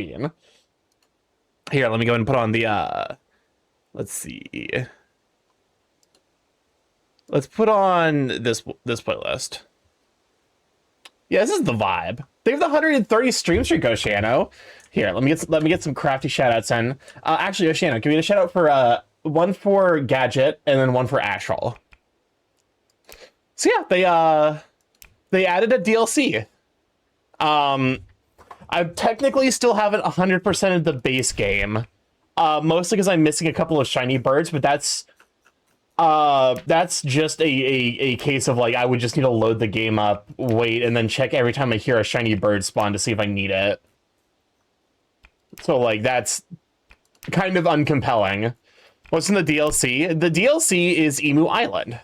being. Here, let me go and put on the, let's see. Let's put on this playlist. Yeah, this is the vibe. They have the 130 stream streak, Oceano. Here, let me get some crafty shoutouts in. Actually, Oceano, give me a shout out for one for Gadget and then one for Astral. So yeah, they added a DLC. I technically still haven't 100% of the base game, mostly because I'm missing a couple of shiny birds, but that's just a case of like I would just need to load the game up, wait, and then check every time I hear a shiny bird spawn to see if I need it. So like that's kind of uncompelling. What's in the DLC? The DLC is Emu Island.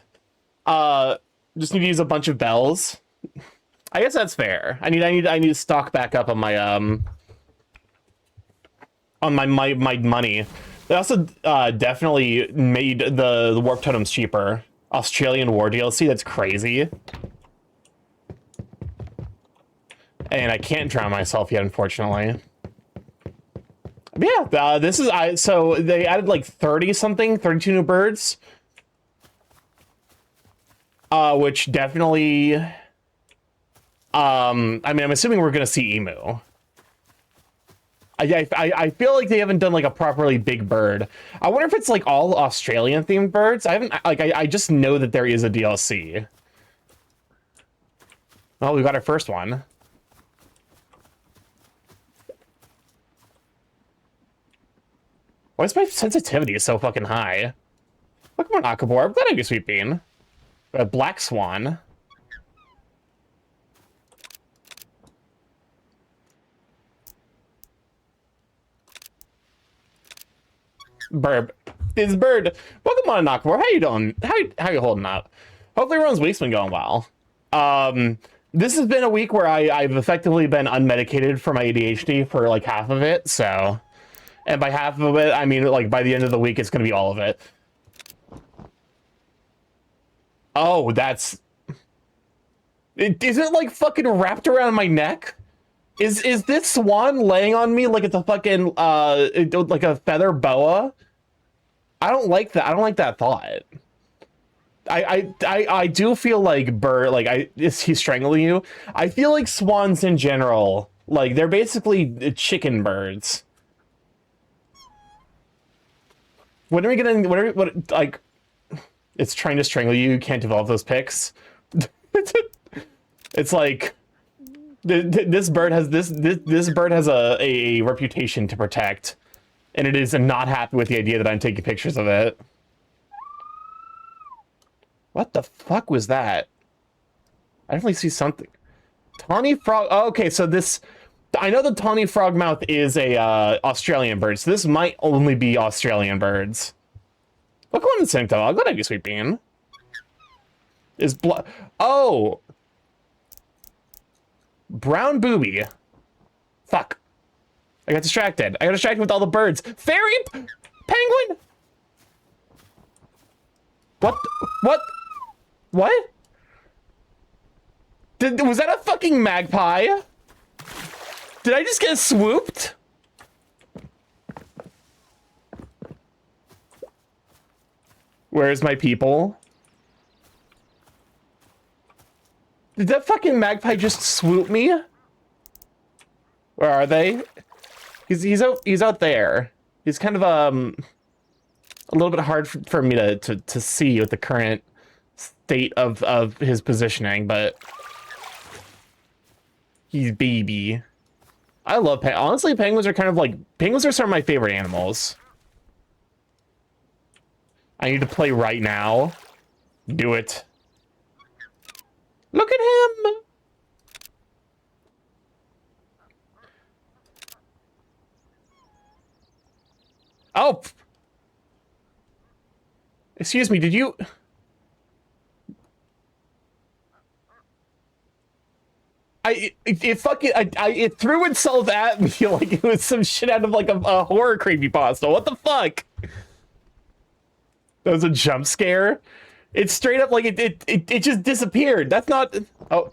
Just need to use a bunch of bells. I guess that's fair. I need to stock back up on my my money. They also definitely made the warp totems cheaper. Australian War DLC, that's crazy. And I can't drown myself yet, unfortunately. But yeah, this is so they added like 32 new birds. Which definitely I mean, I'm assuming we're gonna see emu. I feel like they haven't done like a properly big bird. I wonder if it's like all Australian themed birds. I haven't like I just know that there is a DLC. Oh, we got our first one. Why is my sensitivity so fucking high? Look, come on, Akabor. I'm glad I do Sweet Bean. A black swan. Burb. It's Bird. Welcome on, Nakamura. How you doing? How you holding up? Hopefully everyone's week's been going well. This has been a week where I've effectively been unmedicated for my ADHD for like half of it, so... And by half of it, I mean, like, by the end of the week, it's gonna be all of it. Oh, that's... Is it, like, fucking wrapped around my neck? Is this swan laying on me like it's a fucking, like a feather boa? I don't like that. I don't like that thought. I do feel like is he strangling you? I feel like swans in general, like, they're basically chicken birds. When are we gonna, what, like, it's trying to strangle you, you can't develop those pics. It's like, this bird has this bird has a reputation to protect, and it is not happy with the idea that I'm taking pictures of it. What the fuck was that? I definitely see something. Tawny frog. Oh, okay, so this, I know the tawny frogmouth is a Australian bird, so this might only be Australian birds. Look on the same dog. What have you, Sweet Bean? Is blood? Oh. Brown booby. Fuck. I got distracted. I got distracted with all the birds. Fairy penguin. What? What? What? Was that a fucking magpie? Did I just get swooped? Where's my people? Did that fucking magpie just swoop me? Where are they? He's out there. He's kind of a little bit hard for me to see with the current state of his positioning, but he's baby. I love honestly, penguins are kind of like, penguins are some of my favorite animals. I need to play right now. Do it. Look at him! Oh! Excuse me, did you... It threw itself at me like it was some shit out of like a horror creepypasta. What the fuck? That was a jump scare? It's straight up like it just disappeared. That's not... Oh.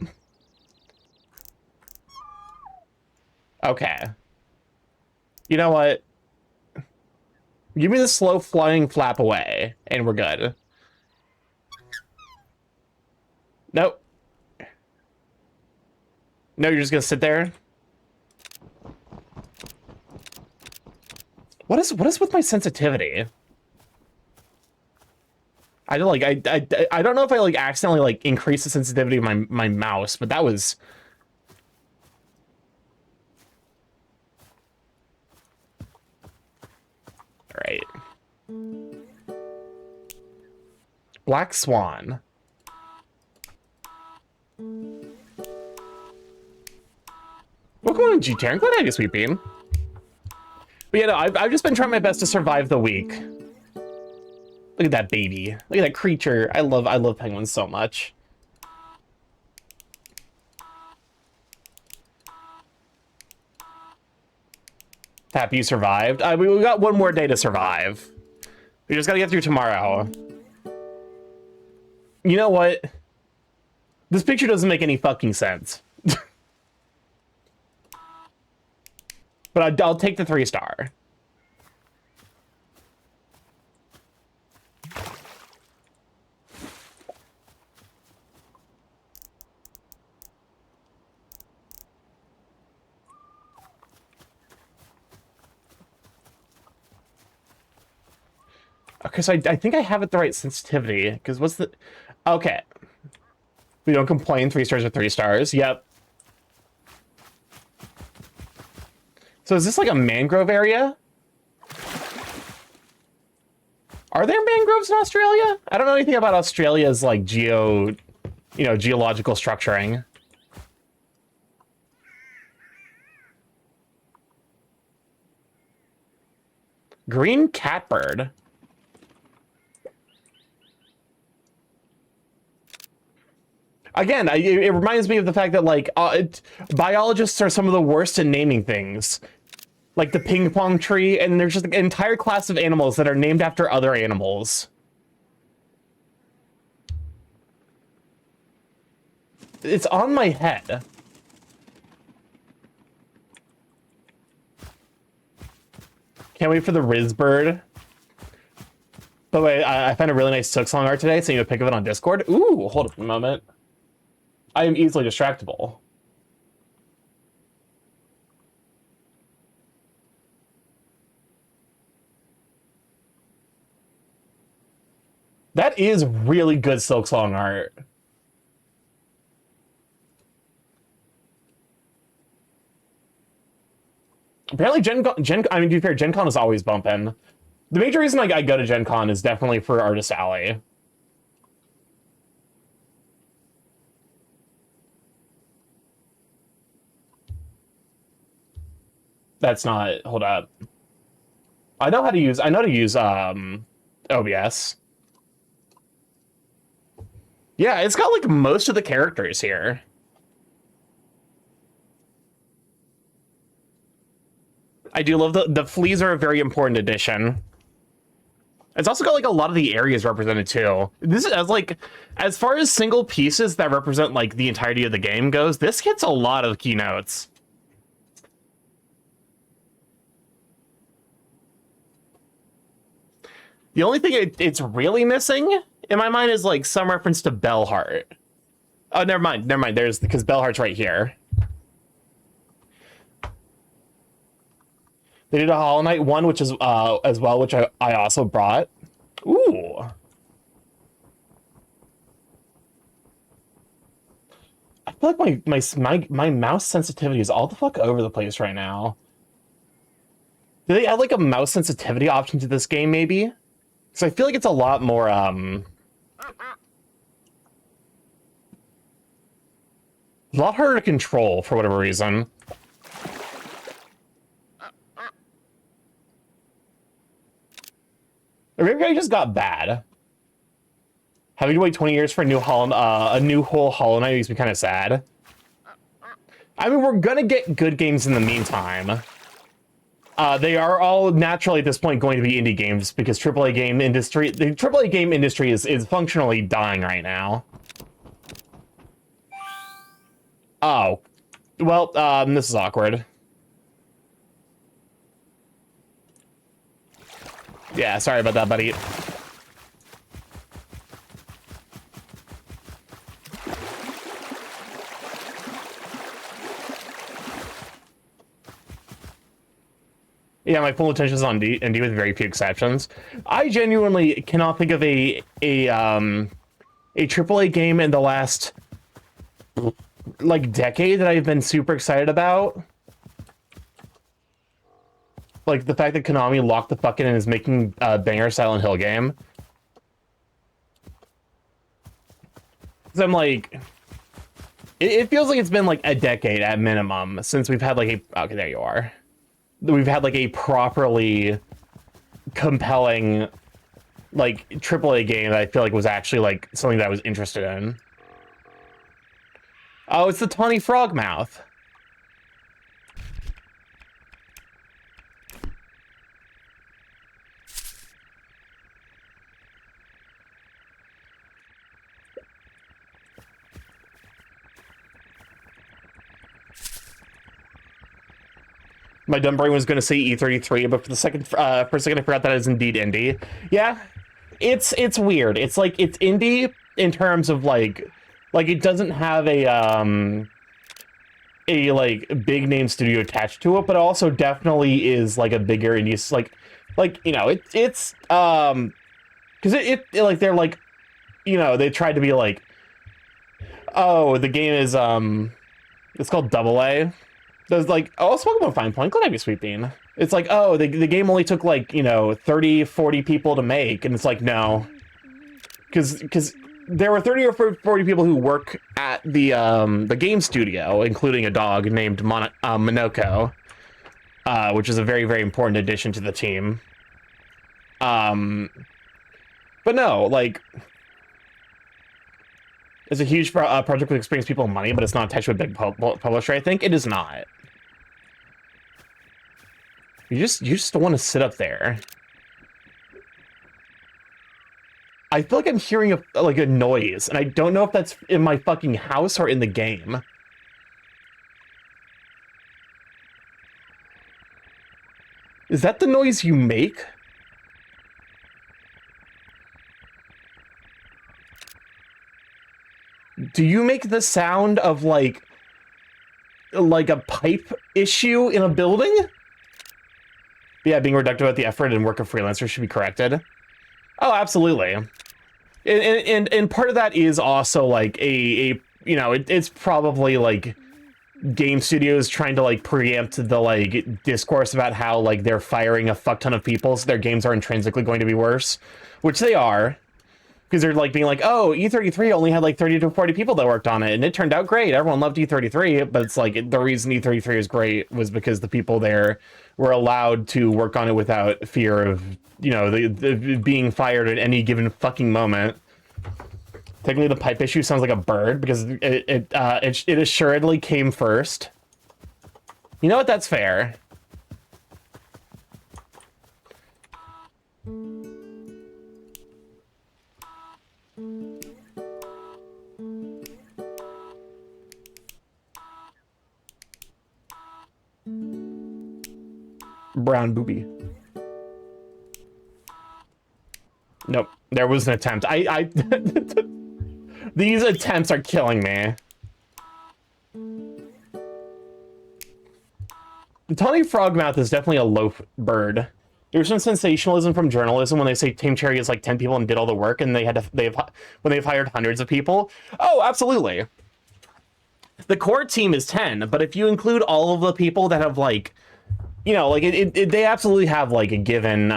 Okay. You know what? Give me the slow flying flap away, and we're good. Nope. No, you're just gonna sit there? What is with my sensitivity? I don't like I don't know if I like accidentally like increased the sensitivity of my mouse, but that was all right. Black Swan. Welcome on, G-Tear. I'm glad I had you, Sweet Bean. But yeah, no, I've just been trying my best to survive the week. Look at that baby. Look at that creature. I love penguins so much. Happy you survived. We got one more day to survive. We just gotta get through tomorrow. You know what? This picture doesn't make any fucking sense. But I'll take the 3-star. Okay, so I think I have it the right sensitivity, because what's the... Okay. We don't complain, 3 stars or 3 stars. Yep. So is this like a mangrove area? Are there mangroves in Australia? I don't know anything about Australia's like geological structuring. Green catbird. Again, it reminds me of the fact that like biologists are some of the worst at naming things. Like the ping pong tree, and there's just an entire class of animals that are named after other animals. It's on my head. Can't wait for the Riz bird. By the way, I found a really nice Silksong art today. Send you a pic of it on Discord. Ooh, hold up a moment. I am easily distractible. That is really good Silksong art. Apparently, I mean, to be fair, Gen Con is always bumping. The major reason I go to Gen Con is definitely for Artist Alley. That's not... Hold up. I know how to use... OBS. Yeah, it's got, like, most of the characters here. I do love the fleas are a very important addition. It's also got, like, a lot of the areas represented, too. This is, as far as single pieces that represent, like, the entirety of the game goes, this gets a lot of keynotes. The only thing it's really missing, in my mind, is, like, some reference to Bellheart. Oh, never mind. Because Bellheart's right here. They did a Hollow Knight one, which is, as well, which I also brought. Ooh. I feel like my mouse sensitivity is all the fuck over the place right now. Do they add, like, a mouse sensitivity option to this game, maybe? Because I feel like it's a lot more, a lot harder to control for whatever reason. Or maybe I just got bad. Having to wait 20 years for a new whole Hollow Knight makes me kind of sad. I mean, we're gonna get good games in the meantime. They are all naturally at this point going to be indie games because the AAA game industry is functionally dying right now. Oh, well, this is awkward. Yeah, sorry about that, buddy. Yeah, my full attention is on indie with very few exceptions. I genuinely cannot think of a AAA game in the last like decade that I've been super excited about. Like the fact that Konami locked the fuck in and is making a banger Silent Hill game. So I'm like, it feels like it's been like a decade at minimum since we've had like a, okay, there you are. We've had like a properly compelling like AAA game that I feel like was actually like something that I was interested in. Oh, it's the Tawny Frogmouth. My dumb brain was going to say E33, but for a second I forgot that it is indeed indie. Yeah, it's weird. It's like it's indie in terms of like it doesn't have a like big name studio attached to it, but also definitely is like a bigger indie like you know it's because it like they're like, you know, they tried to be like, oh, the game is it's called Double A. There's like, oh, Pokemon Fine Point, glad I be Sweet Bean. It's like, oh, the game only took like, you know, 30, 40 people to make, and it's like, no. Because there were 30 or 40 people who work at the game studio, including a dog named Monoko, which is a very, very important addition to the team. But no, like, it's a huge project with experienced people and money, but it's not attached to a big publisher, I think. It is not. You just don't want to sit up there. I feel like I'm hearing a noise, and I don't know if that's in my fucking house or in the game. Is that the noise you make? Do you make the sound of like a pipe issue in a building? Yeah, being reductive about the effort and work of freelancers should be corrected. Oh, absolutely. And part of that is also like a you know, it's probably like game studios trying to like preempt the like discourse about how like they're firing a fuck ton of people so their games are intrinsically going to be worse, which they are. Because they're like being like, oh, E33 only had like 30 to 40 people that worked on it, and it turned out great. Everyone loved E33, but it's like the reason E33 is great was because the people there were allowed to work on it without fear of, you know, the being fired at any given fucking moment. Technically, the pipe issue sounds like a bird because it assuredly came first. You know what? That's fair. Brown booby. Nope, there was an attempt. I these attempts are killing me. The Tawny Frogmouth is definitely a loaf bird. There's some sensationalism from journalism when they say Team Cherry is like 10 people and did all the work, and when they've hired hundreds of people. Oh, absolutely. The core team is 10, but if you include all of the people that have like, you know, like they absolutely have like a given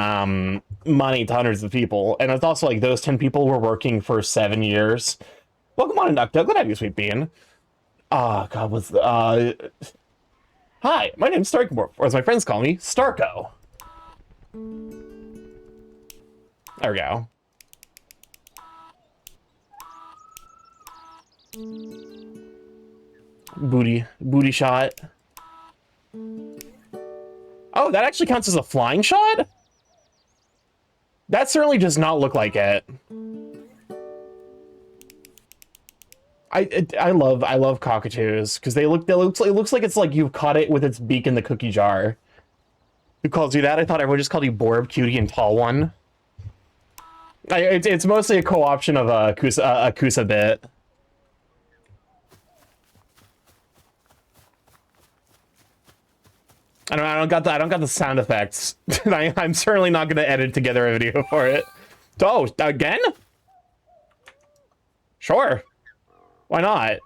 money to hundreds of people, and it's also like those 10 people were working for 7 years. Welcome on, Inducto. Glad to have you, Sweet Bean. Oh God, what's the hi, my name's StarkyMorph, or as my friends call me, Starko. There we go. Booty shot. Oh, that actually counts as a flying shot? That certainly does not look like it. I love cockatoos because it looks like it's like you've caught it with its beak in the cookie jar. Who calls you that? I thought everyone just called you Borb, Cutie, and Tall One. It's mostly a co-option of a Kusa bit. I don't got the sound effects. I'm certainly not gonna edit together a video for it. Oh, again? Sure. Why not?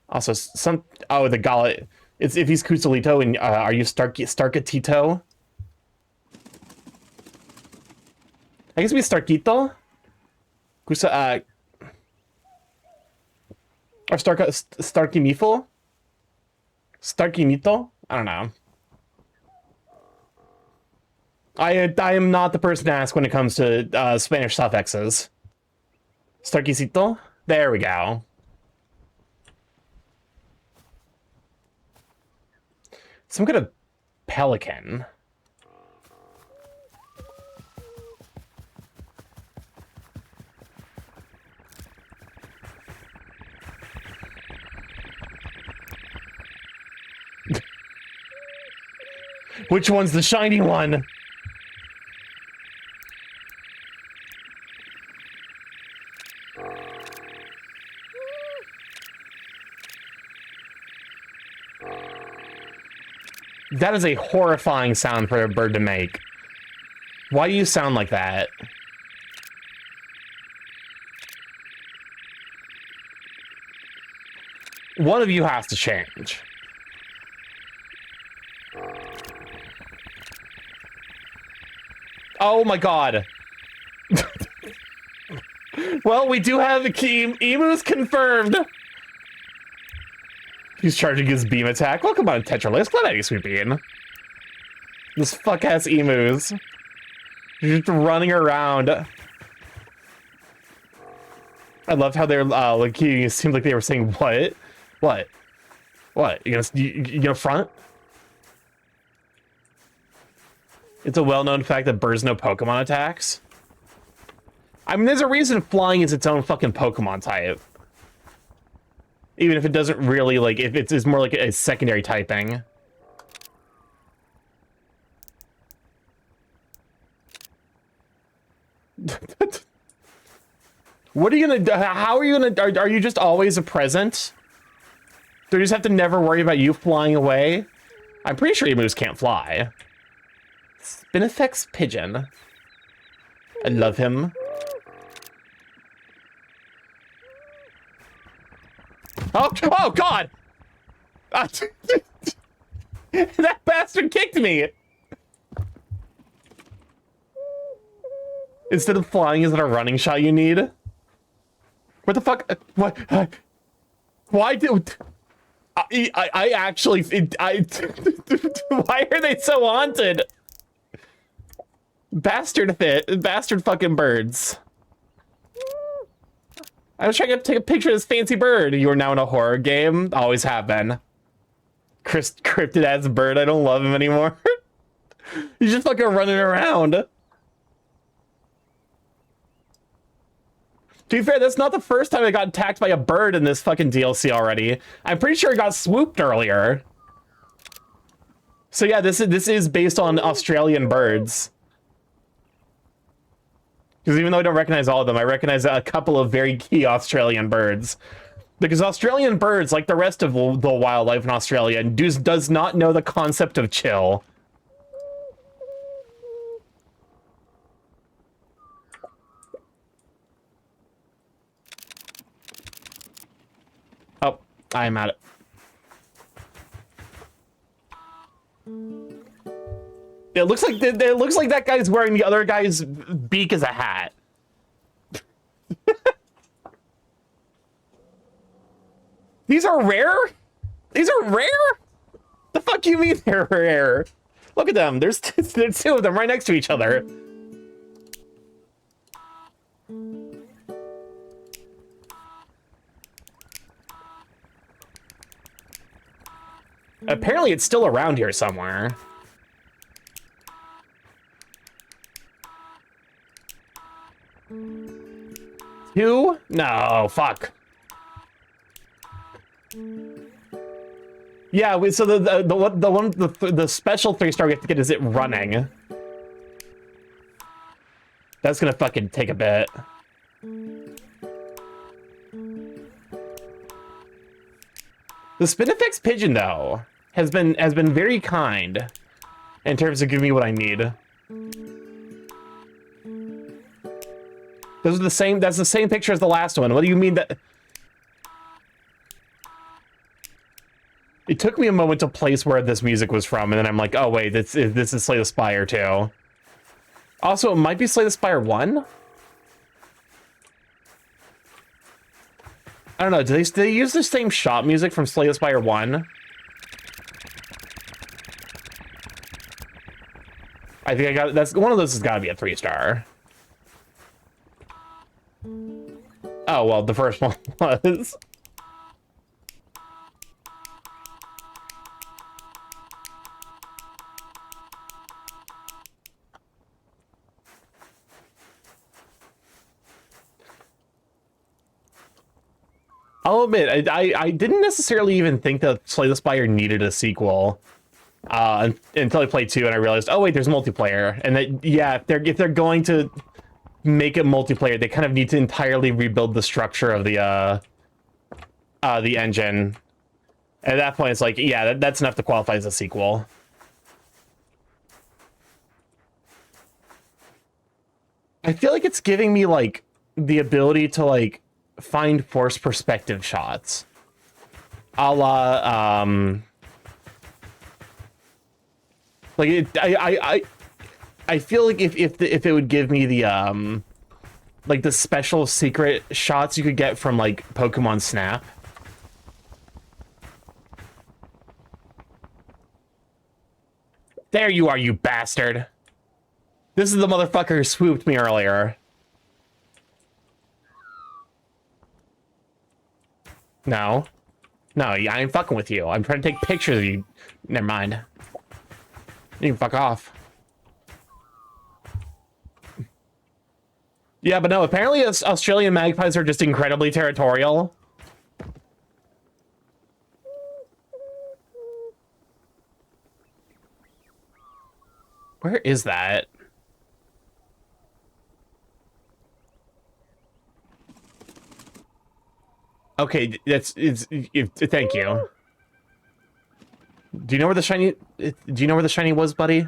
Also, the Gala. It's if he's Kusalito and are you Starkatito? I guess we Starkito. Kusa or Starkinifo? Starkinito? I don't know. I am not the person to ask when it comes to Spanish suffixes. Starquicito? There we go. Some kind of pelican. Which one's the shiny one? That is a horrifying sound for a bird to make. Why do you sound like that? One of you has to change. Oh my god. Well, we do have the key. Emu's confirmed. He's charging his beam attack. Welcome on, Tetralix. Glad I sweet bean. This fuck-ass emus. Just running around. I loved how they're like, it seemed like they were saying, what? What? What? You gonna front? It's a well-known fact that birds know Pokemon attacks. I mean, there's a reason flying is its own fucking Pokemon type. Even if it doesn't really, like, if it's more like a secondary typing. What are you gonna do? How are you gonna, are you just always a present? Do you just have to never worry about you flying away? I'm pretty sure emus can't fly. Spinifex Pigeon. I love him. Oh god! That bastard kicked me! Instead of flying, is it a running shot you need? What the fuck? What? Why do... I actually... Why are they so haunted? Bastard fucking birds. I was trying to take a picture of this fancy bird. You are now in a horror game. Always have been. Cryptid ass bird. I don't love him anymore. He's just fucking running around. To be fair, that's not the first time I got attacked by a bird in this fucking DLC already. I'm pretty sure I got swooped earlier. So yeah, this is based on Australian birds. Because even though I don't recognize all of them, I recognize a couple of very key Australian birds. Because Australian birds, like the rest of the wildlife in Australia, does not know the concept of chill. Oh, I'm at it. It looks like that guy's wearing the other guy's beak as a hat. These are rare? These are rare? The fuck you mean they're rare? Look at them. There's two of them right next to each other. Apparently it's still around here somewhere. Two? No, fuck. Yeah, so the special 3-star we have to get is it running. That's gonna fucking take a bit. The Spinifex pigeon though has been very kind in terms of giving me what I need. Those are the same. That's the same picture as the last one. What do you mean that? It took me a moment to place where this music was from, and then I'm like, oh wait, this is Slay the Spire too. Also, it might be Slay the Spire 1. I don't know. Do they use the same shop music from Slay the Spire 1? I think I got that's one of those has got to be a 3-star. Oh well, the first one was. I'll admit, I didn't necessarily even think that Slay the Spire needed a sequel until I played 2 and I realized, oh wait, there's multiplayer, and that yeah, if they're going to make it multiplayer, they kind of need to entirely rebuild the structure of the engine. At that point, it's like, yeah, that's enough to qualify as a sequel. I feel like it's giving me like the ability to like find forced perspective shots, a la like I feel like if it would give me the like the special secret shots you could get from like Pokemon Snap. There you are, you bastard. This is the motherfucker who swooped me earlier. No. No, I ain't fucking with you. I'm trying to take pictures of you. Never mind. You can fuck off. Yeah, but no, apparently Australian magpies are just incredibly territorial. Where is that? Okay, thank you. Do you know where the shiny? Do you know where the shiny was, buddy?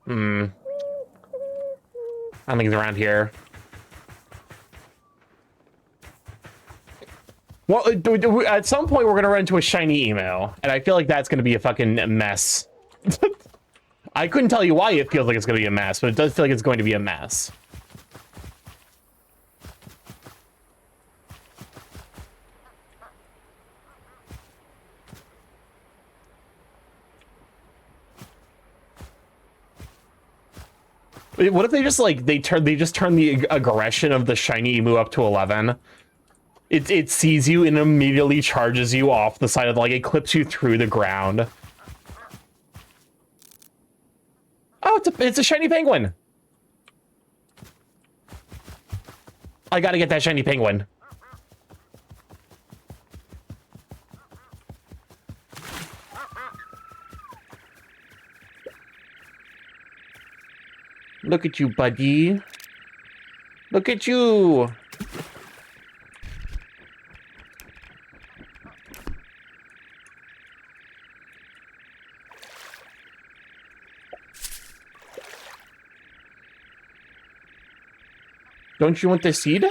I don't think it's around here. Well, at some point we're gonna run into a shiny emo, and I feel like that's gonna be a fucking mess. I couldn't tell you why it feels like it's gonna be a mess, but it does feel like it's going to be a mess. What if they just like they just turn the aggression of the shiny emu up to 11? It sees you and immediately charges you off the side of like it clips you through the ground. Oh, it's a shiny penguin. I gotta get that shiny penguin. Look at you, buddy. Look at you. Don't you want the seed?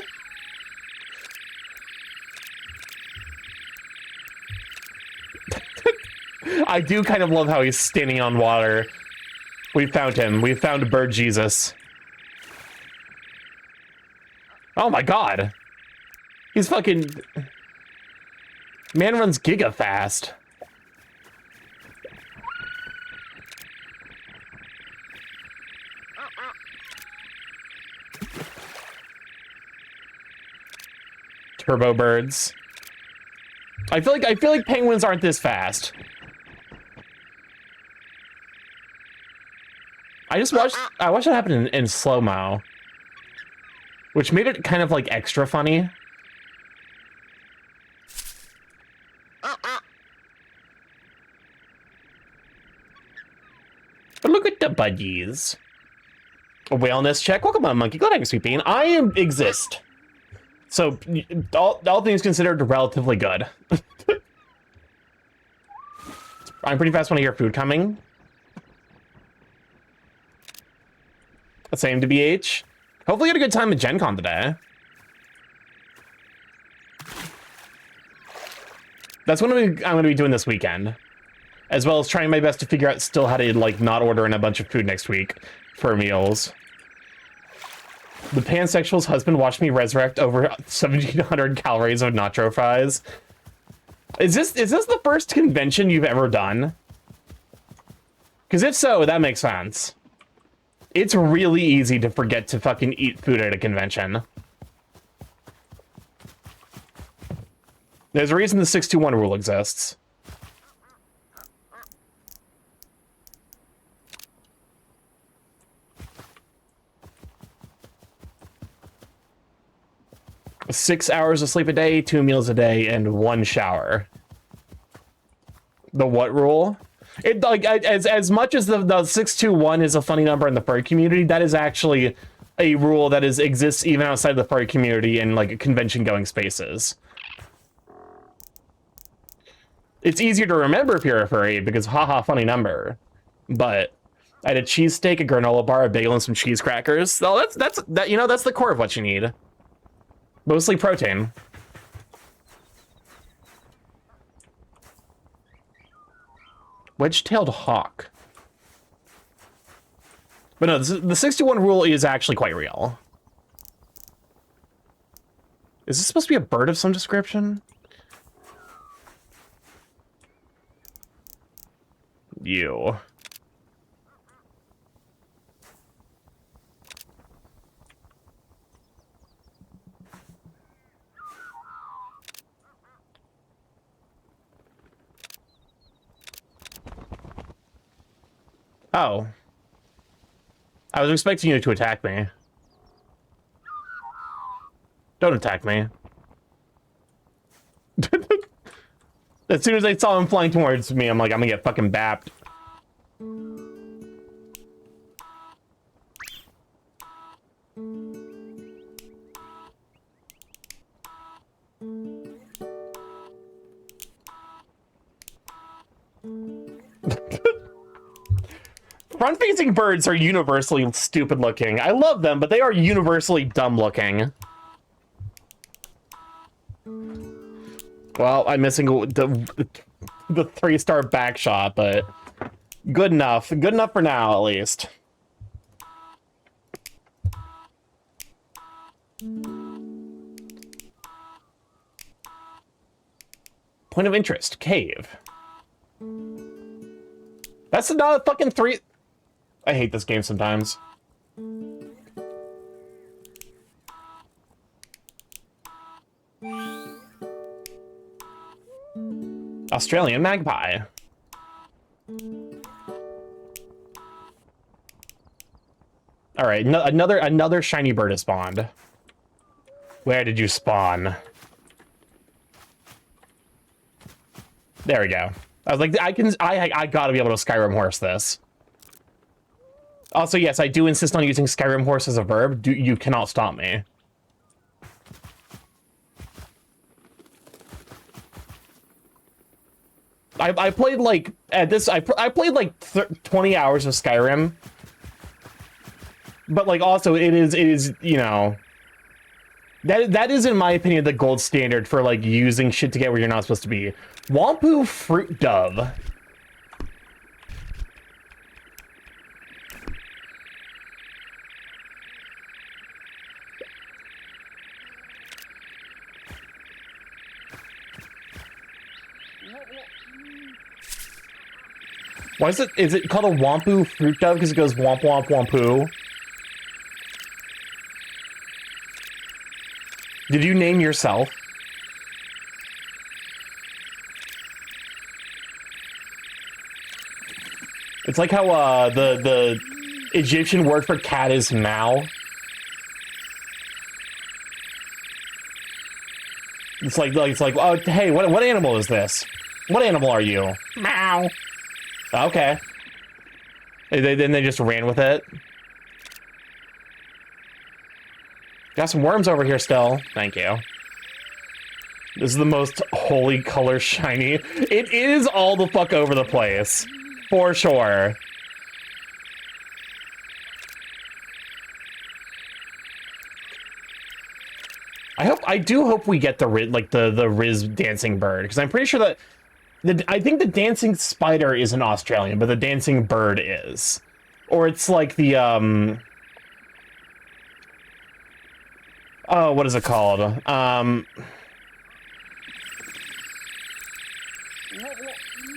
I do kind of love how he's standing on water. We found him. We found Bird Jesus. Oh my god. He's fucking... Man runs giga fast. Turbo birds. I feel like penguins aren't this fast. I watched it happen in slow-mo. which made it kind of like extra funny. But look at the budgies. A wellness check. Welcome on, Monkey. Glad I can sweet bean. I exist. So, all things considered, relatively good. I'm pretty fast when I hear food coming. Same to BH. Hopefully you had a good time at Gen Con today. That's what I'm going to be doing this weekend. As well as trying my best to figure out still how to, like, not order in a bunch of food next week for meals. The pansexual's husband watched me resurrect over 1,700 calories of nacho fries. Is this the first convention you've ever done? Because if so, that makes sense. It's really easy to forget to fucking eat food at a convention. There's a reason the 621 rule exists. Six hours of sleep a day, 2 meals a day, and 1 shower. The what rule? It like as much as the 621 is a funny number in the furry community, that is actually a rule that exists even outside the furry community in like convention going spaces. It's easier to remember if you're a furry because haha funny number. But I had a cheesesteak, a granola bar, a bagel, and some cheese crackers. Oh, that's you know, that's the core of what you need. Mostly protein. Wedge-tailed hawk. But no, the 61 rule is actually quite real. Is this supposed to be a bird of some description? You. Oh. I was expecting you to attack me. Don't attack me. As soon as I saw him flying towards me, I'm like, I'm gonna get fucking bapped. Front-facing birds are universally stupid looking. I love them, but they are universally dumb looking. Well, I'm missing the 3-star back shot, but good enough. Good enough for now, at least. Point of interest, cave. That's not a fucking 3... I hate this game sometimes. Australian magpie. All right, another shiny bird has spawned. Where did you spawn? There we go. I was like, I gotta be able to Skyrim horse this. Also, yes, I do insist on using Skyrim horse as a verb. You cannot stop me. I played like at this. I played like 20 hours of Skyrim. But like also it is you know, that is in my opinion the gold standard for like using shit to get where you're not supposed to be. Wampu fruit dove. Why is it called a Wampu fruit dove because it goes womp womp wampoo? Did you name yourself? It's like how the Egyptian word for cat is mao. It's like, oh, hey, what animal is this? What animal are you? Meow. Okay. Then they just ran with it. Got some worms over here still. Thank you. This is the most holy color shiny. It is all the fuck over the place. For sure. I do hope we get the Riz dancing bird, because I'm pretty sure that I think the dancing spider isn't Australian, but the dancing bird is. Or it's like the oh, what is it called?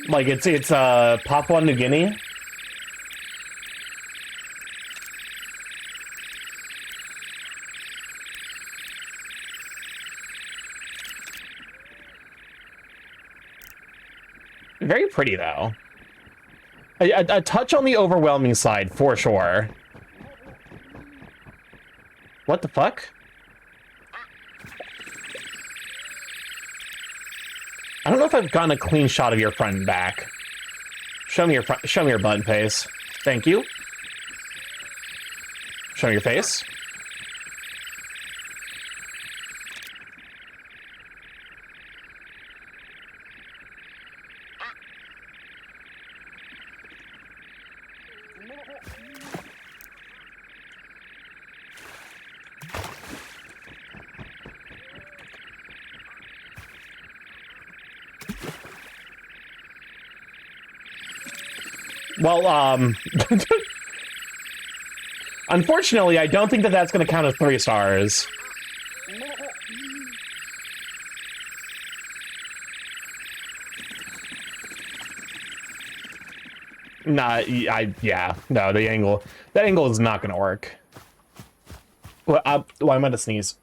Like it's Papua New Guinea. Very pretty, though. A touch on the overwhelming side, for sure. What the fuck? I don't know if I've gotten a clean shot of your front and back. Show me your butt and face. Thank you. Show me your face. Well, unfortunately, I don't think that that's going to count as 3 stars. Nah, yeah, no, that angle is not going to work. Well, why am I to sneeze?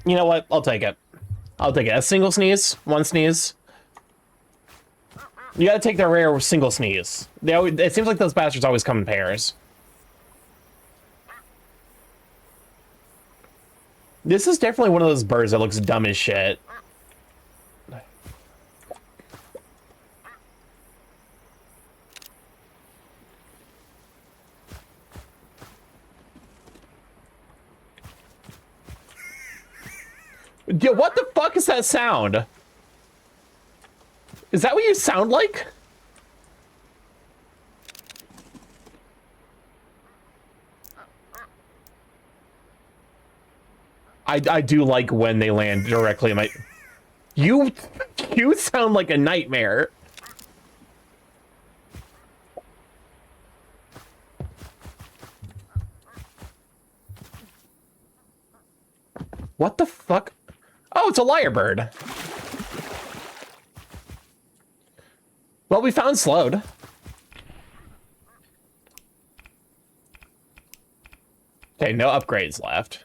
You know what? I'll take it. I'll take it. A single sneeze, one sneeze. You gotta take the rare single sneeze. It seems like those bastards always come in pairs. This is definitely one of those birds that looks dumb as shit. Yo, what the fuck is that sound? Is that what you sound like? I do like when they land directly in my... You sound like a nightmare. What the fuck? Oh, it's a lyrebird. Well, we found Slowed. Okay, no upgrades left.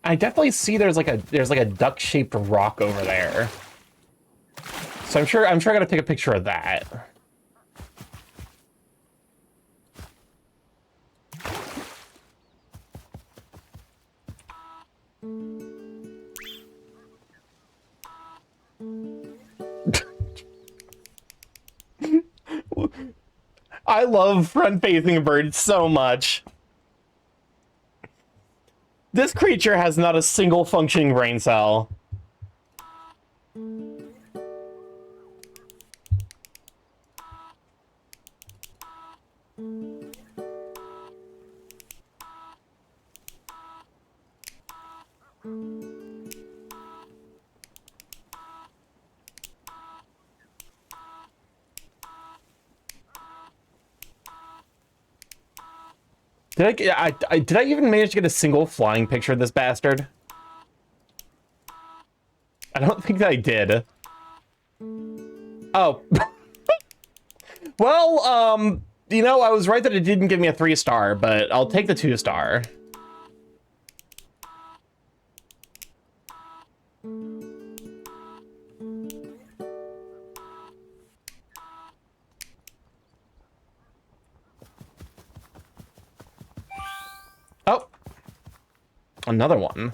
I definitely see there's like a duck-shaped rock over there. So I'm sure I gotta take a picture of that. I love front-facing birds so much. This creature has not a single functioning brain cell. Did I even manage to get a single flying picture of this bastard? I don't think that I did. Oh. Well, You know, I was right that it didn't give me a 3-star, but I'll take the 2-star. Oh, another one.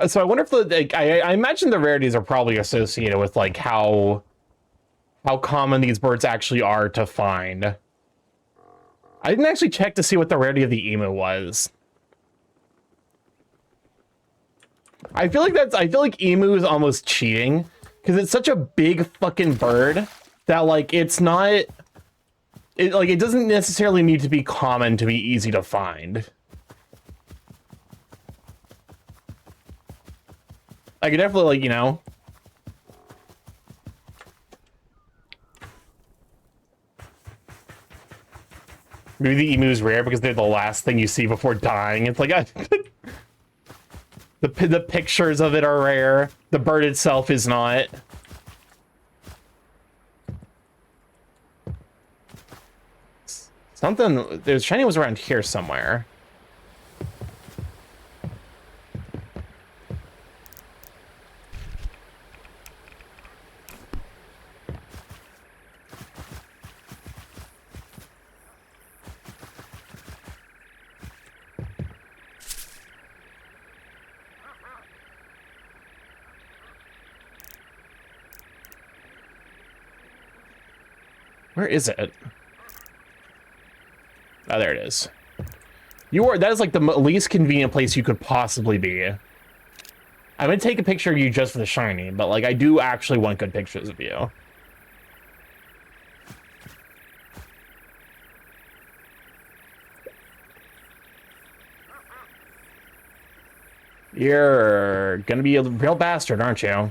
So I wonder if the I imagine the rarities are probably associated with like how common these birds actually are to find. I didn't actually check to see what the rarity of the emu was. I feel like emu is almost cheating because it's such a big fucking bird that like it doesn't necessarily need to be common to be easy to find. I could definitely, like, you know. Maybe the emu is rare because they're the last thing you see before dying. It's like the pictures of it are rare. The bird itself is not. Something. There's shiny was around here somewhere. Where is it? Oh, there it is. That is like the least convenient place you could possibly be. I'm gonna take a picture of you just for the shiny, but like I do actually want good pictures of you. You're gonna be a real bastard, aren't you?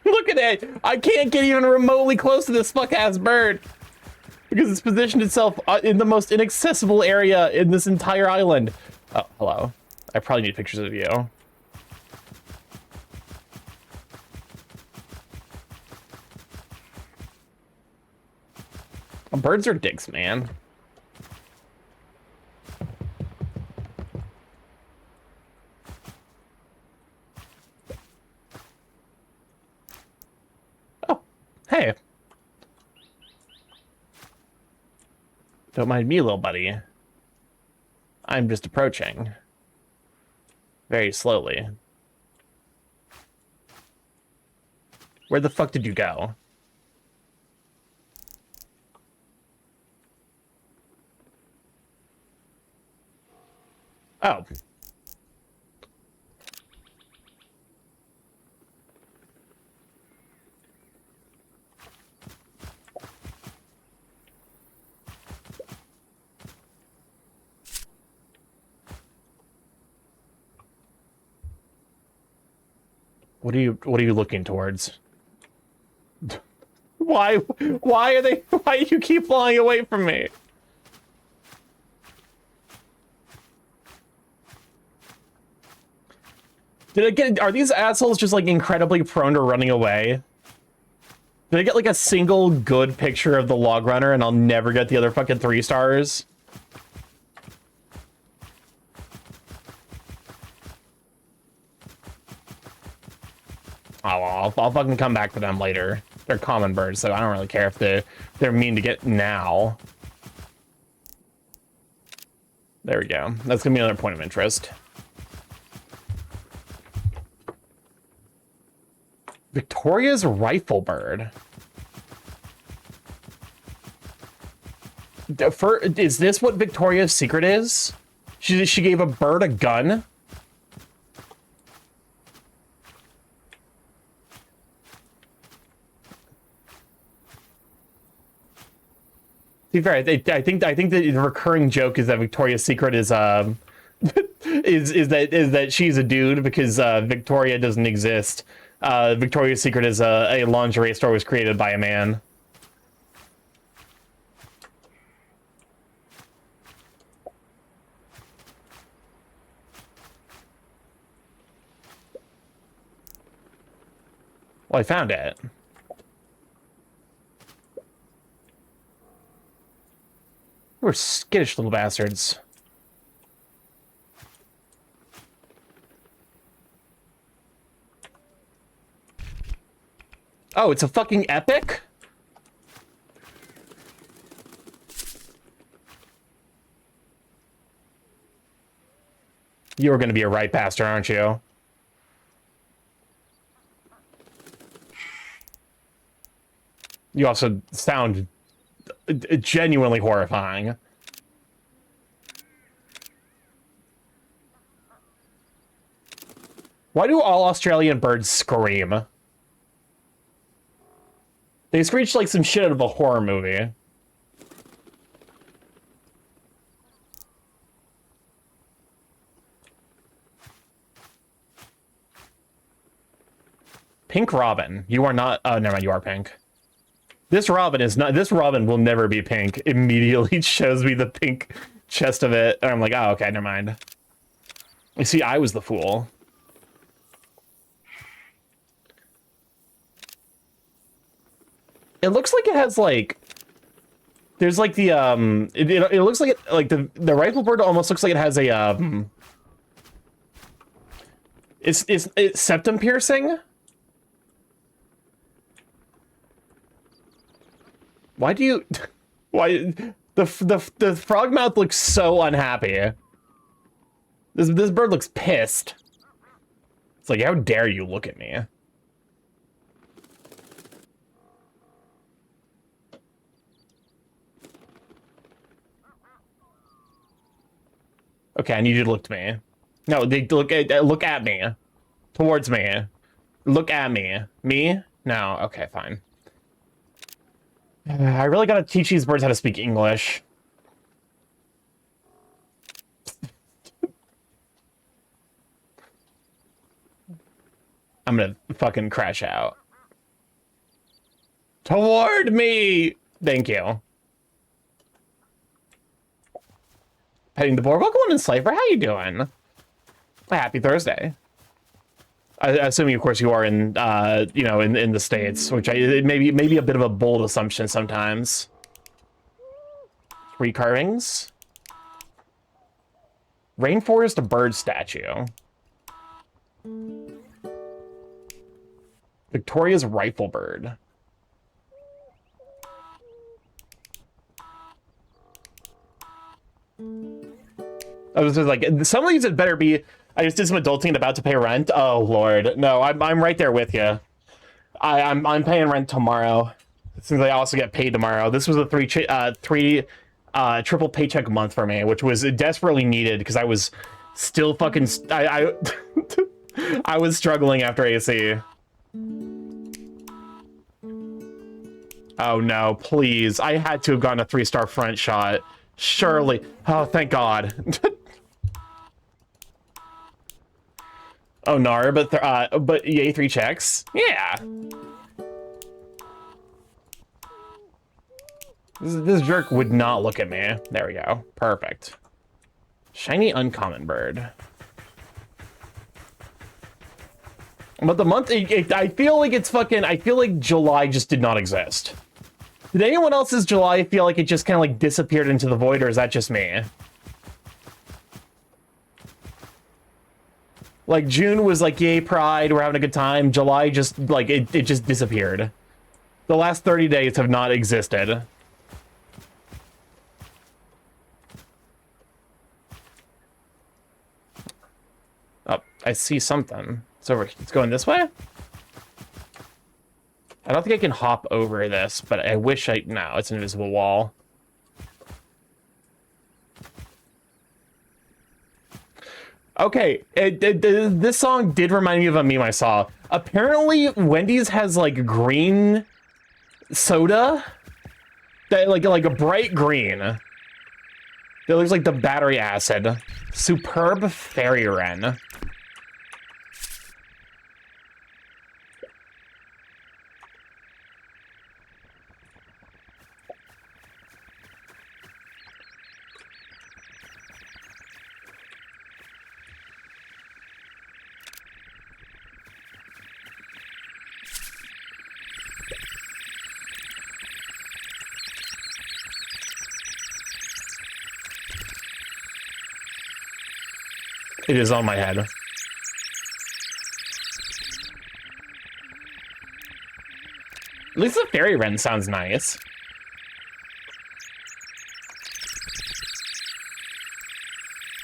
Look at it! I can't get even remotely close to this fuck-ass bird! Because it's positioned itself in the most inaccessible area in this entire island. Oh, hello. I probably need pictures of you. Birds are dicks, man. Oh, hey. Don't mind me, little buddy. I'm just approaching. Very slowly. Where the fuck did you go? Oh. What are you looking towards? Why do you keep flying away from me? Are these assholes just like incredibly prone to running away? Did I get like a single good picture of the log runner and I'll never get the other fucking 3 stars? Oh, well, I'll fucking come back to them later. They're common birds, so I don't really care if they're mean to get now. There we go. That's gonna be another point of interest. Victoria's rifle bird. Is this what Victoria's secret is? She gave a bird a gun? be fair, I think the recurring joke is that Victoria's Secret is is that she's a dude because Victoria doesn't exist. Victoria's Secret is a lingerie store was created by a man. Well, I found it. We're skittish little bastards. Oh, it's a fucking epic? You're gonna be a right bastard, aren't you? You also sound genuinely horrifying. Why do all Australian birds scream? They screech like some shit out of a horror movie. Pink Robin. You are not... Oh, never mind. You are pink. This Robin is not... This Robin will never be pink. Immediately shows me the pink chest of it. And I'm like, oh, okay, never mind. You see, I was the fool. It looks like it has, like... There's, like, the, It looks like it... Like, the rifle bird almost looks like it has a, It's septum piercing? Why do you... Why... The frog mouth looks so unhappy. This bird looks pissed. It's like, how dare you look at me? Okay, I need you to look to me. No, they look at me. Towards me. Look at me. Me? No. Okay, fine. I really gotta teach these birds how to speak English. I'm gonna fucking crash out. Toward me! Thank you. Petting the board. Welcome on in Slifer. How you doing? Happy Thursday. Assuming, of course, you are in, you know, in the States, which maybe a bit of a bold assumption sometimes. 3 carvings. Rainforest bird statue. Victoria's rifle bird. I was just like, some of these had better be. I just did some adulting and about to pay rent. Oh Lord, no, I'm right there with you. I'm paying rent tomorrow. Since I also get paid tomorrow. This was a three triple paycheck month for me, which was desperately needed because I was still fucking I was struggling after AC. Oh no, please! I had to have gotten a 3-star front shot. Surely. Oh, thank God. Oh, Nar, but yay, 3 checks. Yeah. This jerk would not look at me. There we go. Perfect. Shiny uncommon bird. But the month, I feel like it's fucking, I feel like July just did not exist. Did anyone else's July feel like it just kind of like disappeared into the void, or is that just me? Like, June was like, yay, Pride, we're having a good time. July just, like, it just disappeared. The last 30 days have not existed. Oh, I see something. It's over. It's going this way? I don't think I can hop over this, but I wish I... No, it's an invisible wall. Okay, this song did remind me of a meme I saw. Apparently, Wendy's has, like, green soda like a bright green. That looks like the battery acid. Superb fairy wren. It is on my head. At least the fairy wren sounds nice.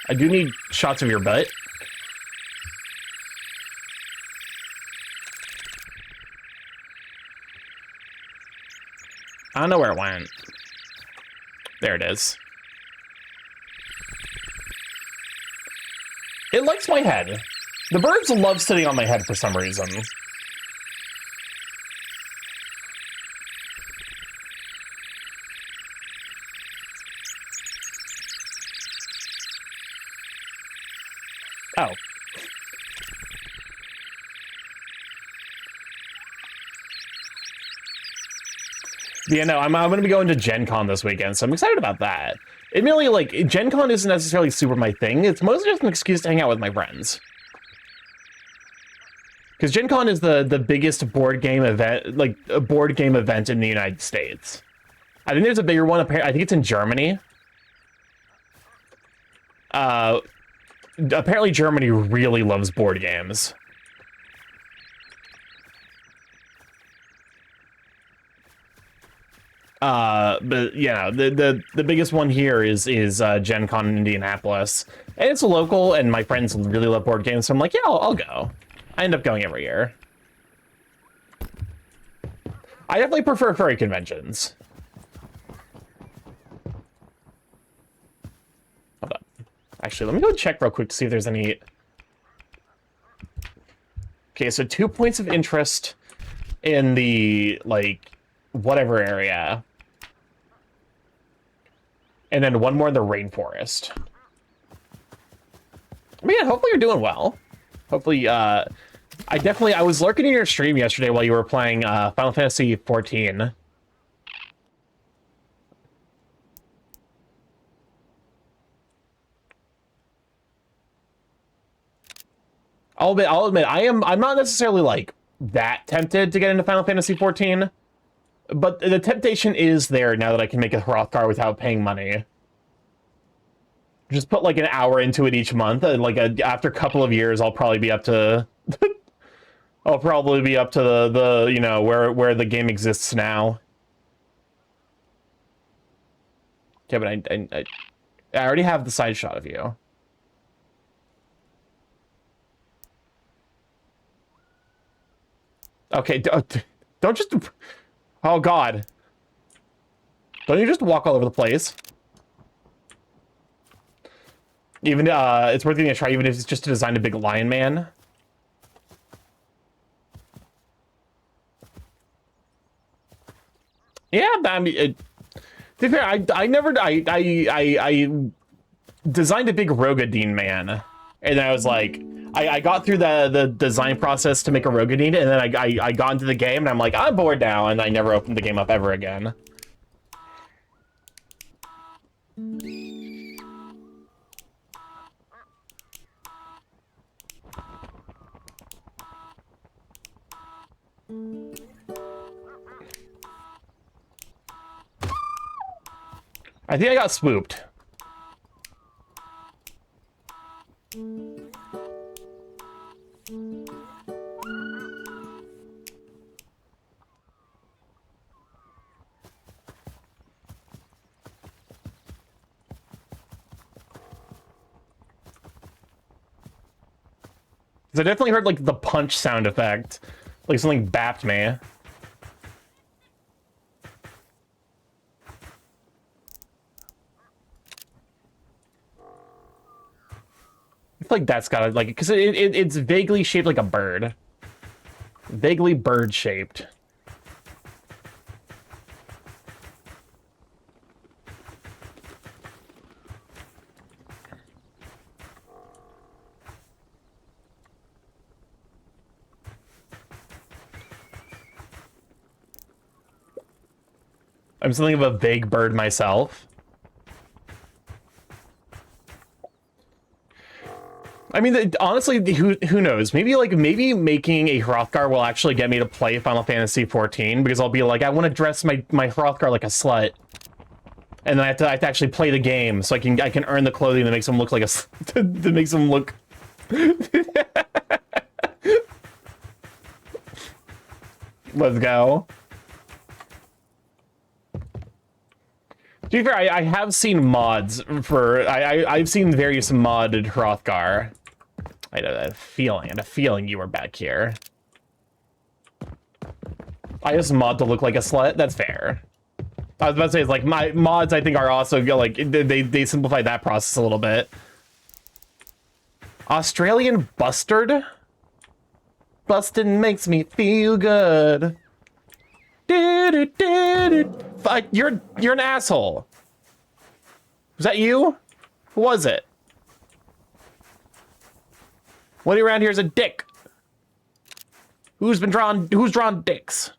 I do need shots of your butt. I don't know where it went. There it is. It likes my head. The birds love sitting on my head for some reason. Oh. Yeah, no, I'm going to be going to Gen Con this weekend, so I'm excited about that. Admittedly, like, Gen Con isn't necessarily super my thing. It's mostly just an excuse to hang out with my friends. Because Gen Con is the biggest board game event, like, a board game event in the United States. I think there's a bigger one, I think it's in Germany. Apparently Germany really loves board games. But yeah, the biggest one here is Gen Con in Indianapolis, and it's local, and my friends really love board games, so I'm like, yeah, I'll go. I end up going every year. I definitely prefer furry conventions. Hold up. Actually, let me go check real quick to see if there's any. Okay, so 2 points of interest in the, like, whatever area. And then one more in the rainforest. But yeah, hopefully you're doing well. Hopefully, I was lurking in your stream yesterday while you were playing Final Fantasy XIV. I'll admit, I'm not necessarily, like, that tempted to get into Final Fantasy XIV. But the temptation is there now that I can make a Hrothgar without paying money. Just put like an hour into it each month, and like after a couple of years, I'll probably be up to. I'll probably be up to the you know where the game exists now. Yeah, but I already have the side shot of you. Okay, don't just. Oh, God. Don't you just walk all over the place? Even, it's worth giving a try, even if it's just to design a big lion man. Yeah, I mean, to be fair, I designed a big Rogadine man. And then I was like, I got through the design process to make a Rogadine, and then I got into the game, and I'm like, I'm bored now, and I never opened the game up ever again. I think I got swooped. I definitely heard, like, the punch sound effect. Like, something bapped me. I feel like that's gotta, like, because it's vaguely shaped like a bird. Vaguely bird-shaped. I'm something of a big bird myself. I mean, honestly, who knows? Maybe making a Hrothgar will actually get me to play Final Fantasy 14 because I'll be like, I want to dress my Hrothgar like a slut, and then I have to actually play the game so I can earn the clothing that makes him look like a that makes him look. Let's go. To be fair, I have seen mods for I've seen various modded Hrothgar. I had a feeling you were back here. I just mod to look like a slut. That's fair. I was about to say, it's like my mods I think are also like they simplified that process a little bit. Australian bustard? Bustin' makes me feel good. You're an asshole. Was that you? Who was it? What around here is a dick? Who's drawn dicks?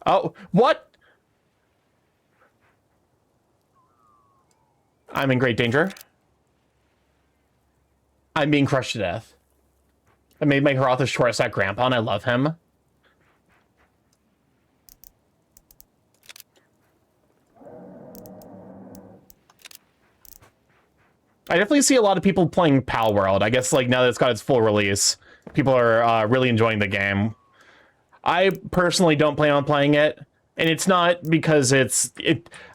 Oh, what? I'm in great danger. I'm being crushed to death. I made my Hrothgar short stack grandpa and I love him. I definitely see a lot of people playing Pal World. I guess like now that it's got its full release, people are really enjoying the game. I personally don't plan on playing it, and it's not because I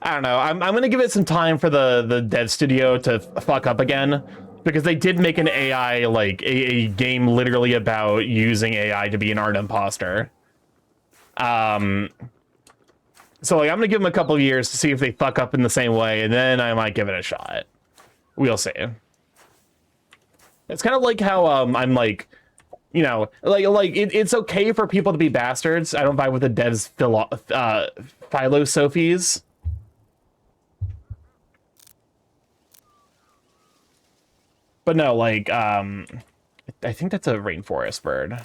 don't know. I'm gonna give it some time for the dev studio to fuck up again, because they did make an AI like a game literally about using AI to be an art imposter. So like I'm gonna give them a couple of years to see if they fuck up in the same way, and then I might give it a shot. We'll see. It's kind of like how I'm like, you know, it's okay for people to be bastards. I don't vibe with the devs philosophies. But no, like I think that's a rainforest bird.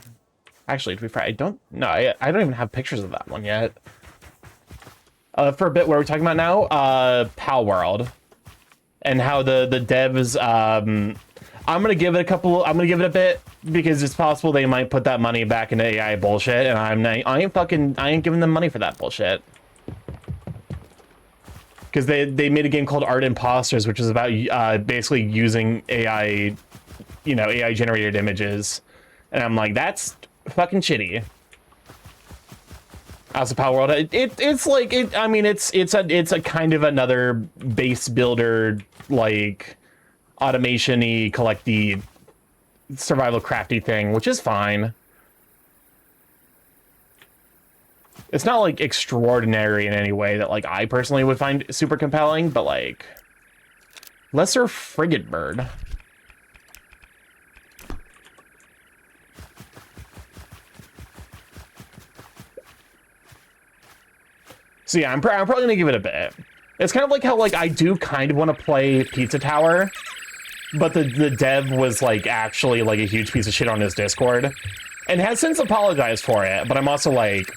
Actually, to be fair, I don't even have pictures of that one yet. For a bit, what are we talking about now? Pal World. And how the devs, I'm gonna give it a bit because it's possible they might put that money back into AI bullshit, and I ain't giving them money for that bullshit. Because they made a game called Art Imposters, which is about basically using AI, you know, AI generated images, and I'm like, that's fucking shitty. As a Power World, it's like I mean, it's a kind of another base builder, like automation-y, collecty, survival crafty thing, which is fine. It's not like extraordinary in any way that like I personally would find super compelling, but like lesser frigate bird. So yeah, I'm probably gonna give it a bit. It's kind of like how like I do kind of want to play Pizza Tower, but the dev was like actually like a huge piece of shit on his Discord, and has since apologized for it. But I'm also like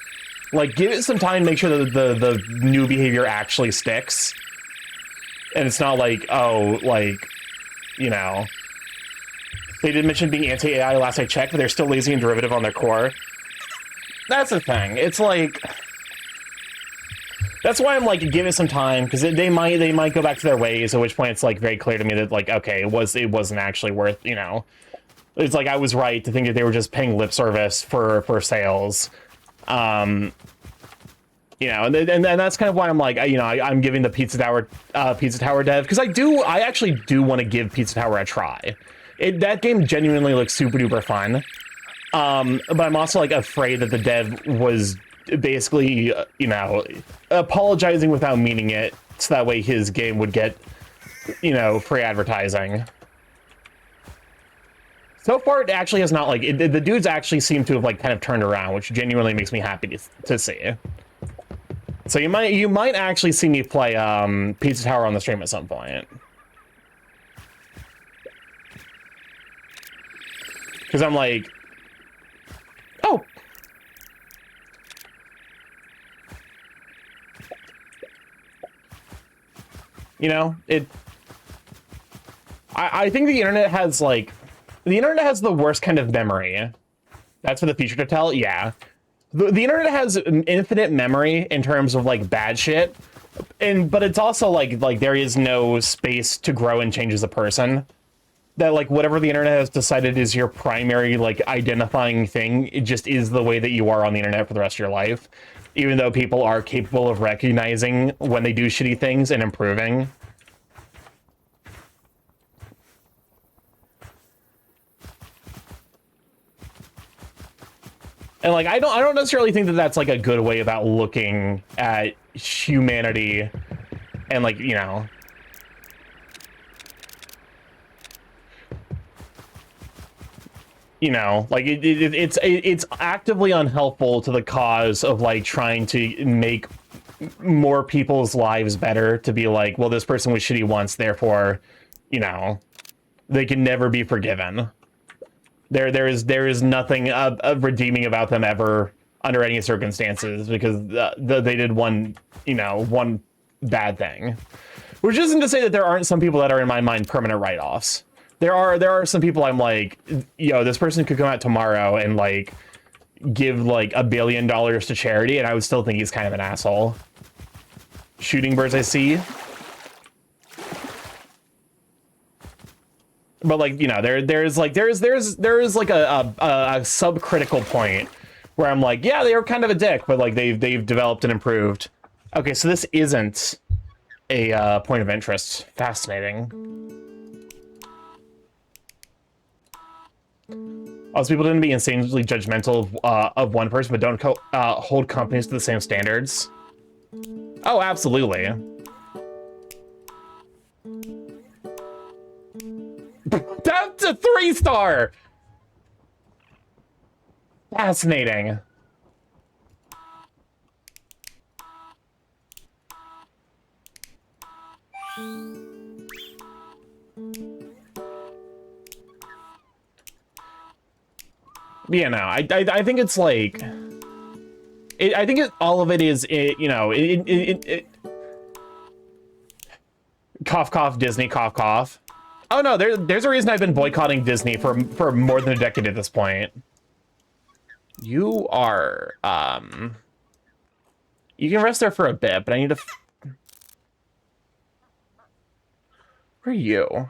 give it some time, make sure that the new behavior actually sticks, and it's not like, oh, like, you know, they did mention being anti-AI last I checked, but they're still lazy and derivative on their core. That's the thing. It's like. That's why I'm like, give it some time, because they might go back to their ways, at which point it's like very clear to me that like, okay, it wasn't actually worth, you know, it's like I was right to think that they were just paying lip service for sales, you know, and that's kind of why I'm like, you know, I'm giving the Pizza Tower dev, because I actually do want to give Pizza Tower a try. That game genuinely looks super duper fun, but I'm also like afraid that the dev was basically, you know, apologizing without meaning it, so that way his game would get, you know, free advertising. So far, it actually has not, like, the dudes actually seem to have, like, kind of turned around, which genuinely makes me happy to see. So you might actually see me play Pizza Tower on the stream at some point. Because I'm like, oh, You know, I think the internet has like, the internet has the worst kind of memory. That's for the future to tell. Yeah, the internet has an infinite memory in terms of like bad shit, but it's also like there is no space to grow and change as a person. That like whatever the internet has decided is your primary like identifying thing, it just is the way that you are on the internet for the rest of your life, even though people are capable of recognizing when they do shitty things and improving. And like I don't necessarily think that that's like a good way about looking at humanity and like, you know, like it's actively unhelpful to the cause of like trying to make more people's lives better, to be like, well, this person was shitty once, therefore, you know, they can never be forgiven. There is nothing redeeming about them ever under any circumstances, because they did one bad thing. Which isn't to say that there aren't some people that are in my mind permanent write-offs. There are some people I'm like, yo, this person could come out tomorrow and like give like $1 billion to charity, and I would still think he's kind of an asshole. Shooting birds I see. But like, you know, there's like a subcritical point where I'm like, yeah, they were kind of a dick, but like they've developed and improved. Okay, so this isn't a point of interest. Fascinating. Also, people didn't be insanely judgmental of one person, but don't hold companies to the same standards. Oh, absolutely. That's a 3-star! Fascinating. Yeah, no, I think it's like... I think all of it is, you know, cough, cough, Disney, cough, cough. Oh no, there's a reason I've been boycotting Disney for more than a decade at this point. You are, you can rest there for a bit, but I need to... Where are you?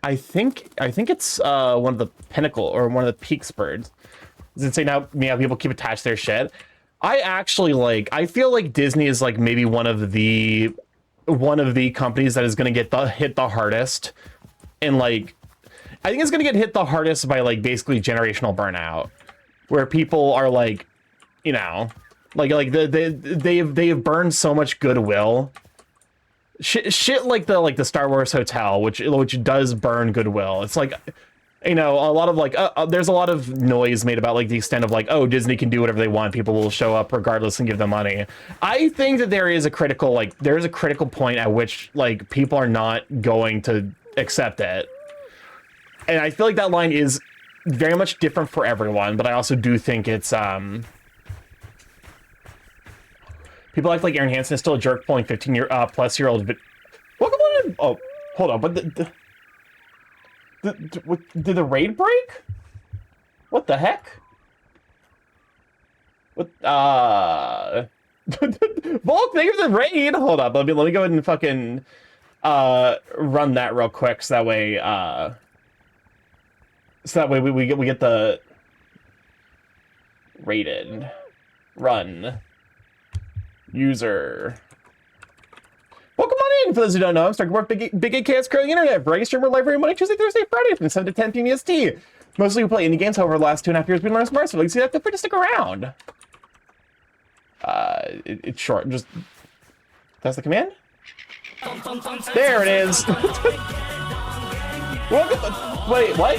I think it's one of the pinnacle or one of the peaks birds. Does it say now people keep attached to their shit? I actually like, I feel like Disney is like maybe one of the companies that is going to get hit the hardest, and like I think it's going to get hit the hardest by like basically generational burnout, where people are like, you know, like they've burned so much goodwill. Shit like the Star Wars hotel, which does burn goodwill. It's like, you know, a lot of like there's a lot of noise made about like the extent of like, oh, Disney can do whatever they want, people will show up regardless and give them money. I think that there is a critical point at which like people are not going to accept it, and I feel like that line is very much different for everyone. But I also do think it's people act like Aaron Hansen is still a jerk pulling 15-plus-year-old. But welcome on in. Oh, hold on, but did the raid break? What the heck? What? Volk, thank you for the raid. Hold up, let me go ahead and fucking run that real quick, so that way we get the rated run user. Welcome on in. For those who don't know, I'm StarkyMorph, big AKS growing internet. Variety streamer live every Monday, Tuesday, Thursday, Friday from 7 to 10 p.m. EST. Mostly we play indie games. However, the last 2.5 years we learned smart, so like, see that, feel free to stick around. It's short. Just that's the command. There it is. Welcome. Wait, what?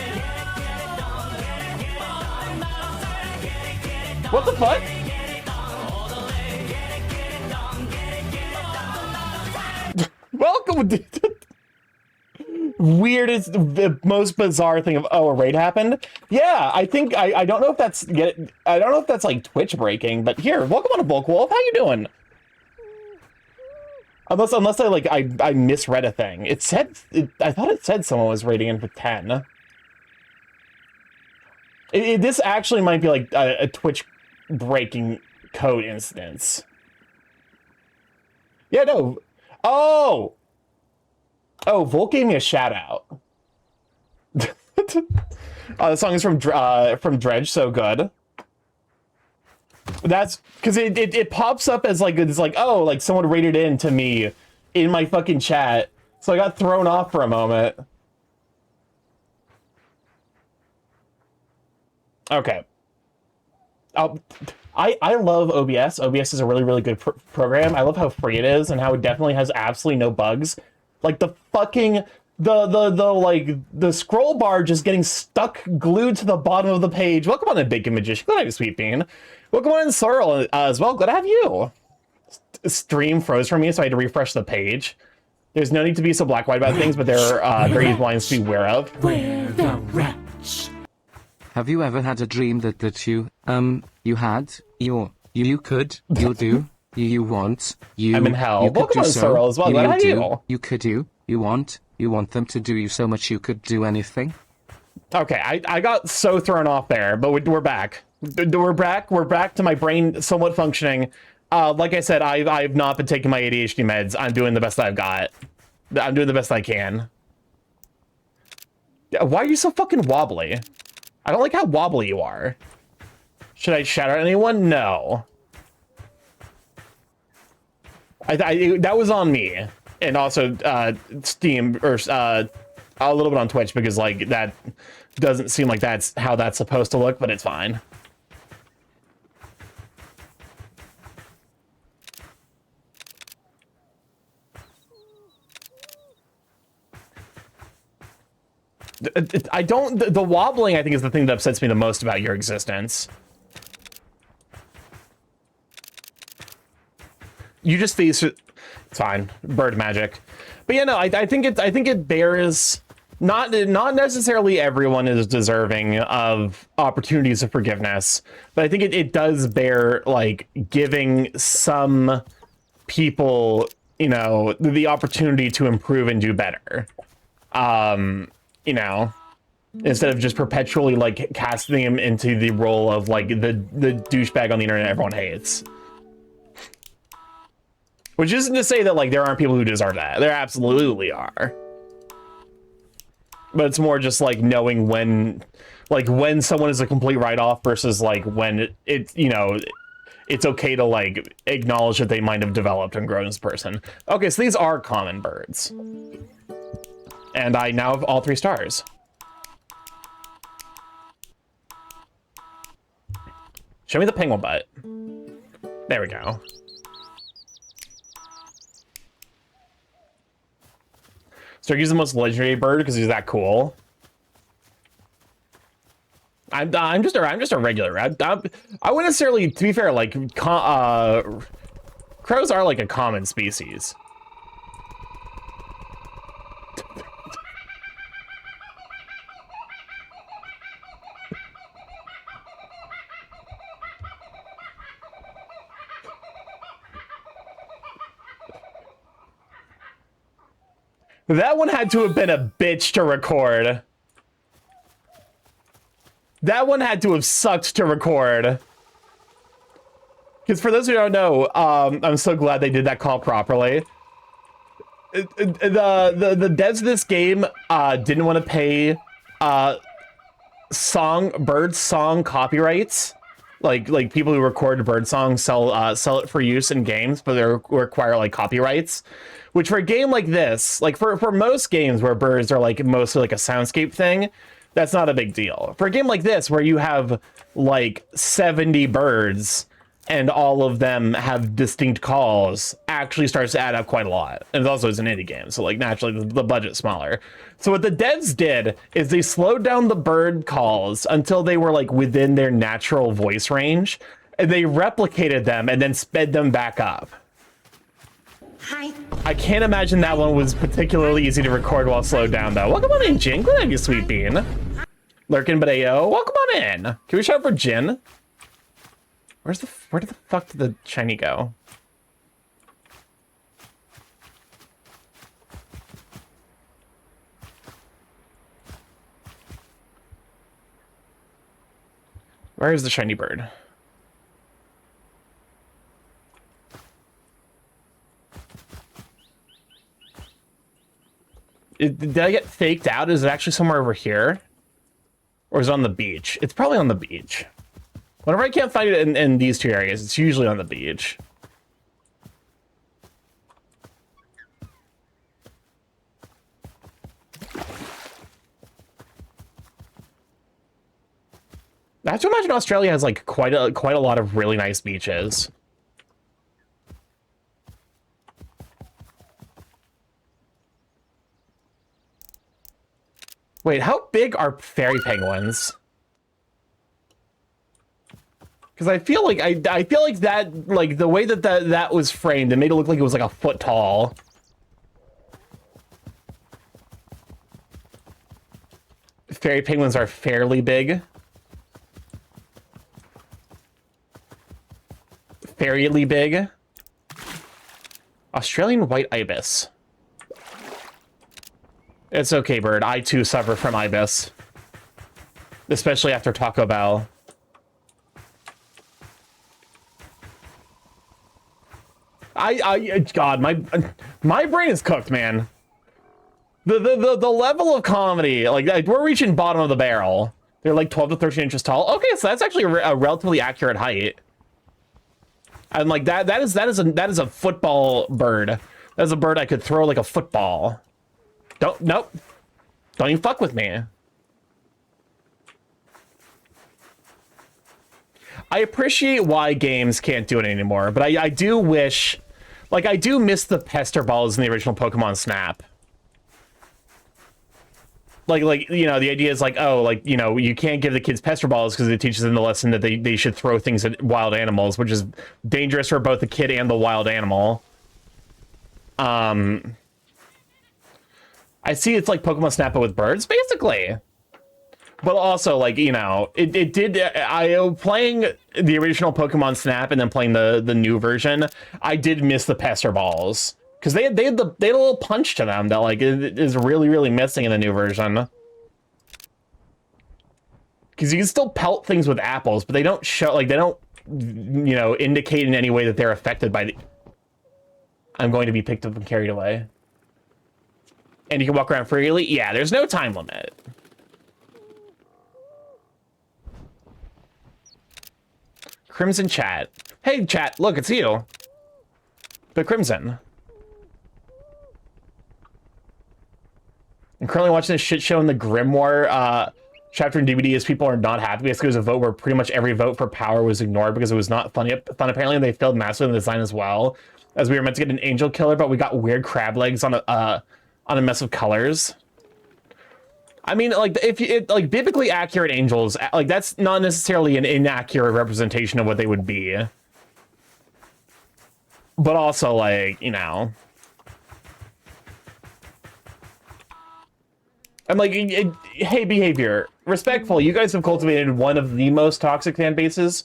What the fuck? Welcome. Weirdest, the most bizarre thing of, oh, a raid happened. Yeah, I think I don't know if that's I don't know if that's like Twitch breaking, but here, welcome on to Bulk Wolf. How you doing? Unless I misread a thing. It said I thought it said someone was rating in for 10. This actually might be like a Twitch breaking code instance. Yeah, no. Oh, Volt gave me a shout out. The song is from Dredge, so good. That's because it pops up as like it's like, oh, like someone rated in to me in my fucking chat, so I got thrown off for a moment. Okay. I love OBS. OBS is a really good program. I love how free it is and how it definitely has absolutely no bugs. Like the fucking the scroll bar just getting stuck glued to the bottom of the page. Welcome on in, Bacon Magician. Glad to have you, Sweet Bean. Welcome on in, Sorrel, as well. Glad to have you. Stream froze for me, so I had to refresh the page. There's no need to be so black white about things, but there are very easy lines to be aware of. Where the rats? Have you ever had a dream that you had, you could, you do, you want, I'm in hell. you could Welcome do on, so, Sorrel, as well. Glad to have you. you could you want them to do you so much you could do anything? Okay, I got so thrown off there, but we're back. We're back to my brain somewhat functioning. Like I said, I've not been taking my ADHD meds. I'm doing the best I've got. I'm doing the best I can. Why are you so fucking wobbly? I don't like how wobbly you are. Should I shout out anyone? No. That was on me. And also Steam, or a little bit on Twitch, because like that doesn't seem like that's how that's supposed to look, but it's fine. The wobbling, I think, is the thing that upsets me the most about your existence. You just face it. It's fine. Bird magic. But yeah, no, I think it bears not necessarily everyone is deserving of opportunities of forgiveness, but I think it does bear like giving some people, you know, the opportunity to improve and do better. You know, instead of just perpetually like casting him into the role of like the douchebag on the internet everyone hates. Which isn't to say that like there aren't people who deserve that. There absolutely are. But it's more just like knowing when someone is a complete write-off versus like when it you know, it's okay to like acknowledge that they might have developed and grown as a person. Okay, so these are common birds. And I now have all 3 stars. Show me the penguin butt. There we go. Starky's the most legendary bird because he's that cool. I'm just a regular. I wouldn't necessarily, to be fair, like crows are like a common species. That one had to have been a bitch to record. That one had to have sucked to record. Because for those who don't know, I'm so glad they did that call properly. The devs of this game didn't want to pay bird song copyrights. Like people who record bird songs sell it for use in games, but they require like copyrights. Which for a game like this, like for most games where birds are like mostly like a soundscape thing, that's not a big deal. For a game like this, where you have like 70 birds and all of them have distinct calls, actually starts to add up quite a lot. And it also is an indie game, so like naturally the budget's smaller. So what the devs did is they slowed down the bird calls until they were like within their natural voice range, and they replicated them and then sped them back up. Hi. I can't imagine that one was particularly easy to record while slowed down, though. Welcome on in, Jin. Glad to have you, Sweet Bean. Lurkin' but AO. Welcome on in. Can we shout for Jin? Where the fuck did the shiny go? Where is the shiny bird? Did I get faked out? Is it actually somewhere over here? Or is it on the beach? It's probably on the beach. Whenever I can't find it in these two areas, it's usually on the beach. I have to imagine Australia has like quite a lot of really nice beaches. Wait, how big are fairy penguins? Because I feel like I feel like that, like the way that was framed, it made it look like it was like a foot tall. Fairy penguins are fairly big. Fairly big. Australian white ibis. It's okay, bird. I too suffer from ibis. Especially after Taco Bell. God, my brain is cooked, man. The level of comedy, like we're reaching bottom of the barrel. They're like 12 to 13 inches tall. Okay, so that's actually a relatively accurate height. And like that is a football bird. That's a bird I could throw like a football. Nope. Don't even fuck with me. I appreciate why games can't do it anymore, but I do wish, like, I do miss the pester balls in the original Pokemon Snap. Like you know, the idea is like, oh, like, you know, you can't give the kids pester balls because it teaches them the lesson that they should throw things at wild animals, which is dangerous for both the kid and the wild animal. I see it's like Pokemon Snap but with birds, basically. But also, like, you know, it did. Playing the original Pokemon Snap and then playing the new version, I did miss the pester balls because they had a little punch to them that like is really, really missing in the new version. Because you can still pelt things with apples, but they don't show, like, they don't, you know, indicate in any way that they're affected by the. I'm going to be picked up and carried away. And you can walk around freely. Yeah, there's no time limit. Crimson chat. Hey, chat, look, it's you. The Crimson. I'm currently watching this shit show in the Grimoire chapter and DVD as people are not happy. Basically, it was a vote where pretty much every vote for power was ignored because it was not fun. Apparently, they failed massively in the design as well, as we were meant to get an angel killer, but we got weird crab legs on a mess of colors. I mean, like, if you, like, biblically accurate angels, like, that's not necessarily an inaccurate representation of what they would be. But also, like, you know. I'm like, hey, behavior. Respectful, you guys have cultivated one of the most toxic fan bases.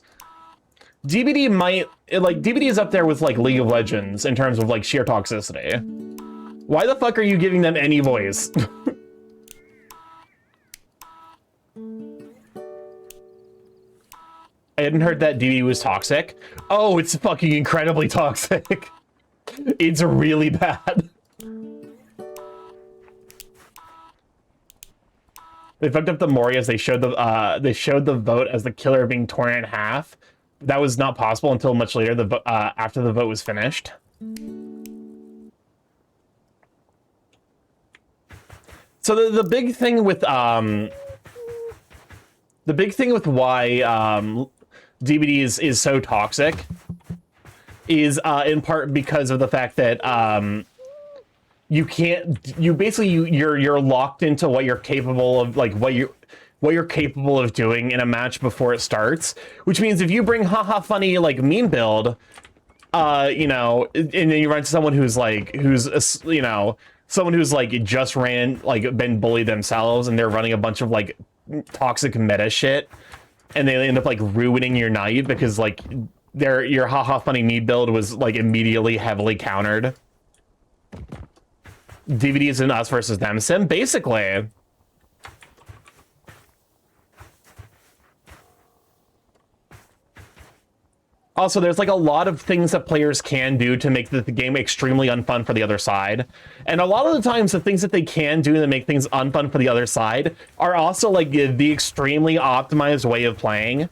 DBD might, like, DBD is up there with, like, League of Legends in terms of, like, sheer toxicity. Why the fuck are you giving them any voice? I hadn't heard that DBD was toxic. Oh, it's fucking incredibly toxic. It's really bad. They fucked up the Morias. They showed the vote as the killer being torn in half. That was not possible until much later, after the vote was finished. So the big thing with why DBD is so toxic is in part because of the fact that you're locked into what you're capable of, like what you're capable of doing in a match before it starts, which means if you bring haha funny like meme build, you know, and then you run into someone who's you know, someone who's like just been bullied themselves and they're running a bunch of like toxic meta shit, and they end up like ruining your night because like your haha funny me build was like immediately heavily countered. DVD is an us versus them sim, basically. Also, there's like a lot of things that players can do to make the game extremely unfun for the other side. And a lot of the times, the things that they can do to make things unfun for the other side are also like the extremely optimized way of playing. It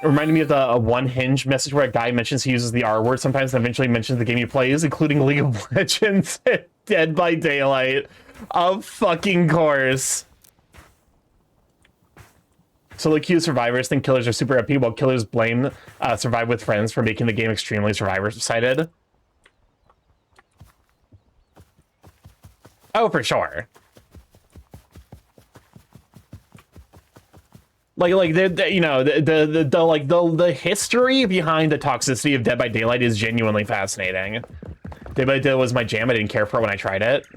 reminded me of the one Hinge message where a guy mentions he uses the R word sometimes and eventually mentions the game he plays, including League of Legends and Dead by Daylight. Of fucking course. So the Q survivors think killers are super OP, while killers blame Survive with Friends for making the game extremely survivor-sided. Oh, for sure. Like you know, the history behind the toxicity of Dead by Daylight is genuinely fascinating. Dead by Daylight was my jam. I didn't care for it when I tried it.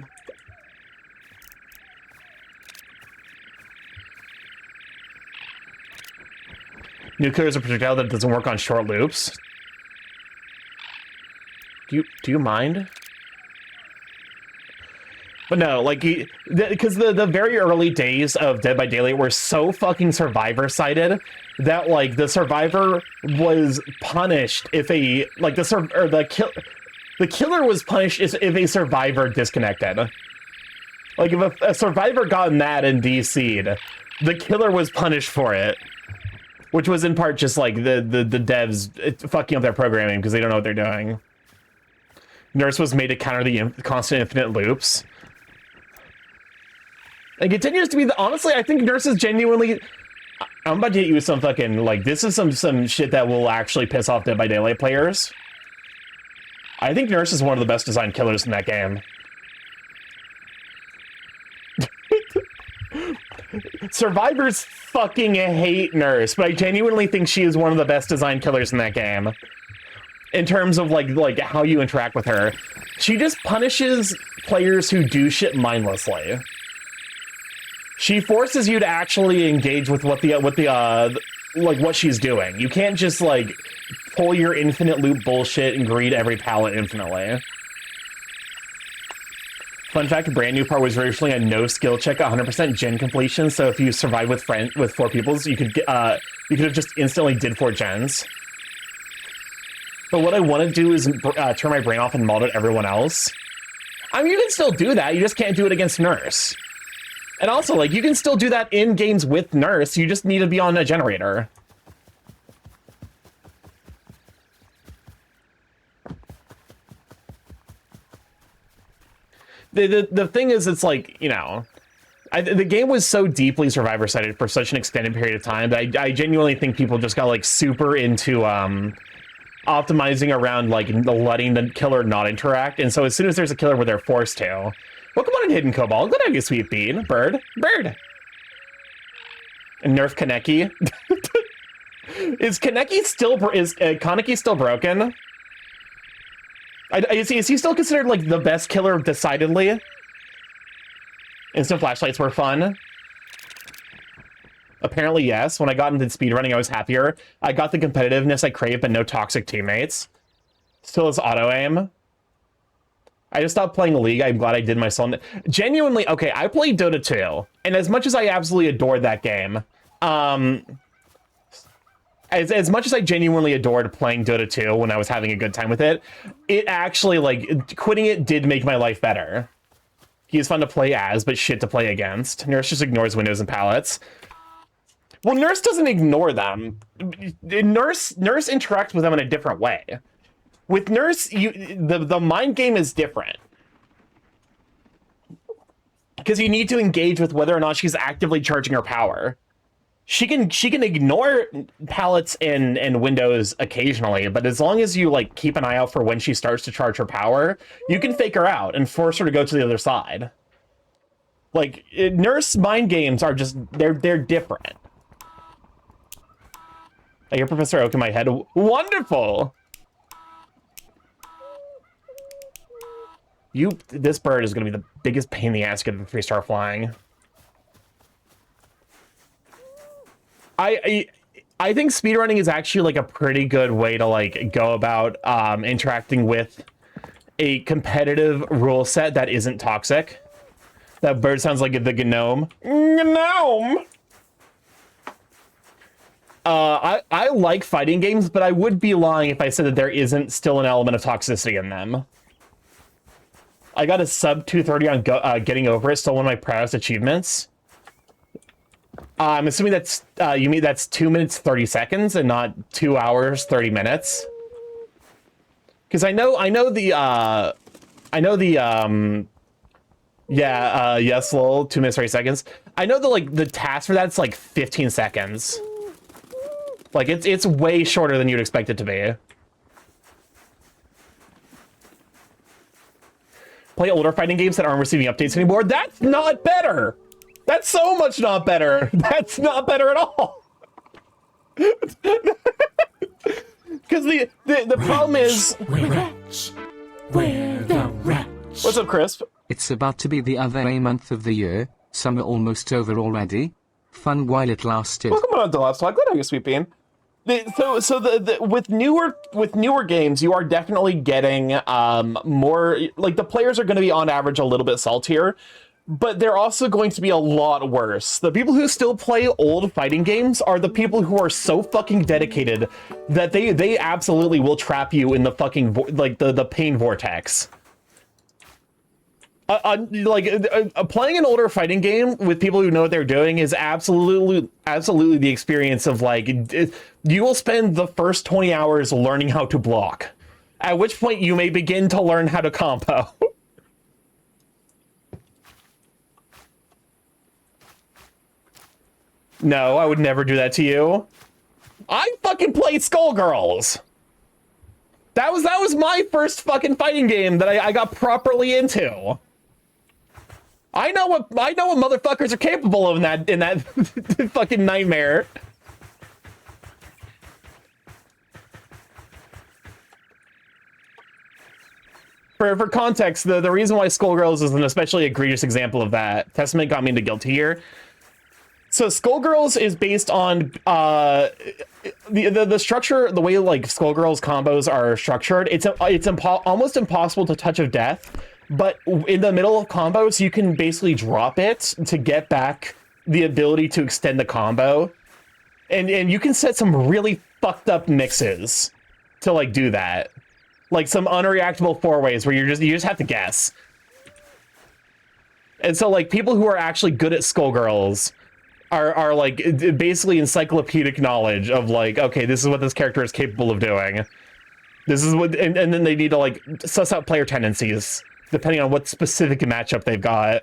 Nuclear is a projectile that doesn't work on short loops. Do you mind? But no, like, because the very early days of Dead by Daylight were so fucking survivor-sided that, like, the survivor was punished if a, like, the killer was punished if a survivor disconnected. Like, if a survivor got mad and DC'd, the killer was punished for it. Which was in part just like the devs fucking up their programming because they don't know what they're doing. Nurse was made to counter the constant infinite loops. It continues to be honestly, I think Nurse is genuinely. I'm about to hit you with some fucking like this is some shit that will actually piss off Dead by Daylight players. I think Nurse is one of the best designed killers in that game. Survivors fucking hate Nurse, but I genuinely think she is one of the best designed killers in that game. In terms of like how you interact with her. She just punishes players who do shit mindlessly. She forces you to actually engage with what she's doing. You can't just like pull your infinite loop bullshit and greed every pallet infinitely. Fun fact, brand new part was originally a no skill check, 100% gen completion. So if you survive with 4 peoples, you could have just instantly did 4 gens. But what I want to do is turn my brain off and mod at everyone else. I mean, you can still do that. You just can't do it against Nurse. And also, like, you can still do that in games with Nurse. You just need to be on a generator. The thing is, it's like, you know, the game was so deeply survivor-sided for such an extended period of time that I genuinely think people just got, like, super into optimizing around, like, letting the killer not interact. And so as soon as there's a killer where they're forced to. Welcome on in, Hidden Cobalt. Good idea, sweet bean. Bird. And Nerf Kaneki. Is Kaneki still... Is Kaneki still broken? Is he still considered, like, the best killer, decidedly? Instant flashlights were fun. Apparently, yes. When I got into speedrunning, I was happier. I got the competitiveness I craved, but no toxic teammates. Still is auto-aim. I just stopped playing League. I'm glad I did my soul. Genuinely, okay, I played Dota 2. And as much as I absolutely adored that game, as much as I genuinely adored playing Dota 2 when I was having a good time with it, it actually, like, quitting it did make my life better. He is fun to play as, but shit to play against. Nurse just ignores windows and pallets. Well, Nurse doesn't ignore them. Nurse interacts with them in a different way. With Nurse, the mind game is different. Because you need to engage with whether or not she's actively charging her power. She can ignore pallets and windows occasionally, but as long as you like keep an eye out for when she starts to charge her power, you can fake her out and force her to go to the other side. Like, Nurse mind games are just they're different. I hear Professor Oak in my head. Wonderful. This bird is going to be the biggest pain in the ass to get the 3-star flying. I think speedrunning is actually like a pretty good way to like go about interacting with a competitive rule set that isn't toxic. That bird sounds like the gnome. Gnome! I like fighting games, but I would be lying if I said that there isn't still an element of toxicity in them. I got a sub 230 on Getting Over It, still one of my proudest achievements. I'm assuming that's you mean that's 2 minutes 30 seconds and not 2 hours 30 minutes. Because I know yes, lol, 2 minutes 30 seconds. I know that the task for that's like 15 seconds. Like it's way shorter than you'd expect it to be. Play older fighting games that aren't receiving updates anymore. That's not better. That's so much not better. That's not better at all. Because the problem is... Where the rats? What's up, Crisp? It's about to be the other month of the year. Summer almost over already. Fun while it lasted. Welcome on to Last Talk. Good on you, Sweet Bean. With newer games, you are definitely getting more, like, the players are going to be on average a little bit saltier, but they're also going to be a lot worse. The people who still play old fighting games are the people who are so fucking dedicated that they absolutely will trap you in the fucking the pain vortex. Playing an older fighting game with people who know what they're doing is absolutely the experience of you will spend the first 20 hours learning how to block, at which point you may begin to learn how to combo. No, I would never do that to you. I fucking played Skullgirls. That was my first fucking fighting game that I got properly into. I know what motherfuckers are capable of in that fucking nightmare. For context, the reason why Skullgirls is an especially egregious example of that, Testament got me into Guilty Gear. So Skullgirls is based on the structure, the way Skullgirls combos are structured. It's almost impossible to touch of death, but in the middle of combos, you can basically drop it to get back the ability to extend the combo, and you can set some really fucked up mixes to do that, like some unreactable four ways where you just have to guess. And so people who are actually good at Skullgirls are basically encyclopedic knowledge of okay, this is what this character is capable of doing. This is what, and then they need to suss out player tendencies depending on what specific matchup they've got.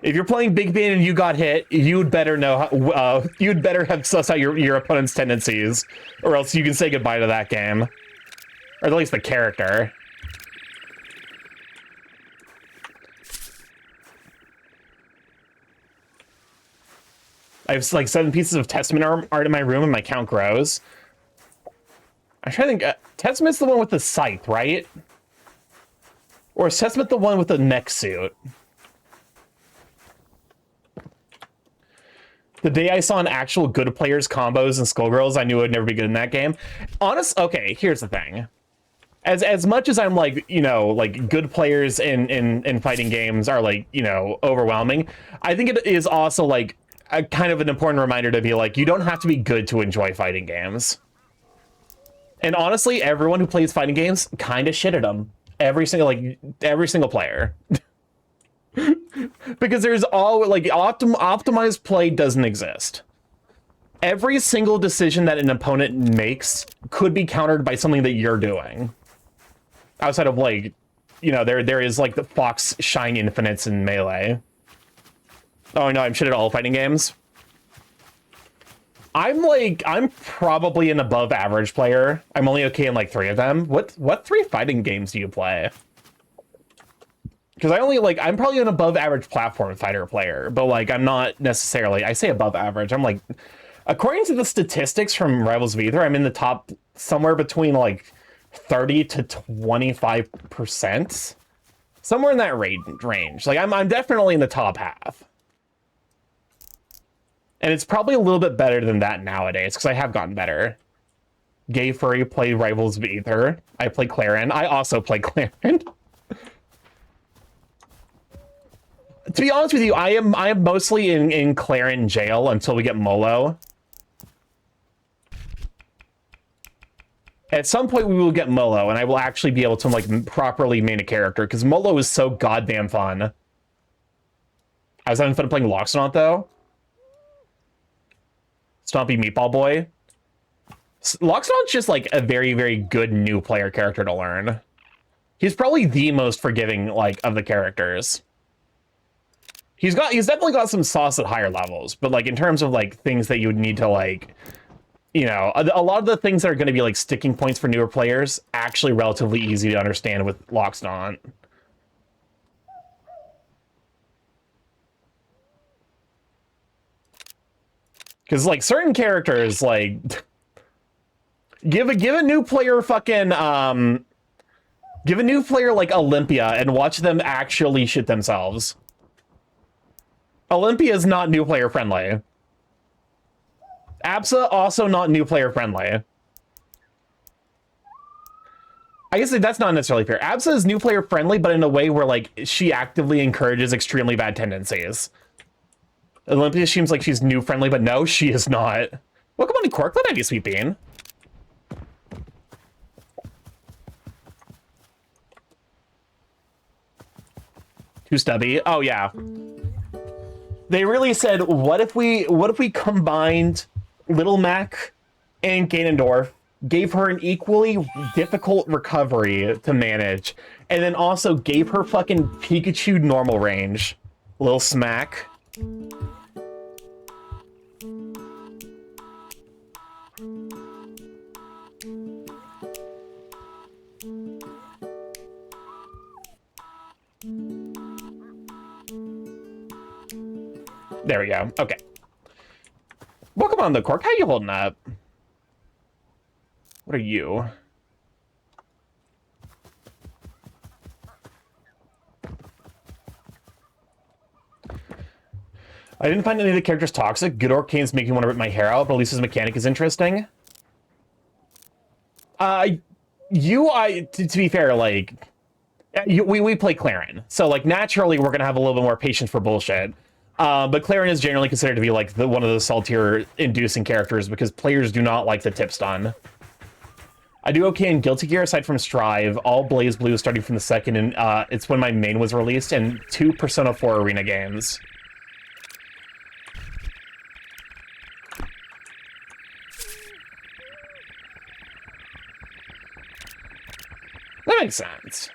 If you're playing Big Ben and you got hit, you'd better know how, you'd better have sussed out your opponent's tendencies, or else you can say goodbye to that game, or at least the character. I have 7 pieces of Testament art in my room, and my count grows. I'm trying to think. Testament's the one with the scythe, right? Or is Testament the one with the mech suit? The day I saw an actual good player's combos in Skullgirls, I knew I'd never be good in that game. Okay, here's the thing. As much as I'm good players in fighting games are overwhelming, I think it is also a kind of an important reminder to be you don't have to be good to enjoy fighting games. And honestly, everyone who plays fighting games kind of shit at them. Every single player. Because there's optimized play doesn't exist. Every single decision that an opponent makes could be countered by something that you're doing. Outside of there is the Fox Shine Infinites in Melee. Oh no, I'm shit at all fighting games. I'm probably an above average player. I'm only okay in 3 of them. What 3 fighting games do you play? Because I'm probably an above average platform fighter player, but I'm not necessarily, I say above average. I'm according to the statistics from Rivals of Aether, I'm in the top somewhere between 30 to 25%. Somewhere in that range. I'm definitely in the top half. And it's probably a little bit better than that nowadays, because I have gotten better. Gay Furry play Rivals of Aether. I play Clarin. I also play Clarin. To be honest with you, I am mostly in Clarin jail until we get Molo. At some point, we will get Molo, and I will actually be able to, like, properly main a character, because Molo is so goddamn fun. I was having fun playing Loxodont, though. Stompy Meatball Boy. Loxodont's just, like, a very, very good new player character to learn. He's probably the most forgiving, like, of the characters. He's definitely got some sauce at higher levels, but, like, in terms of, like, things that you would need to, like... You know, a lot of the things that are going to be like sticking points for newer players, actually relatively easy to understand with Loxodont. Because like certain characters, like give a new player fucking give a new player like Olympia and watch them actually shit themselves. Olympia is not new player friendly. Absa, also not new player friendly. I guess that's not necessarily fair. Absa is new player friendly, but in a way where, like, she actively encourages extremely bad tendencies. Olympia seems like she's new friendly, but no, she is not. Welcome on to Cork, let you Sweet Bean. Too stubby. Oh, yeah. They really said, what if we combined Little Mac and Ganondorf, gave her an equally difficult recovery to manage, and then also gave her fucking Pikachu normal range. Little smack. There we go. Okay. Welcome on the Cork. How you holding up? What are you? I didn't find any of the characters toxic. Good Orcane's making me want to rip my hair out, but at least his mechanic is interesting. To be fair, like, we play Clarin, so like naturally we're gonna have a little bit more patience for bullshit. But Clarin is generally considered to be like one of the saltier inducing characters because players do not like the tip stun. I do okay in Guilty Gear aside from Strive, all Blaze Blue starting from the second, and it's when my main was released, and 2 Persona 4 Arena games. That makes sense.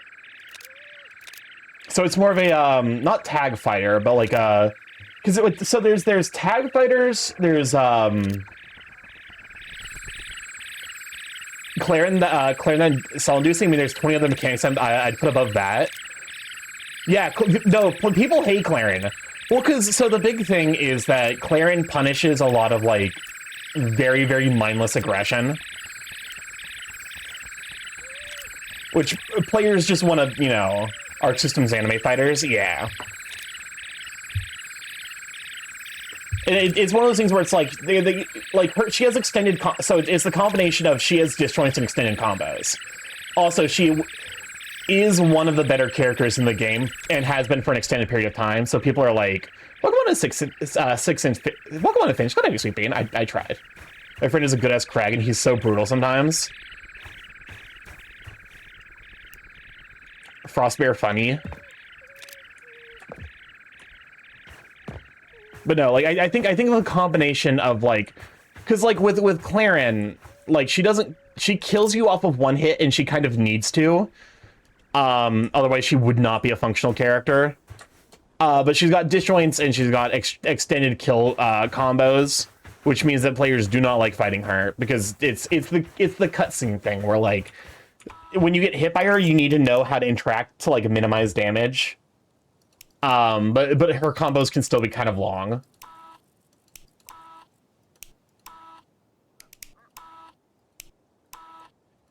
So it's more of a not tag fighter, but like because so there's tag fighters, there's Clarin that cell inducing. I mean, there's 20 other mechanics I'd put above that. Yeah, no, people hate Clarin. Well, because so the big thing is that Clarin punishes a lot of like very, very mindless aggression, which players just want to, you know, Arc Systems anime fighters, yeah. It's one of those things where it's like she has extended so it's the combination of she has disjoints and extended combos. Also, she is one of the better characters in the game and has been for an extended period of time. So people are like, "Welcome on to 6-inch, welcome on to Finch." Go ahead, Sweet Bean. I tried. My friend is a good ass Crag, and he's so brutal sometimes. Frostbear funny. But no, like I think the combination of like, because like with Clarin, like she kills you off of one hit and she kind of needs to. Otherwise she would not be a functional character. But she's got disjoints and she's got extended kill combos, which means that players do not like fighting her because it's the cutscene thing where like when you get hit by her, you need to know how to interact to like minimize damage. But her combos can still be kind of long.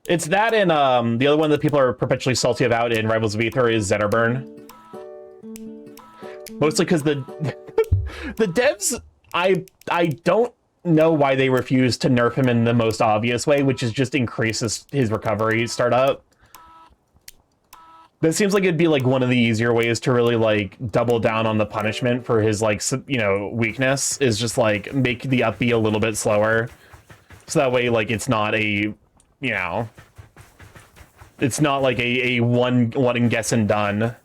It's that and the other one that people are perpetually salty about in Rivals of Aether is Zetterburn. Mostly because the devs, I don't know why they refuse to nerf him in the most obvious way, which is just increases his recovery startup. That seems like it'd be like one of the easier ways to really like double down on the punishment for his like, you know, weakness is just like make the up be a little bit slower. So that way like it's not a you know, it's not like a one and guess and done.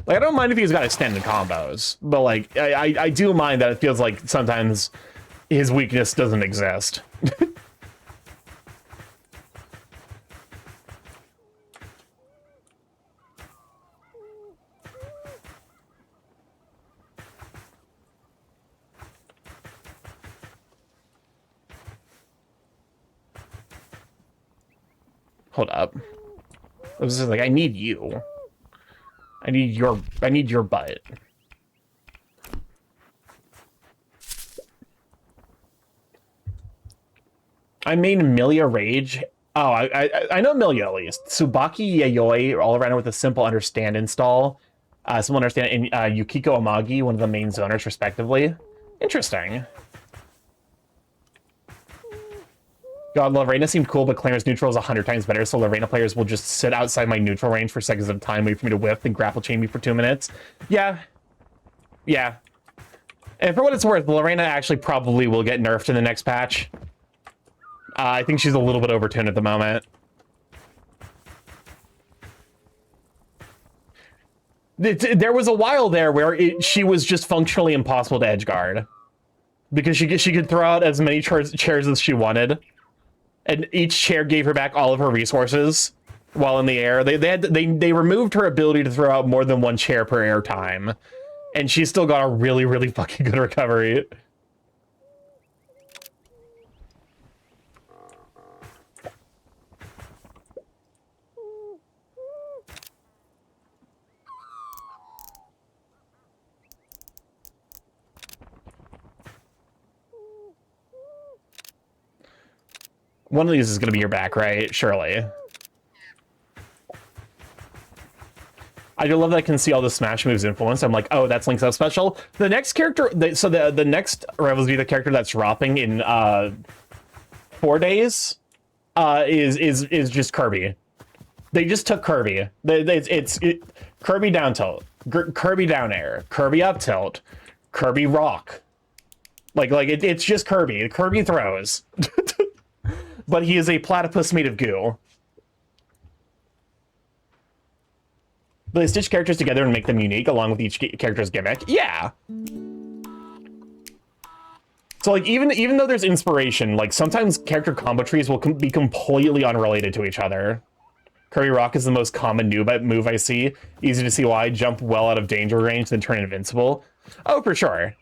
Like, I don't mind if he's got extended combos, but like, I do mind that it feels like sometimes his weakness doesn't exist. Hold up. I was just like, I need you. I need your butt. I mean Milia Rage. Oh, I know Milia at least. Tsubaki Yayoi, all around with a simple understand install. Simple understand, and Yukiko Amagi, one of the main zoners, respectively. Interesting. God, Lorena seemed cool, but Clarence neutral is 100 times better, so Lorena players will just sit outside my neutral range for seconds at a time, wait for me to whiff, then grapple chain me for 2 minutes. Yeah. Yeah. And for what it's worth, Lorena actually probably will get nerfed in the next patch. I think she's a little bit overtuned at the moment. There was a while there where she was just functionally impossible to edgeguard. Because she could throw out as many chairs as she wanted. And each chair gave her back all of her resources while in the air. They removed her ability to throw out more than one chair per air time. And she still got a really, really fucking good recovery. One of these is going to be your back, right? Surely. I do love that I can see all the Smash moves influence. I'm like, oh, that's Link's up special. The next character, the next Rivals V, the character that's dropping in 4 days, is just Kirby. They just took Kirby. It's Kirby down tilt, Kirby down air, Kirby up tilt, Kirby rock. It's just Kirby. Kirby throws. But he is a platypus made of goo. But they stitch characters together and make them unique along with each character's gimmick. Yeah. So like even though there's inspiration, like sometimes character combo trees will be completely unrelated to each other. Kirby Rock is the most common move I see. Easy to see why. Jump well out of danger range, then turn invincible. Oh, for sure.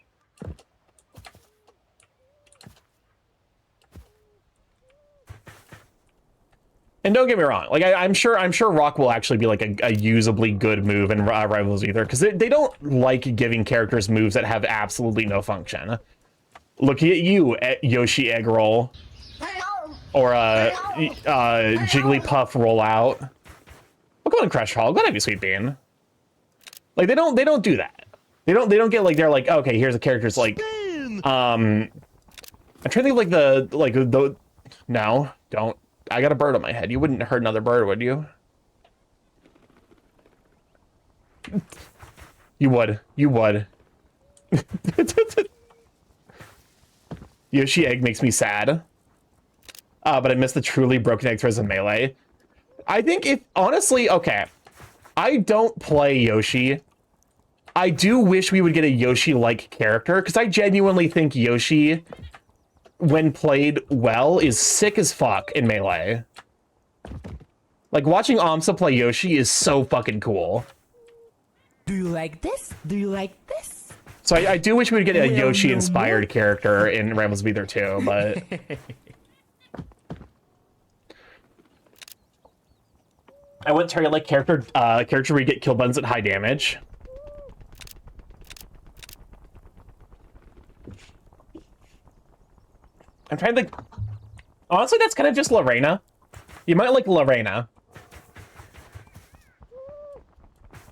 And don't get me wrong, like I'm sure Rock will actually be like a usably good move in Rivals either, because they don't like giving characters moves that have absolutely no function. Looking at you, Yoshi Egg Roll, or Jigglypuff Rollout. We'll go on Crush Hall. Go ahead, you sweet bean. Like they don't do that. They don't get like they're like, okay, here's a character's like I'm trying to think of the no, don't. I got a bird on my head. You wouldn't hurt another bird, would you? You would. You would. Yoshi Egg makes me sad. But I miss the truly broken egg throws in Melee. I think honestly, okay. I don't play Yoshi. I do wish we would get a Yoshi-like character, because I genuinely think Yoshi, when played well, is sick as fuck in Melee. Like, watching Amsa play Yoshi is so fucking cool. Do you like this? Do you like this? So I do wish we would get a Yoshi-inspired character in Rambles Be There too, but... I want Terry-like character where you get kill buttons at high damage. I'm trying to think. Honestly, that's kind of just Lorena. You might like Lorena.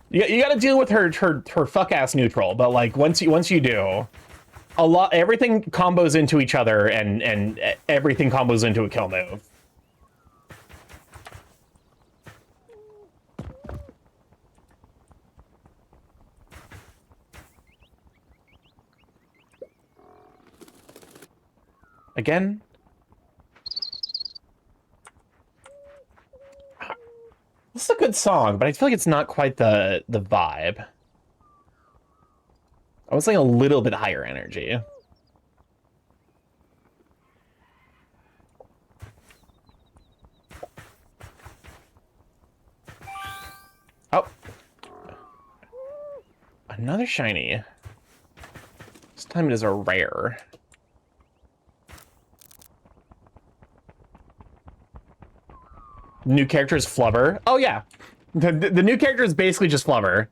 You got to deal with her fuck ass neutral, but like once you do, everything combos into each other and everything combos into a kill move. Again? This is a good song, but I feel like it's not quite the vibe. I was like a little bit higher energy. Oh. Another shiny. This time it is a rare. New character is Flubber. Oh yeah. The new character is basically just Flubber.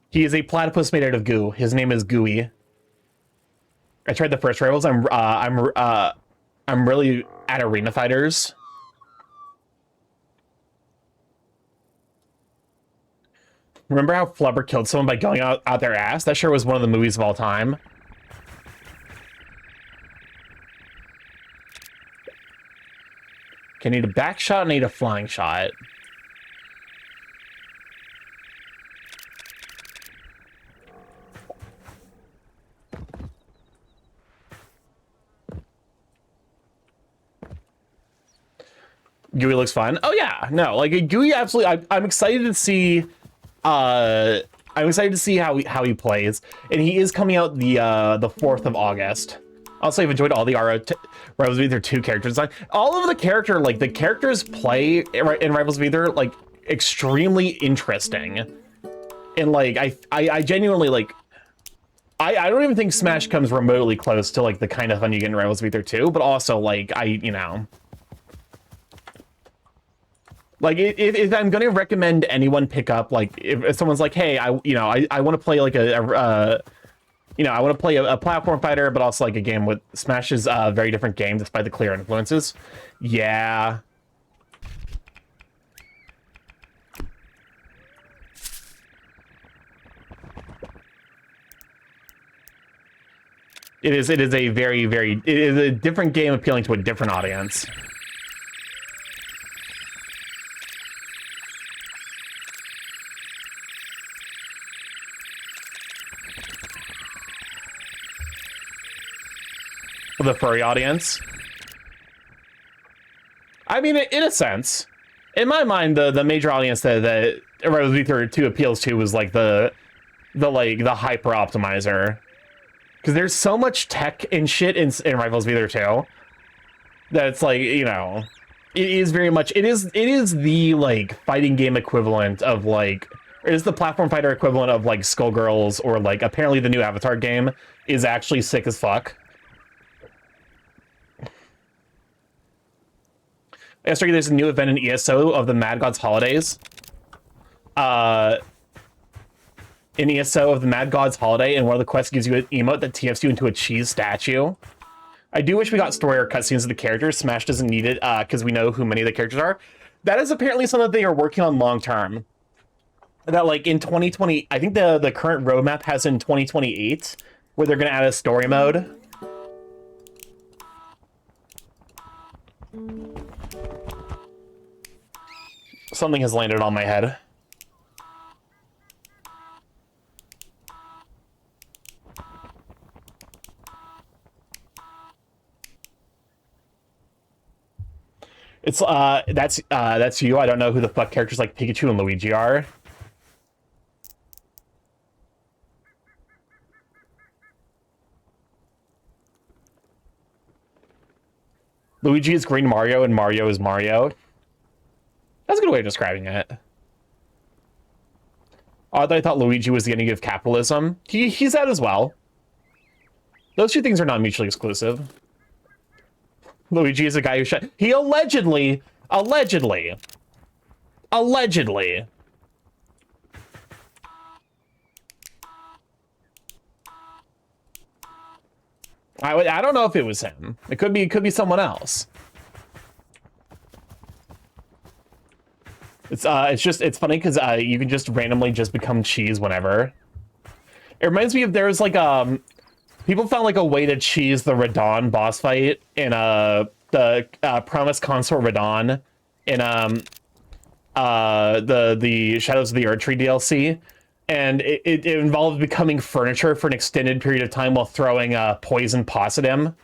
He is a platypus made out of goo. His name is Gooey. I tried the first rivals. I'm really at arena fighters. Remember how Flubber killed someone by going out their ass? That sure was one of the movies of all time. Okay, I need a back shot and I need a flying shot. Gooey looks fun. Oh yeah, no, like Gooey absolutely. I'm excited to see. I'm excited to see how he plays, and he is coming out the 4th of August. Also, I've enjoyed all the Rivals of Aether 2 character design. All of the characters play in Rivals of Aether like extremely interesting, and like I genuinely like. I don't even think Smash comes remotely close to like the kind of fun you get in Rivals of Aether 2, but also like you know. Like, if I'm going to recommend anyone pick up, like, if someone's like, hey, I want to play, like, I want to play a platform fighter, but also, like, a game with Smash is a very different game, despite the clear influences. Yeah. It is a very, very, it is a different game appealing to a different audience. The furry audience. I mean, in a sense, in my mind, the major audience that Rivals of Aether 2 appeals to was like the hyper optimizer, because there's so much tech and shit in Rivals of Aether 2 that it's like, you know, it is very much it is the like fighting game equivalent of like, it is the platform fighter equivalent of like Skullgirls, or like apparently the new Avatar game is actually sick as fuck. Yesterday, there's a new event in ESO of the Mad Gods Holidays. In ESO of the Mad Gods Holiday, and one of the quests gives you an emote that TFs you into a cheese statue. I do wish we got story or cutscenes of the characters. Smash doesn't need it because we know who many of the characters are. That is apparently something that they are working on long term. That like in 2020, I think the current roadmap has in 2028, where they're going to add a story mode. Something has landed on my head. It's that's you. I don't know who the fuck characters like Pikachu and Luigi are. Luigi is Green Mario and Mario is Mario. That's a good way of describing it. Although I thought Luigi was the enemy of capitalism. He's that as well. Those two things are not mutually exclusive. Luigi is a guy who shot... He allegedly... I don't know if it was him. It could be someone else. It's funny because you can just randomly just become cheese whenever. It reminds me of there's like people found like a way to cheese the Radon boss fight in the Promised Consort Radon in the Shadows of the Erdtree DLC, and it involved becoming furniture for an extended period of time while throwing poison pos at him.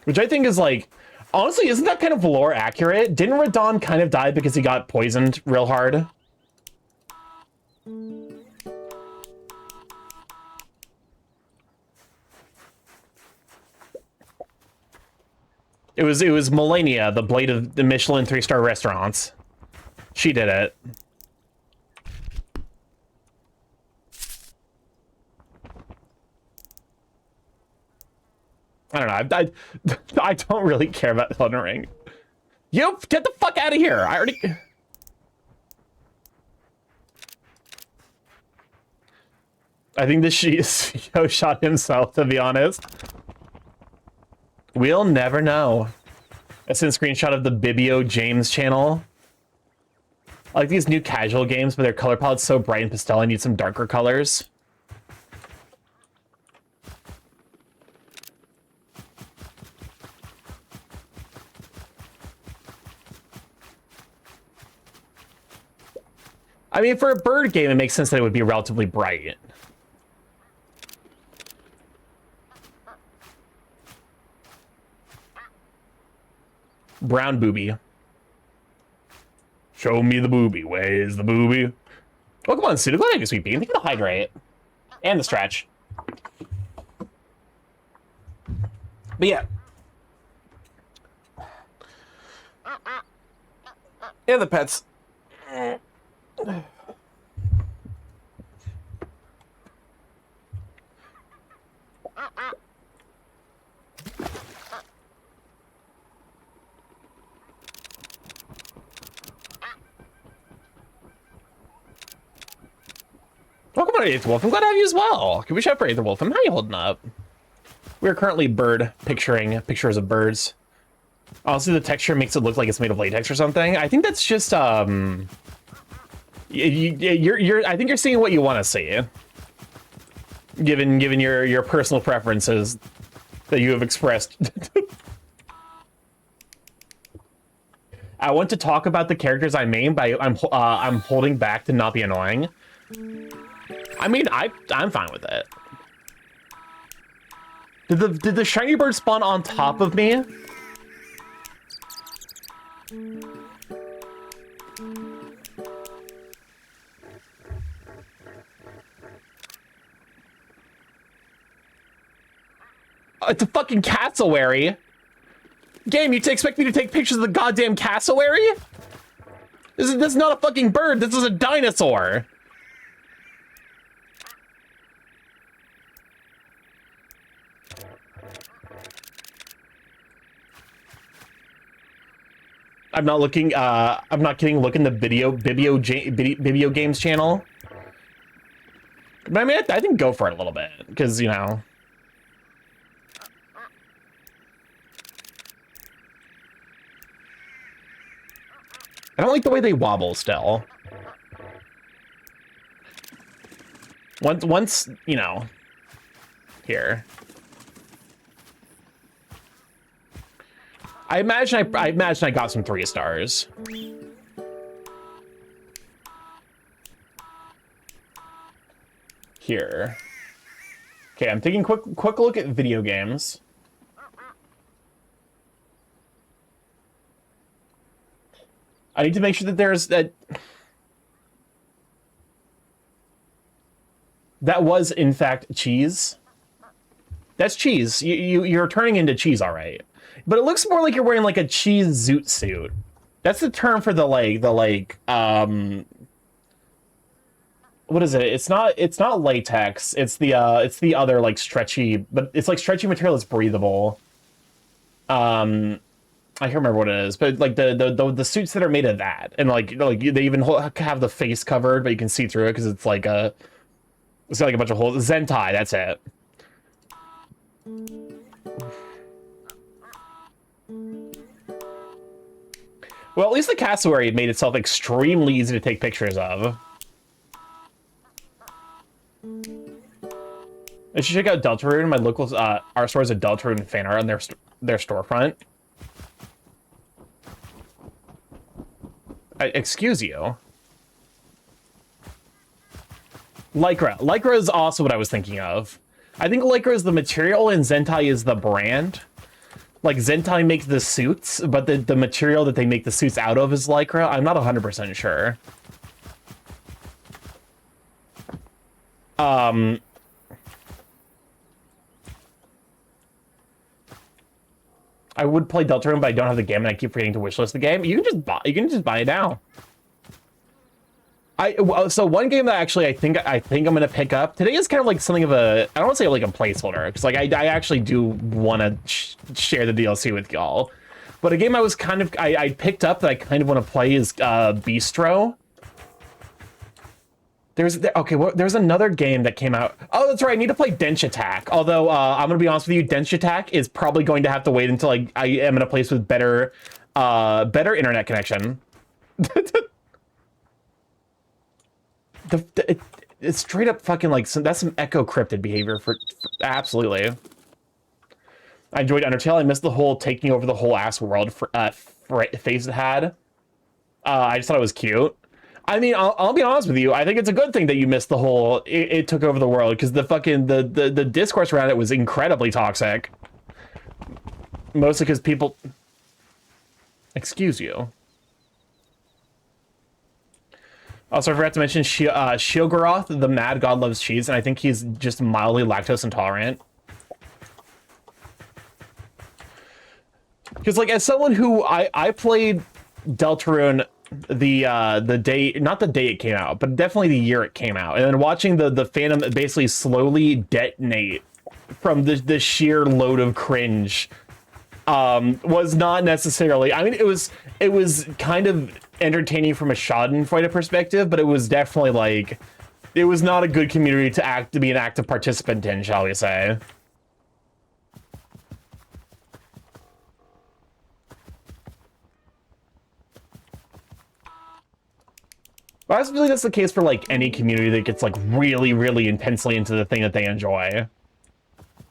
Which I think is like, honestly, isn't that kind of lore accurate? Didn't Radon kind of die because he got poisoned real hard? It was Melania, the blade of the Michelin 3-star restaurants. She did it. I don't know. I don't really care about Elden Ring. You get the fuck out of here. I already. I think the CEO shot himself, to be honest. We'll never know. That's a screenshot of the Bibio James channel. I like these new casual games, but their color palette's so bright and pastel. I need some darker colors. I mean, for a bird game, it makes sense that it would be relatively bright. Brown booby. Show me the booby. Where's the booby? Oh, come on, Suda. Go ahead, you sweet bean. Think of the hydrate. And the stretch. But yeah. Yeah, the pets. Welcome on, Eighth Wolf. I'm glad to have you as well. Can we shout for Eighth Wolf? How you holding up? We are currently bird picturing pictures of birds. Honestly, the texture makes it look like it's made of latex or something. I think that's just I think you're seeing what you want to see, given your personal preferences that you have expressed. I want to talk about the characters I main, but I'm holding back to not be annoying. I mean, I'm fine with it. Did the shiny bird spawn on top of me? It's a fucking cassowary. Game, you expect me to take pictures of the goddamn cassowary? This is not a fucking bird. This is a dinosaur. I'm not looking. I'm not kidding. Look in the Bibio Games channel. But I mean, I think go for it a little bit because, you know. I don't like the way they wobble still. Once, you know, here. I imagine I got some 3 stars. Here. Okay, I'm taking quick look at video games. I need to make sure that there's that was in fact cheese. That's cheese. You're turning into cheese, all right. But it looks more like you're wearing like a cheese zoot suit. That's the term for the what is it? It's not latex. It's the other like stretchy, but it's like stretchy material that's breathable. I can't remember what it is, but like the suits that are made of that, and like they even have the face covered, but you can see through it because it's got like a bunch of holes. Zentai, that's it. Well, at least the cassowary made itself extremely easy to take pictures of. I should check out Deltarune. My local our store has a Deltarune fan art on their storefront. Excuse you. Lycra. Lycra is also what I was thinking of. I think Lycra is the material and Zentai is the brand. Like Zentai makes the suits, but the material that they make the suits out of is Lycra. I'm not 100% sure. I would play Deltarune, but I don't have the game, and I keep forgetting to wishlist the game. You can just buy. You can just buy it now. So one game that actually I think I'm gonna pick up today is kind of like something of a, I don't want to say like a placeholder, because like I actually do want to share the DLC with y'all. But a game I was kind of I picked up that I kind of want to play is Bistro. There's another game that came out. Oh, that's right. I need to play Dench Attack. Although I'm gonna be honest with you, Dench Attack is probably going to have to wait until I am in a place with better internet connection. It's straight up fucking like that's some echo cryptid behavior for absolutely. I enjoyed Undertale. I missed the whole taking over the whole ass world for phase it had. I just thought it was cute. I mean, I'll be honest with you. I think it's a good thing that you missed the whole it took over the world, because the fucking the discourse around it was incredibly toxic. Mostly because people. Excuse you. Also, I forgot to mention Shilgaroth, the mad god loves cheese, and I think he's just mildly lactose intolerant. Because, like, as someone who I played Deltarune the day, not the day it came out, but definitely the year it came out, and then watching the fandom basically slowly detonate from the sheer load of cringe was not necessarily. I mean, it was kind of entertaining from a Schadenfreude perspective, but it was definitely like it was not a good community to be an active participant in, shall we say. But I feel like that's the case for like any community that gets like really, really intensely into the thing that they enjoy.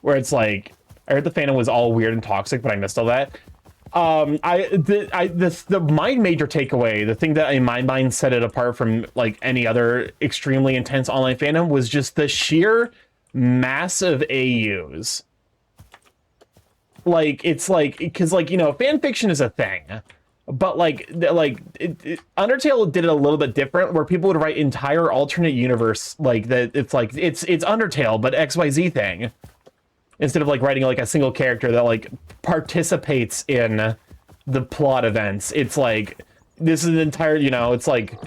Where it's like, I heard the fandom was all weird and toxic, but I missed all that. My major takeaway, the thing that in my mind set it apart from like any other extremely intense online fandom, was just the sheer massive AUs. Like, it's like, because like, you know, fan fiction is a thing. But Undertale did it a little bit different, where people would write entire alternate universe, like that. It's like it's Undertale, but XYZ thing, instead of like writing like a single character that like participates in the plot events. It's like this is an entire, you know, it's like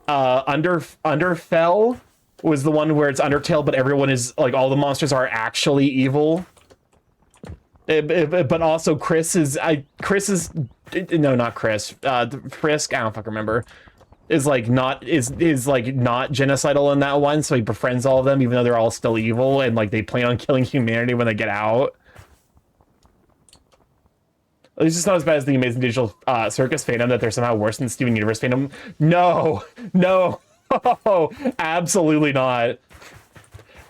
Underfell was the one where it's Undertale, but everyone is like all the monsters are actually evil. But also Chris is no, not Chris. Frisk, I don't fucking remember. Is like not genocidal in that one, so he befriends all of them, even though they're all still evil, and like they plan on killing humanity when they get out. At least it's not as bad as the Amazing Digital Circus fandom, that they're somehow worse than Steven Universe fandom. No, absolutely not.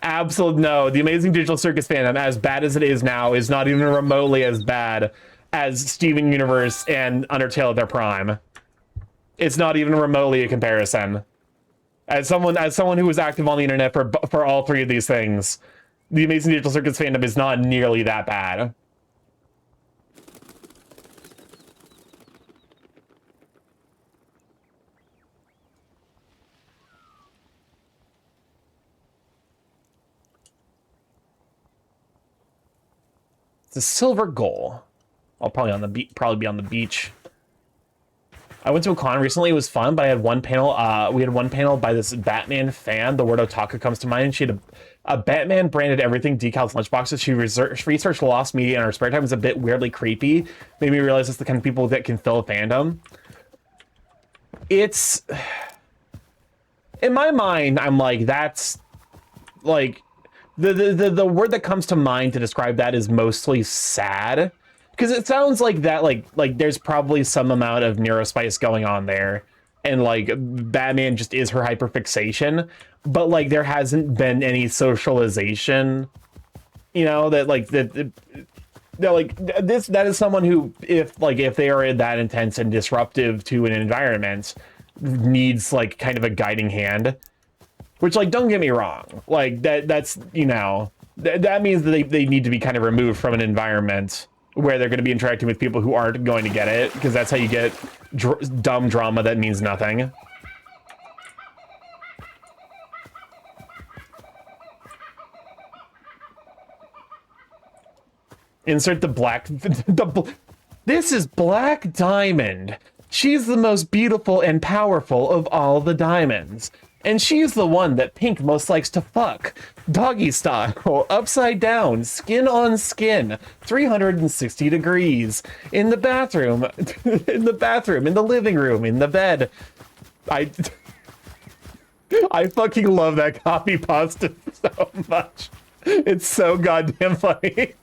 Absolutely no. The Amazing Digital Circus fandom, as bad as it is now, is not even remotely as bad as Steven Universe and Undertale at their prime. It's not even remotely a comparison. As someone who was active on the internet for all three of these things, the Amazing Digital Circus fandom is not nearly that bad. It's a silver goal. I'll probably be on the beach. I went to a con recently. It was fun, but I had one panel. We had one panel by this Batman fan. The word otaku comes to mind. She had a Batman branded everything, decals, lunchboxes. She researched lost media in her spare time. It was a bit weirdly creepy. Made me realize it's the kind of people that can fill a fandom. It's, in my mind, I'm like, that's like the word that comes to mind to describe that is mostly sad. Because it sounds like that, like there's probably some amount of neurospice going on there, and like Batman just is her hyperfixation, but like there hasn't been any socialization, you know, that is someone who, if they are that intense and disruptive to an environment, needs like kind of a guiding hand. Which, like, don't get me wrong, like that's, you know, that means that they need to be kind of removed from an environment where they're going to be interacting with people who aren't going to get it, because that's how you get dumb drama that means nothing. Insert the black... This is Black Diamond. She's the most beautiful and powerful of all the diamonds. And she's the one that Pink most likes to fuck. Doggy style, upside down, skin on skin, 360 degrees. In the bathroom, in the living room, in the bed. I fucking love that copy pasta so much. It's so goddamn funny.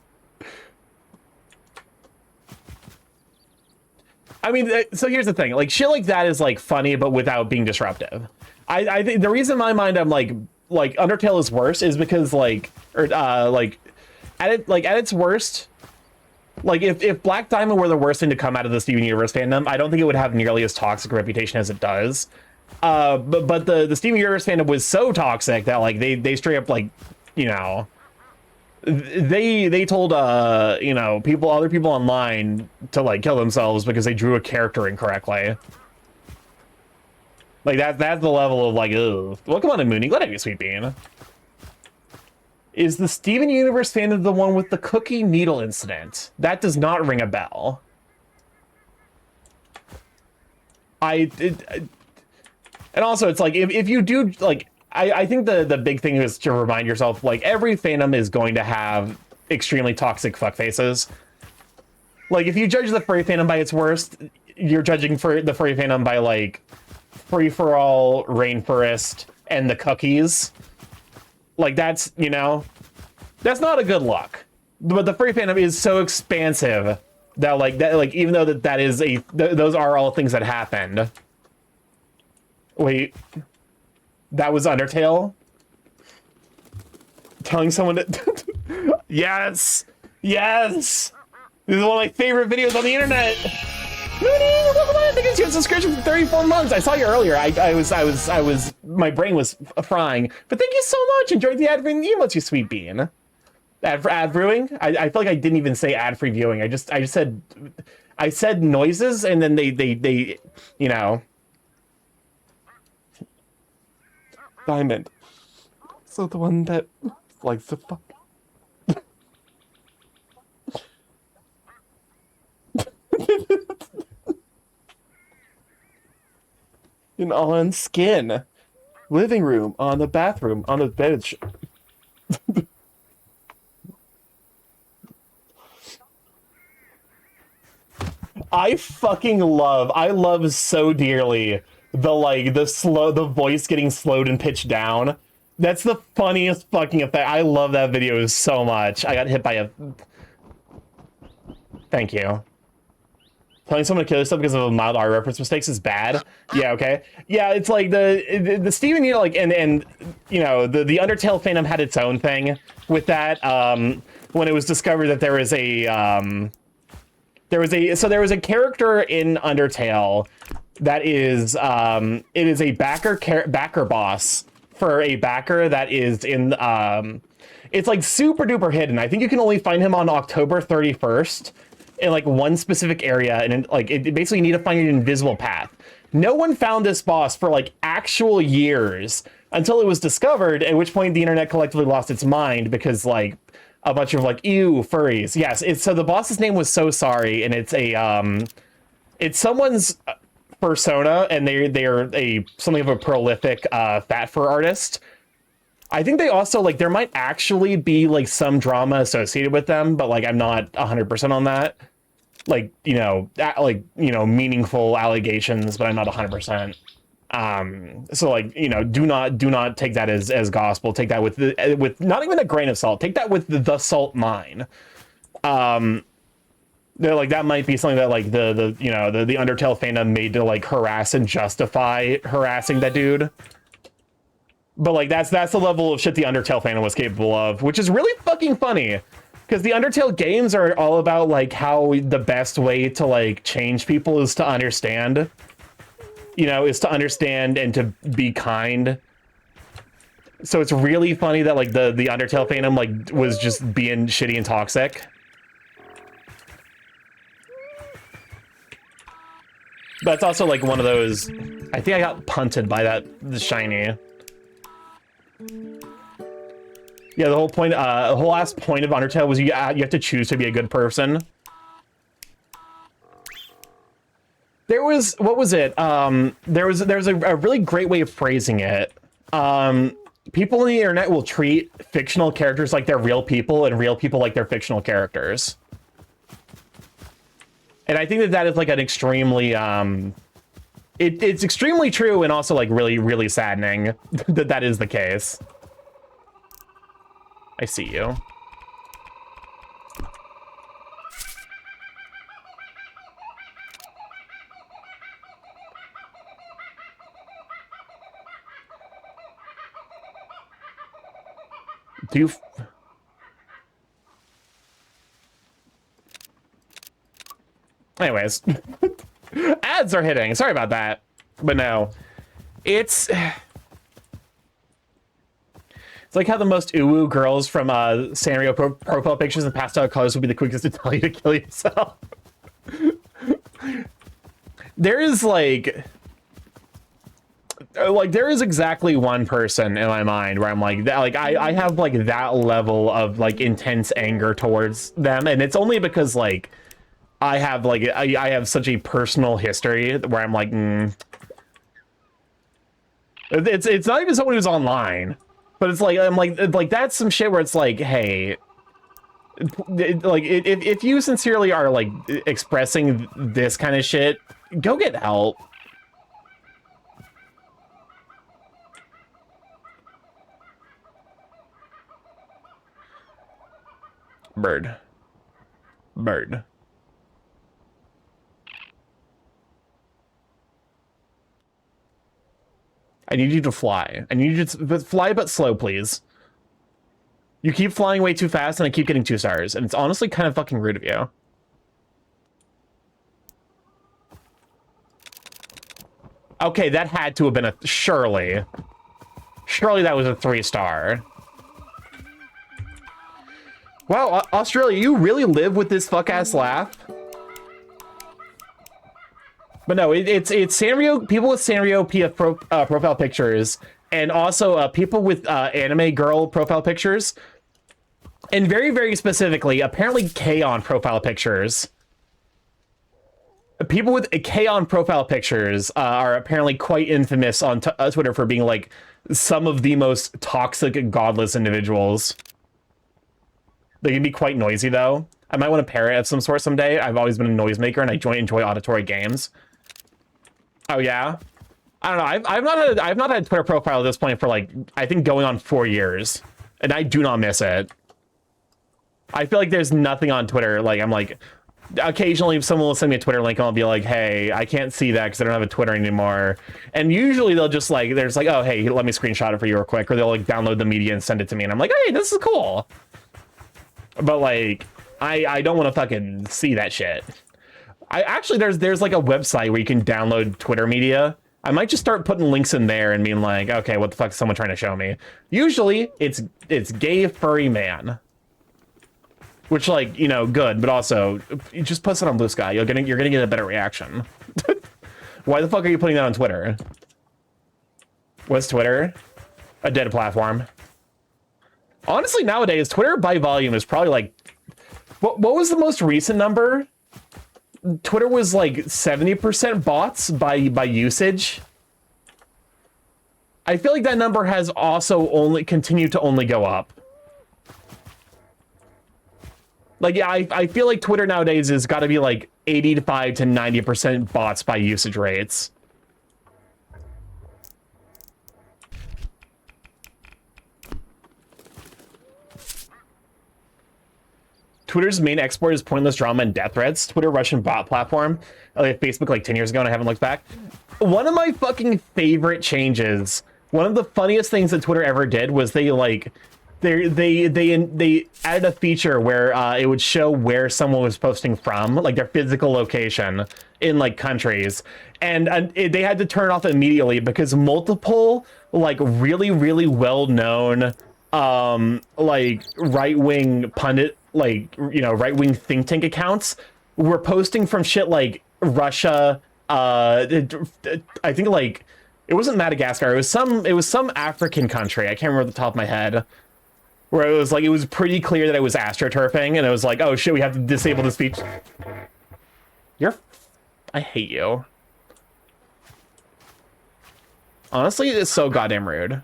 I mean, so here's the thing. Like, shit like that is, like, funny, but without being disruptive. I think the reason in my mind I'm like Undertale is worse is because at its worst, like if Black Diamond were the worst thing to come out of the Steven Universe fandom, I don't think it would have nearly as toxic a reputation as it does. But the Steven Universe fandom was so toxic that like they straight up like, you know, they told other people online to like kill themselves because they drew a character incorrectly. Like, that's the level of, like, ugh. Well, come on in, Mooney. Glad I have you, Sweet Bean. Is the Steven Universe fandom the one with the cookie needle incident? That does not ring a bell. And also, it's like, if you do, like, I think the big thing is to remind yourself, like, every fandom is going to have extremely toxic fuckfaces. Like, if you judge the furry fandom by its worst, you're judging the furry fandom by, like, free-for-all, rainforest, and the cookies. Like, that's, you know, that's not a good look. But the furry fandom is so expansive that, like, even though that is those are all things that happened. Wait, that was Undertale? Telling someone to... Yes! Yes! This is one of my favorite videos on the internet! Mooney, welcome on! Thank you for a subscription for 34 months. I saw you earlier. My brain was frying. But thank you so much. Enjoyed the ad brewing emotes, you sweet bean. Ad brewing? I feel like I didn't even say ad free viewing. I said noises, and then they you know. Diamond. So the one that likes to fuck. On skin, living room, on the bathroom, on the bench. I love so dearly the voice getting slowed and pitched down. That's the funniest fucking effect. I love that video so much. I got hit by a... Thank you. Telling someone to kill yourself because of a mild R reference mistakes is bad. Yeah, okay. Yeah, it's like the Steven, you know, like, and you know, the Undertale fandom had its own thing with that. When it was discovered that there was a character in Undertale that is it is a backer boss for a backer that is in it's like super duper hidden. I think you can only find him on October 31st. In like one specific area, and it basically you need to find an invisible path. No one found this boss for like actual years until it was discovered, at which point the internet collectively lost its mind because like a bunch of like, ew, furries. Yes, so the boss's name was So Sorry, and it's it's someone's persona, and they are something of a prolific fat fur artist. I think they also, like, there might actually be like some drama associated with them, but like I'm not 100% on that. Like, you know, meaningful allegations, but I'm not 100%. So like, you know, do not take that as gospel. Take that with not even a grain of salt. Take that with the salt mine. They're like, that might be something that like the Undertale fandom made to like harass and justify harassing that dude. But like that's the level of shit the Undertale fandom was capable of, which is really fucking funny. Because the Undertale games are all about like how the best way to like change people is to understand. You know, is to understand and to be kind. So it's really funny that like the Undertale fandom like was just being shitty and toxic. That's also like one of those. I think I got punted by the shiny. Yeah, the whole point, the whole last point of Undertale was you have to choose to be a good person. There was, what was it? There was a really great way of phrasing it. People on the internet will treat fictional characters like they're real people and real people like they're fictional characters. And I think that is like an extremely, it's extremely true and also like really, really saddening that is the case. I see you. Do you... Anyways. Ads are hitting. Sorry about that. But no. It's like how the most uwu girls from Sanrio profile pictures and pastel colors would be the quickest to tell you to kill yourself. There is like there is exactly one person in my mind where I'm like that, like I have like that level of like intense anger towards them, and it's only because like I have like I have such a personal history where I'm like it's not even someone who's online, but it's like I'm like that's some shit where it's like, hey, like if you sincerely are like expressing this kind of shit, go get help. Bird. I need you to fly. I need you to fly, but slow, please. You keep flying way too fast, and I keep getting 2 stars, and it's honestly kind of fucking rude of you. Okay, that had to have been a... Surely that was a 3-star. Wow, Australia, you really live with this fuck-ass laugh? But no, it's Sanrio, people with Sanrio PF profile pictures, and also people with anime girl profile pictures, and very, very specifically, apparently K-On profile pictures. People with K-On profile pictures are apparently quite infamous on Twitter for being like some of the most toxic and godless individuals. They can be quite noisy though. I might want a parrot of some sort someday. I've always been a noisemaker and I enjoy auditory games. Oh yeah? I don't know. I've not had a Twitter profile at this point for like, I think going on 4 years. And I do not miss it. I feel like there's nothing on Twitter. Like, I'm like, occasionally someone will send me a Twitter link and I'll be like, hey, I can't see that because I don't have a Twitter anymore. And usually they'll just like, there's like, oh, hey, let me screenshot it for you real quick. Or they'll like download the media and send it to me. And I'm like, hey, this is cool. But like, I don't want to fucking see that shit. I actually, there's like a website where you can download Twitter media. I might just start putting links in there and being like, okay, what the fuck is someone trying to show me? Usually it's gay furry man. Which, like, you know, good, but also you just post it on Blue Sky. You're gonna get a better reaction. Why the fuck are you putting that on Twitter? What's Twitter? A dead platform. Honestly, nowadays, Twitter by volume is probably like... What was the most recent number? Twitter was like 70% bots by usage. I feel like that number has also only continued to only go up. Like, yeah, I feel like Twitter nowadays has got to be like 85 to 90% bots by usage rates. Twitter's main export is pointless drama and death threats. Twitter Russian bot platform. Like Facebook like 10 years ago and I haven't looked back. One of my fucking favorite changes, one of the funniest things that Twitter ever did was they added a feature where it would show where someone was posting from, like their physical location in like countries, and they had to turn it off immediately because multiple like really well-known like right-wing pundit, like, you know, right-wing think tank accounts were posting from shit like Russia, I think like it wasn't Madagascar. It was some African country. I can't remember off the top of my head. Where it was like it was pretty clear that it was astroturfing, and it was like, oh shit, we have to disable this feature. I hate you. Honestly, it's so goddamn rude.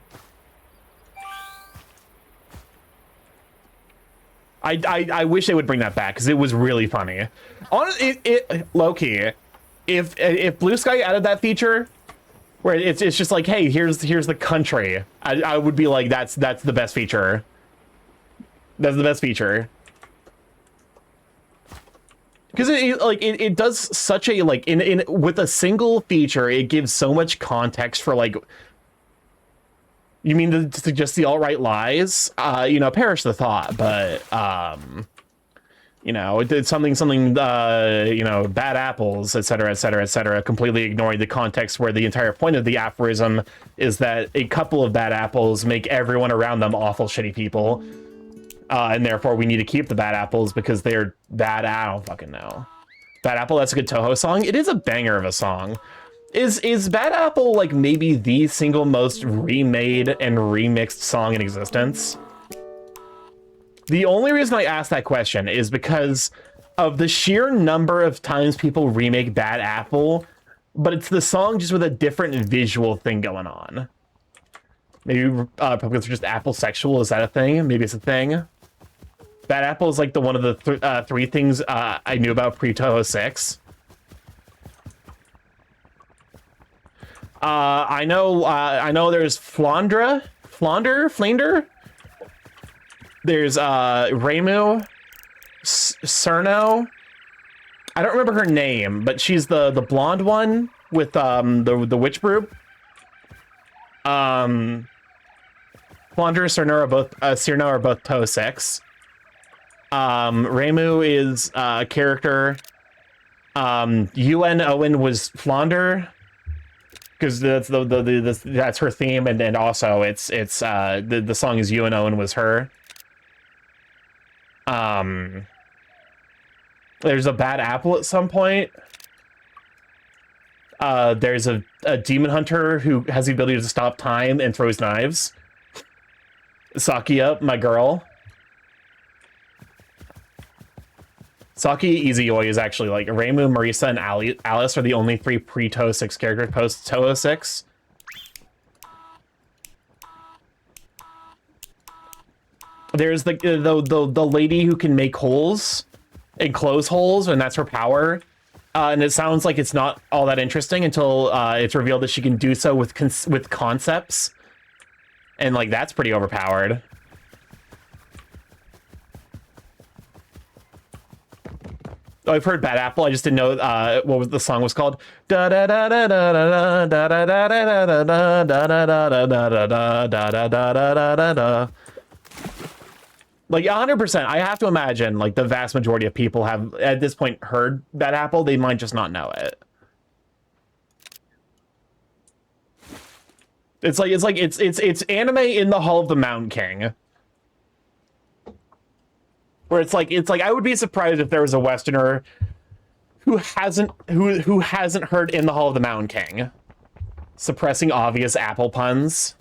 I wish they would bring that back because it was really funny. Low key, if Blue Sky added that feature, where it's just like, hey, here's the country, I would be like, that's the best feature. That's the best feature. Because it does such a like in with a single feature, it gives so much context for like. You mean to suggest the alt-right lies? You know, perish the thought, but you know, it did something, you know, bad apples, etc., etc., etc., completely ignoring the context where the entire point of the aphorism is that a couple of bad apples make everyone around them awful, shitty people. And therefore we need to keep the bad apples because they're bad. I don't fucking know. Bad Apple, that's a good Toho song. It is a banger of a song. Is Bad Apple like maybe the single most remade and remixed song in existence? The only reason I ask that question is because of the sheer number of times people remake Bad Apple, but it's the song just with a different visual thing going on. Maybe probably it's just Apple sexual. Is that a thing? Maybe it's a thing. Bad Apple is like the one of the three things I knew about pre-Toho 6. I know there's Flander. There's Remu, Cerno. I don't remember her name, but she's the blonde one with the witch brew. Flander, Cerno are both Toho 6. Remu is a character. UN Owen was Flander. Because that's her theme, and also it's the song is You and Owen was her. There's a Bad Apple at some point. There's a demon hunter who has the ability to stop time and throws knives. Sakia, my girl. Saki Izuyoi is actually like Reimu, Marisa, and Alice are the only three pre-Toho 6 characters post-Toho 6. There's the lady who can make holes and close holes, and that's her power. And it sounds like it's not all that interesting until it's revealed that she can do so with concepts. And like that's pretty overpowered. Oh, I've heard Bad Apple. I just didn't know what was the song was called. Da da da da da da da da da da da da da da da da da da. Like 100%, I have to imagine like the vast majority of people have at this point heard Bad Apple. They might just not know it. It's anime in the Hall of the Mountain King. Where it's like I would be surprised if there was a Westerner who hasn't heard In the Hall of the Mountain King, suppressing obvious Apple puns.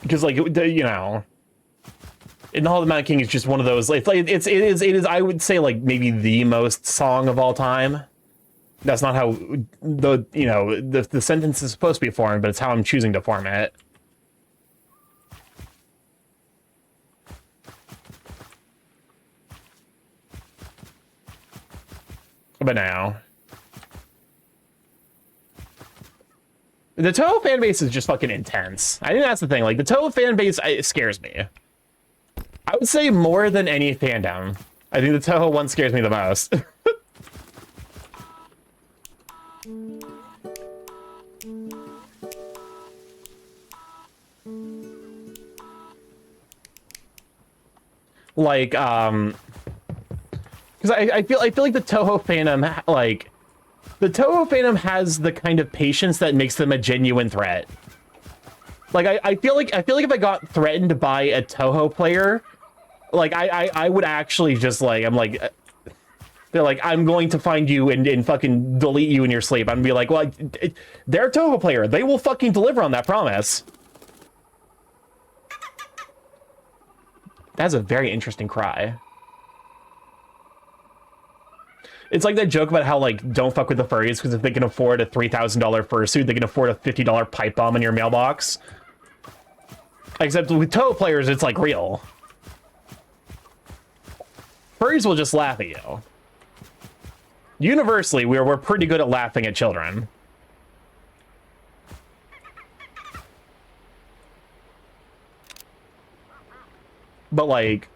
Because like you know, In the Hall of the Mountain King is just one of those. It is I would say like maybe the most song of all time. That's not how the sentence is supposed to be formed, but it's how I'm choosing to form it. But now, the Toho fan base is just fucking intense. I think that's the thing. Like the Toho fan base, it scares me. I would say more than any fandom. I think the Toho one scares me the most. Like, because I feel like the Toho fandom, like, the Toho fandom has the kind of patience that makes them a genuine threat. Like, I feel like if I got threatened by a Toho player, like, I would actually just, like, I'm like, They're like, I'm going to find you and fucking delete you in your sleep. I'm gonna be like, well, they're a Toho player. They will fucking deliver on that promise. That's a very interesting cry. It's like that joke about how, like, don't fuck with the furries, because if they can afford a $3,000 fursuit, they can afford a $50 pipe bomb in your mailbox. Except with Toho players, it's, like, real. Furries will just laugh at you. Universally, we're pretty good at laughing at children. But, like,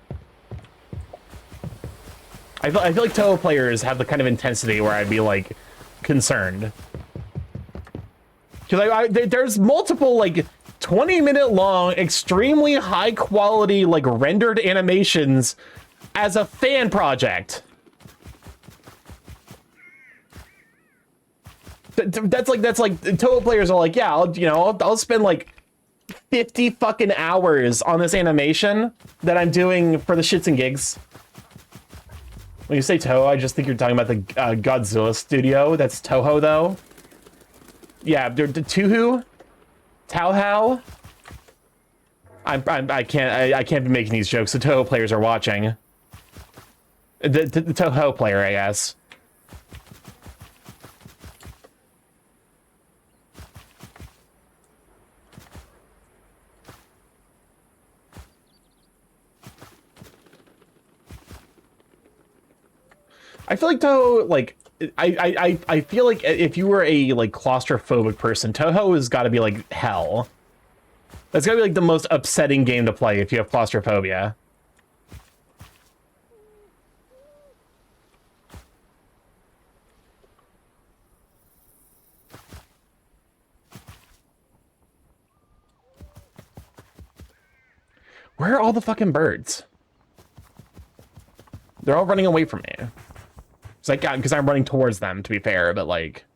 I feel like Toho players have the kind of intensity where I'd be, like, concerned. Because there's multiple, like, 20-minute long, extremely high-quality, like, rendered animations as a fan project. That's like Toho players are like, yeah, I'll spend, like, 50 fucking hours on this animation that I'm doing for the shits and gigs. When you say Toho, I just think you're talking about the Godzilla studio. That's Toho, though. Yeah, Tuhu, Tauhao. I can't be making these jokes. The Toho players are watching. The Toho player, I guess. I feel like Toho, like, I feel like if you were a, like, claustrophobic person, Toho has got to be, like, hell. That's got to be, like, the most upsetting game to play if you have claustrophobia. Where are all the fucking birds? They're all running away from me. It's like, because I'm running towards them, to be fair, but, like,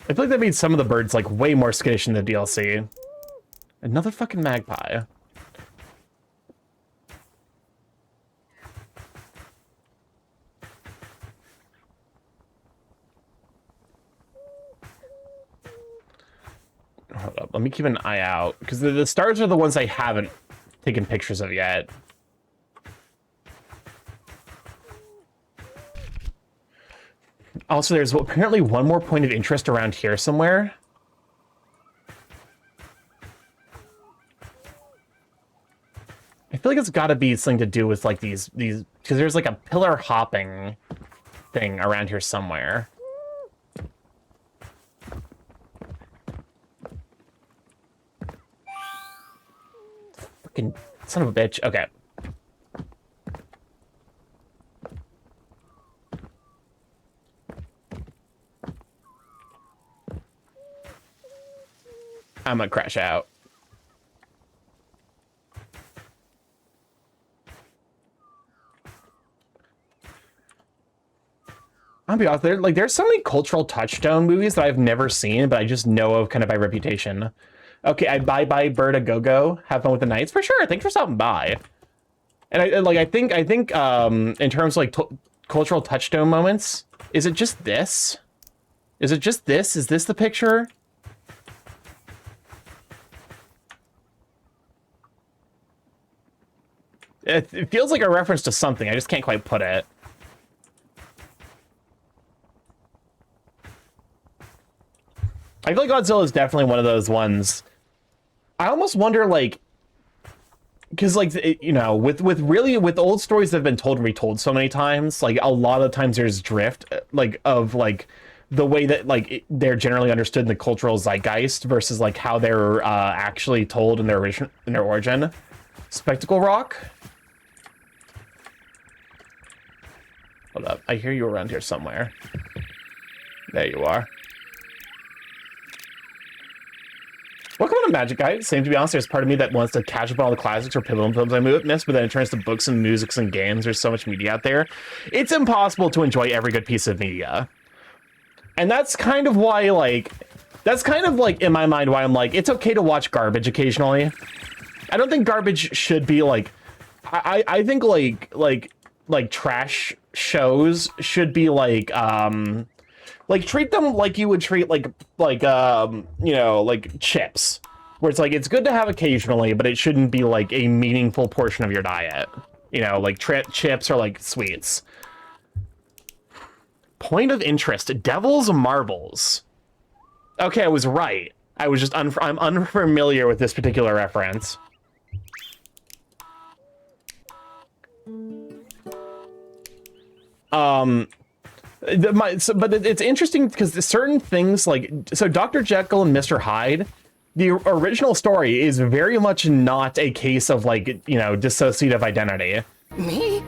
I feel like that made some of the birds, like, way more skittish in the DLC. Another fucking magpie. Hold up, let me keep an eye out, because the stars are the ones I haven't taken pictures of yet. Also, there's apparently one more point of interest around here somewhere. I feel like it's got to be something to do with, like, these, because there's, like, a pillar hopping thing around here somewhere. Fucking son of a bitch. Okay. I'm gonna crash out. I'll be honest, there's so many cultural touchstone movies that I've never seen, but I just know of kind of by reputation. Okay, bye Bird a go. Have fun with the nights for sure. Thanks for stopping by. And I think in terms of, like, cultural touchstone moments, is it just this? Is it just this? Is this the picture? It feels like a reference to something. I just can't quite put it. I feel like Godzilla is definitely one of those ones. I almost wonder, like, because, like, you know, with old stories that have been told and retold so many times, like, a lot of times there's drift, like, of, like, the way that, like, they're generally understood in the cultural zeitgeist versus, like, how they're actually told in their origin. Spectacle Rock. Hold up, I hear you around here somewhere. There you are. Welcome to Magic Guy. Same, to be honest, there's part of me that wants to catch up on all the classics or pivotal films I missed, but then it turns to books and musics and games. There's so much media out there. It's impossible to enjoy every good piece of media. And that's kind of why, like, in my mind, why I'm like, it's okay to watch garbage occasionally. I don't think garbage should be, like, I think like trash shows should be like treat them like you would treat you know, like chips, where it's like it's good to have occasionally, but it shouldn't be like a meaningful portion of your diet. You know, like chips or like sweets. Point of interest: Devil's Marbles. Okay, I was right. I was just I'm unfamiliar with this particular reference. But it's interesting because certain things like Dr. Jekyll and Mr. Hyde, the original story is very much not a case of like, you know, dissociative identity. Me?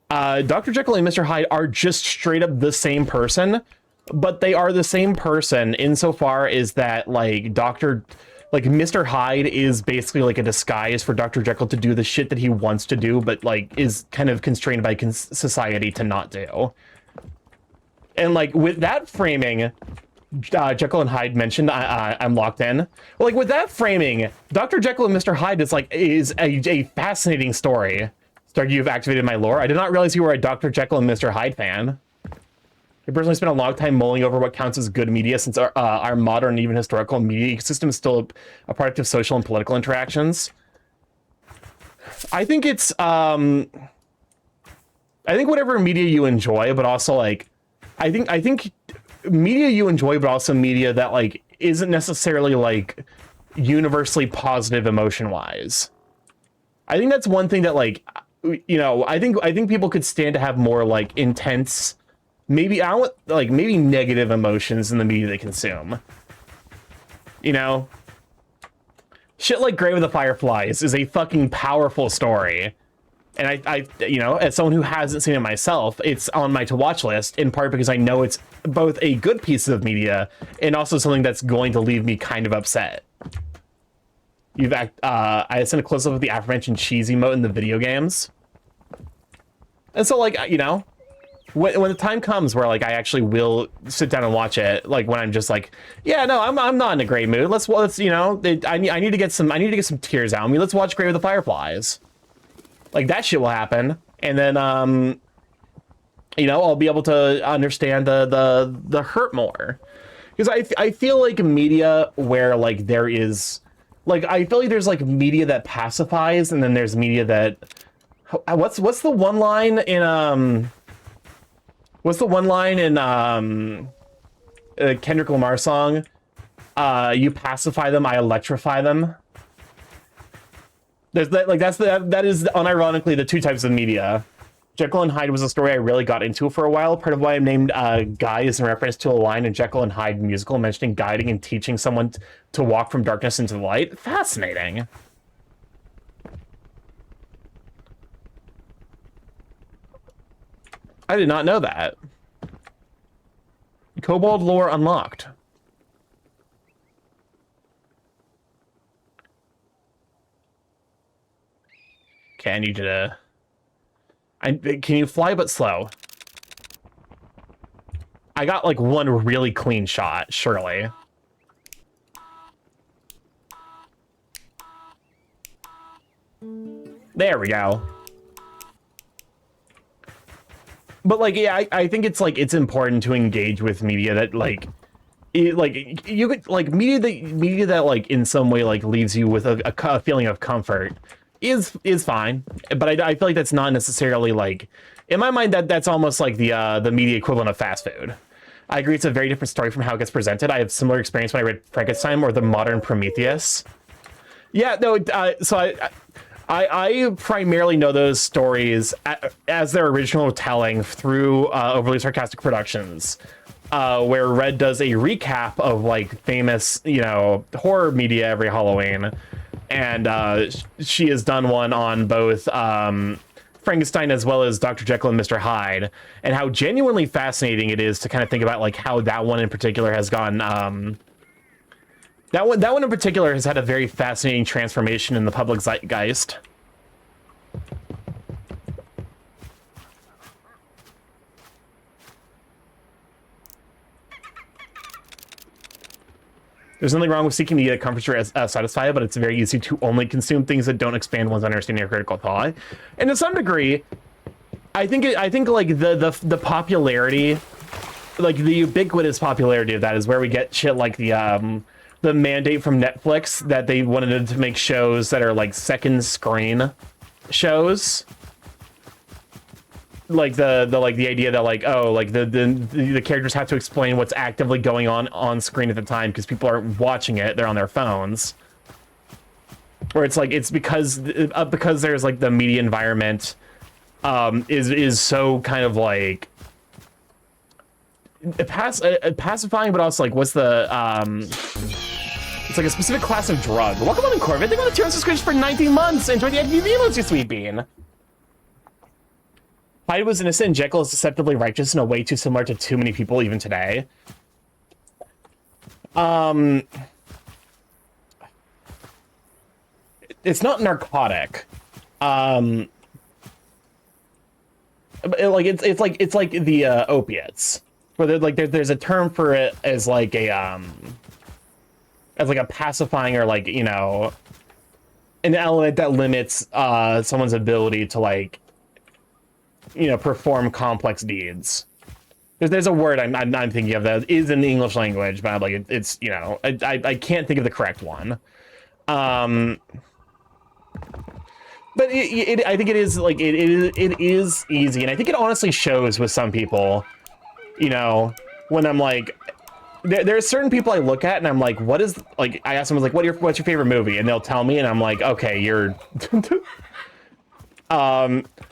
Dr. Jekyll and Mr. Hyde are just straight up the same person, but they are the same person insofar as that like Mr. Hyde is basically like a disguise for Dr. Jekyll to do the shit that he wants to do, but like is kind of constrained by society to not do. And like with that framing, Jekyll and Hyde mentioned, I'm locked in. Well, like with that framing, Dr. Jekyll and Mr. Hyde is a fascinating story. Starky, you've activated my lore. I did not realize you were a Dr. Jekyll and Mr. Hyde fan. I personally spent a long time mulling over what counts as good media, since our modern, even historical media ecosystem is still a product of social and political interactions. I think it's I think whatever media you enjoy, but also like I think media you enjoy, but also media that like isn't necessarily like universally positive emotion wise. I think that's one thing that like, you know, I think people could stand to have more like intense, maybe maybe negative emotions in the media they consume. You know, shit like Grave of the Fireflies is a fucking powerful story. And I you know, as someone who hasn't seen it myself, it's on my to watch list, in part because I know it's both a good piece of media and also something that's going to leave me kind of upset. I sent a close up of the aforementioned cheese emote in the video games. And so like, you know, when the time comes where like I actually will sit down and watch it, like when I'm just like, yeah, no, I'm not in a great mood. Let's you know, I need to get some tears out of me. Let's watch Grave of the Fireflies. Like that shit will happen. And then you know, I'll be able to understand the hurt more. Because I feel like media where like there is like, I feel like there's like media that pacifies, and then there's media that what's the one line in Kendrick Lamar's song? You pacify them, I electrify them. There's that, like that is unironically the two types of media. Jekyll and Hyde was a story I really got into for a while. Part of why I'm named Guy is in reference to a line in Jekyll and Hyde musical mentioning guiding and teaching someone to walk from darkness into the light. Fascinating. I did not know that. Kobold lore unlocked. Okay, I need you to... can you fly but slow? I got like one really clean shot, surely. There we go. But like, yeah, I think it's like, it's important to engage with media that like, you could like media that like in some way like leaves you with a feeling of comfort is fine, but I feel like that's not necessarily like, in my mind, that's almost like the media equivalent of fast food. I agree, it's a very different story from how it gets presented. I have similar experience when I read Frankenstein or the modern Prometheus. Yeah, no, so I primarily know those stories as their original telling through Overly Sarcastic Productions, where Red does a recap of like famous, you know, horror media every Halloween. And she has done one on both Frankenstein as well as Dr. Jekyll and Mr. Hyde, and how genuinely fascinating it is to kind of think about like how that one in particular has gone. That one in particular has had a very fascinating transformation in the public zeitgeist. There's nothing wrong with seeking to get comfort satisfied, but it's very easy to only consume things that don't expand one's understanding of critical thought. And to some degree, I think like the popularity, like the ubiquitous popularity of that is where we get shit like the mandate from Netflix that they wanted to make shows that are like second screen shows. Like the idea that like, oh, like the characters have to explain what's actively going on screen at the time because people aren't watching it, they're on their phones. Or it's like it's because there's like the media environment is so kind of like pacifying, but also like what's the it's like a specific class of drug. Welcome on, Corvette. Thank you for the 200 subscriptions for 19 months. Enjoy the FUV emotes, you sweet bean. Hyde was innocent and Jekyll is deceptively righteous in a way too similar to too many people even today. It's not narcotic. It's like the opiates, where like there's a term for it as like a pacifying or like, you know, an element that limits someone's ability to like, you know, perform complex deeds. There's a word I'm thinking of that is in the English language, but like it's you know, I can't think of the correct one. But I think it is like it is easy, and I think it honestly shows with some people. You know, when I'm like, there's certain people I look at and I'm like, what is like? I ask them like, what's your favorite movie, and they'll tell me, and I'm like, okay, you're.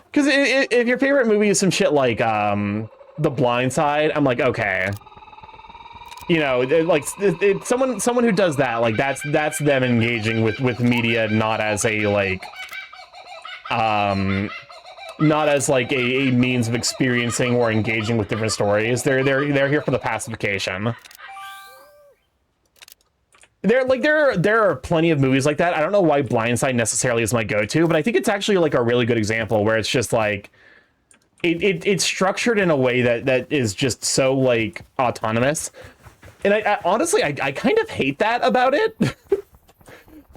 Because if your favorite movie is some shit like The Blind Side, I'm like, okay. You know, someone who does that, like that's them engaging with media, not as a like, not as like a means of experiencing or engaging with different stories. They're here for the pacification. There are plenty of movies like that. I don't know why Blindside necessarily is my go-to, but I think it's actually like a really good example where it's just like it's structured in a way that is just so like autonomous. And I honestly kind of hate that about it.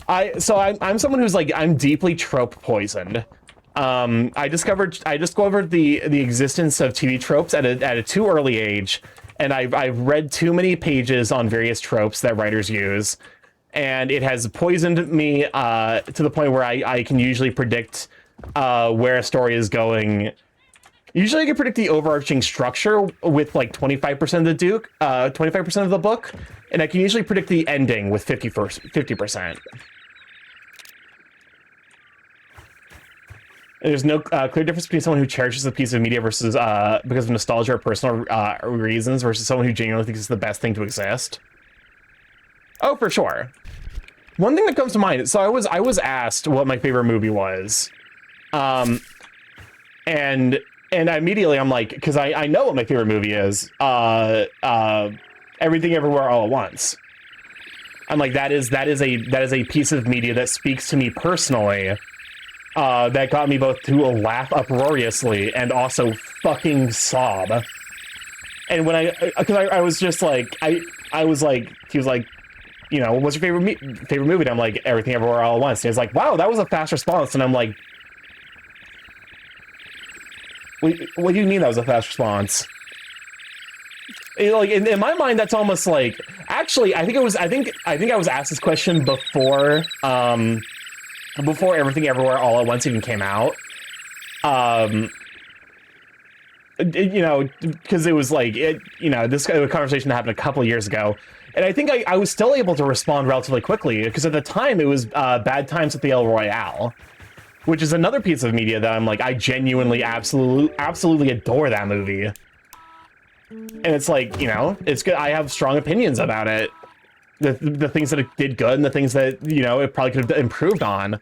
I'm someone who's like, I'm deeply trope poisoned. I discovered the existence of TV tropes at a too early age. And I've read too many pages on various tropes that writers use, and it has poisoned me to the point where I can usually predict where a story is going. Usually I can predict the overarching structure with like 25% of the 25% of the book, and I can usually predict the ending with 50%. There's no clear difference between someone who cherishes a piece of media versus because of nostalgia or personal reasons versus someone who genuinely thinks it's the best thing to exist. Oh, for sure. One thing that comes to mind. So I was asked what my favorite movie was, and immediately I'm like, because I know what my favorite movie is. Everything Everywhere All at Once. I'm like, that is a piece of media that speaks to me personally. That got me both to laugh uproariously and also fucking sob. And when I was just like, I was like, he was like, you know, what's your favorite movie? And I'm like, Everything Everywhere All at Once. And he was like, wow, that was a fast response. And I'm like, wait, what do you mean that was a fast response? Like in my mind, that's almost like, actually, I think I was asked this question before Everything Everywhere All at Once even came out. You know, because it was like, this conversation happened a couple of years ago. And I think I was still able to respond relatively quickly, because at the time it was Bad Times at the El Royale, which is another piece of media that I'm like, I genuinely, absolutely adore that movie. And it's like, you know, it's good. I have strong opinions about it. The things that it did good and the things that, you know, it probably could have improved on.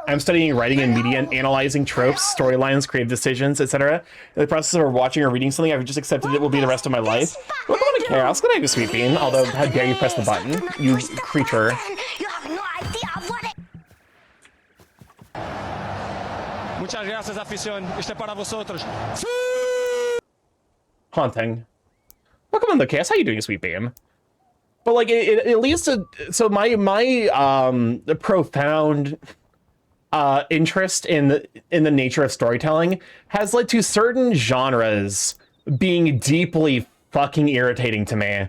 I'm studying writing and media and analyzing tropes, storylines, creative decisions, etc. In the process of watching or reading something, I've just accepted it will be the rest of my life. What about chaos? Good night, Sweet Bean. Although, how dare you press the button, you creature. You have no idea what it... Muchas gracias, afición. Este para vosotros. Haunting. Welcome on the cast. How you doing, Sweet Beam? But like, at least, so my the profound interest in the nature of storytelling has led to certain genres being deeply fucking irritating to me.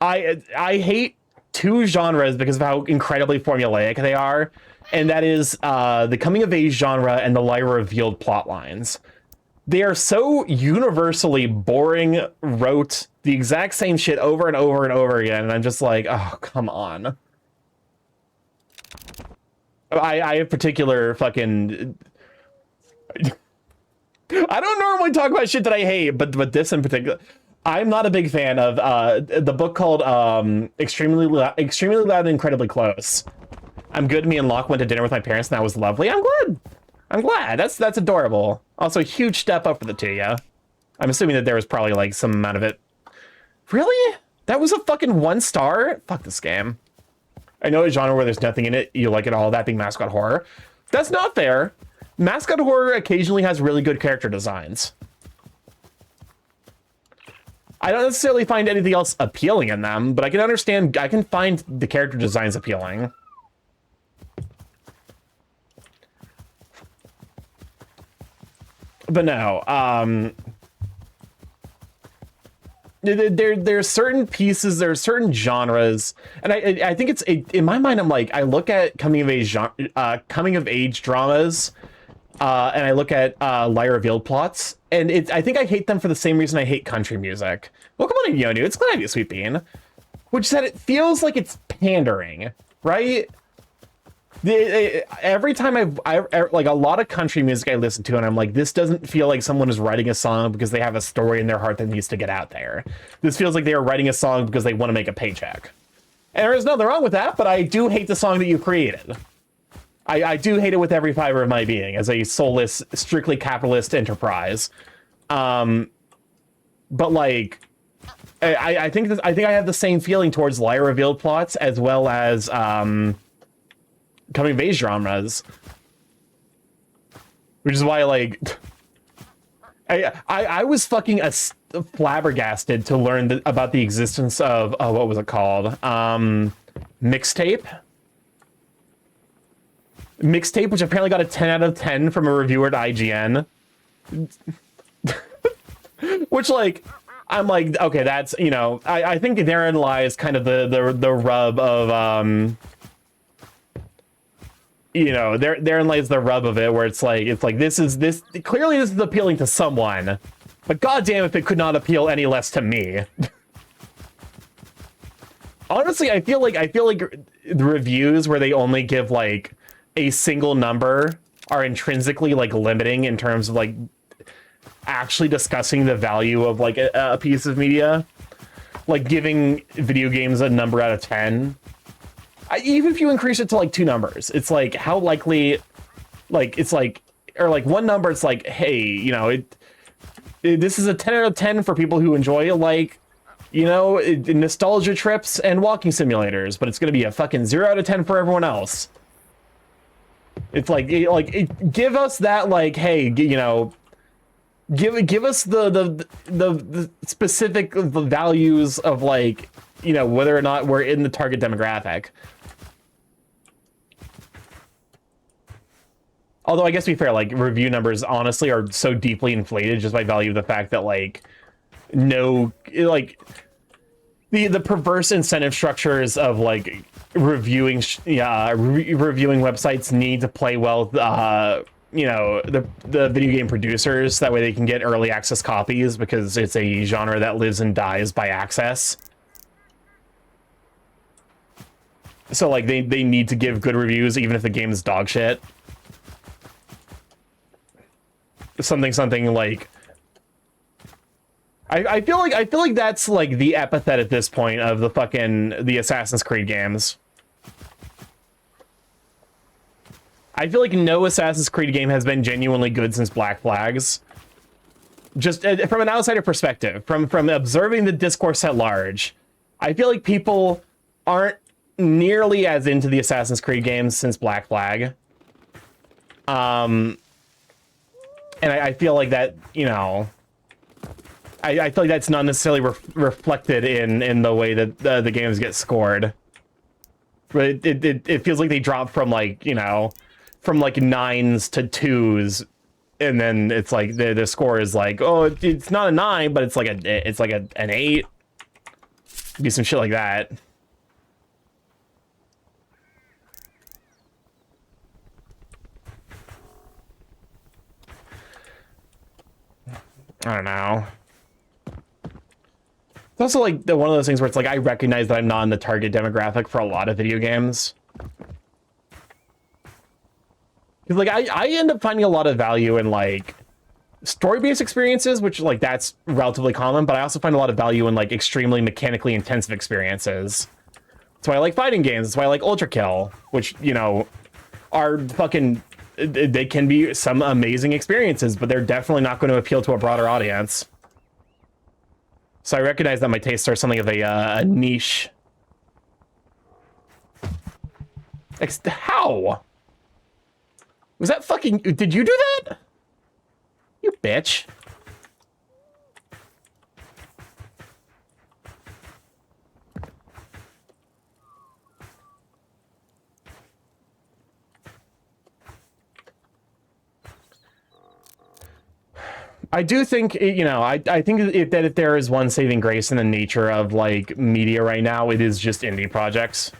I hate two genres because of how incredibly formulaic they are, and that is the coming of age genre and the Lyra revealed plot lines. They are so universally boring, rote, the exact same shit over and over and over again, and I'm just like, oh, come on. I have particular fucking... I don't normally talk about shit that I hate, but this in particular... I'm not a big fan of the book called Extremely Loud and Incredibly Close. I'm good. Me and Locke went to dinner with my parents, and that was lovely. I'm glad. I'm glad. That's adorable. Also, a huge step up for the two of ya. I'm assuming that there was probably like some amount of it. Really? That was a fucking 1 star? Fuck this game. I know a genre where there's nothing in it. You like it all, that being mascot horror. That's not fair. Mascot horror occasionally has really good character designs. I don't necessarily find anything else appealing in them, but I can understand, I can find the character designs appealing. But no, there's certain pieces, there's certain genres, and I think it's in my mind. I'm like, I look at coming of age dramas, and I look at Lyra revealed plots, and I think I hate them for the same reason I hate country music. Welcome on in, Yonu. It's glad to have you, Sweet Bean. Which said it feels like it's pandering, right? Every time I like a lot of country music I listen to, and I'm like, this doesn't feel like someone is writing a song because they have a story in their heart that needs to get out there. This feels like they are writing a song because they want to make a paycheck. And there is nothing wrong with that, but I do hate the song that you created. I do hate it with every fiber of my being as a soulless, strictly capitalist enterprise. But like, I think I have the same feeling towards Lyra revealed plots as well as coming of age genres, which is why like I was fucking flabbergasted to learn about the existence of what was it called, mixtape, which apparently got a 10 out of 10 from a reviewer at IGN. Which, like, I'm like, okay, that's, you know, I think therein lies kind of the rub of you know, therein lies the rub of it, where it's like this clearly this is appealing to someone, but goddamn if it could not appeal any less to me. Honestly, I feel like the reviews where they only give like a single number are intrinsically like limiting in terms of like actually discussing the value of like a piece of media. Like giving video games a number out of 10. Even if you increase it to like 2 numbers, it's like how likely, like it's like, or like 1 number, it's like, hey, you know, this is a 10 out of 10 for people who enjoy like, you know, nostalgia trips and walking simulators, but it's gonna be a fucking 0 out of 10 for everyone else. It's like give us that, like, hey, you know, give us the specific values of, like, you know, whether or not we're in the target demographic. Although I guess to be fair, like, review numbers honestly are so deeply inflated just by value of the fact that, like, no, like, the perverse incentive structures of like reviewing websites need to play well with, you know, the video game producers, that way they can get early access copies, because it's a genre that lives and dies by access. So like they need to give good reviews even if the game is dog shit. Something like, I feel like that's like the epithet at this point of the Assassin's Creed games. I feel like no Assassin's Creed game has been genuinely good since Black Flags. Just from an outsider perspective, from observing the discourse at large, I feel like people aren't nearly as into the Assassin's Creed games since Black Flag. And I feel like that, you know, I feel like that's not necessarily reflected in the way that the games get scored. But it feels like they drop from like, you know, from like 9s to 2s, and then it's like the score is like, oh, it's not a 9, but it's like an 8. Be some shit like that. I don't know. It's also like one of those things where it's like I recognize that I'm not in the target demographic for a lot of video games. Because like I end up finding a lot of value in like story-based experiences, which like that's relatively common, but I also find a lot of value in like extremely mechanically intensive experiences. That's why I like fighting games. That's why I like Ultra Kill, which, you know, are fucking, they can be some amazing experiences, but they're definitely not going to appeal to a broader audience. So I recognize that my tastes are something of a niche. How? Was that fucking, did you do that? You bitch. I do think, you know, I think that if there is one saving grace in the nature of like media right now, it is just indie projects.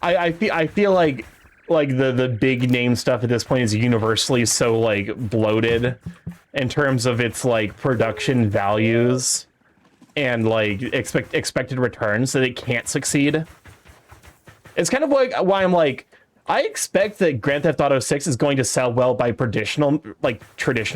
I feel like the big name stuff at this point is universally so like bloated in terms of its like production values and like expected returns that it can't succeed. It's kind of like why I'm like, I expect that Grand Theft Auto 6 is going to sell well by traditional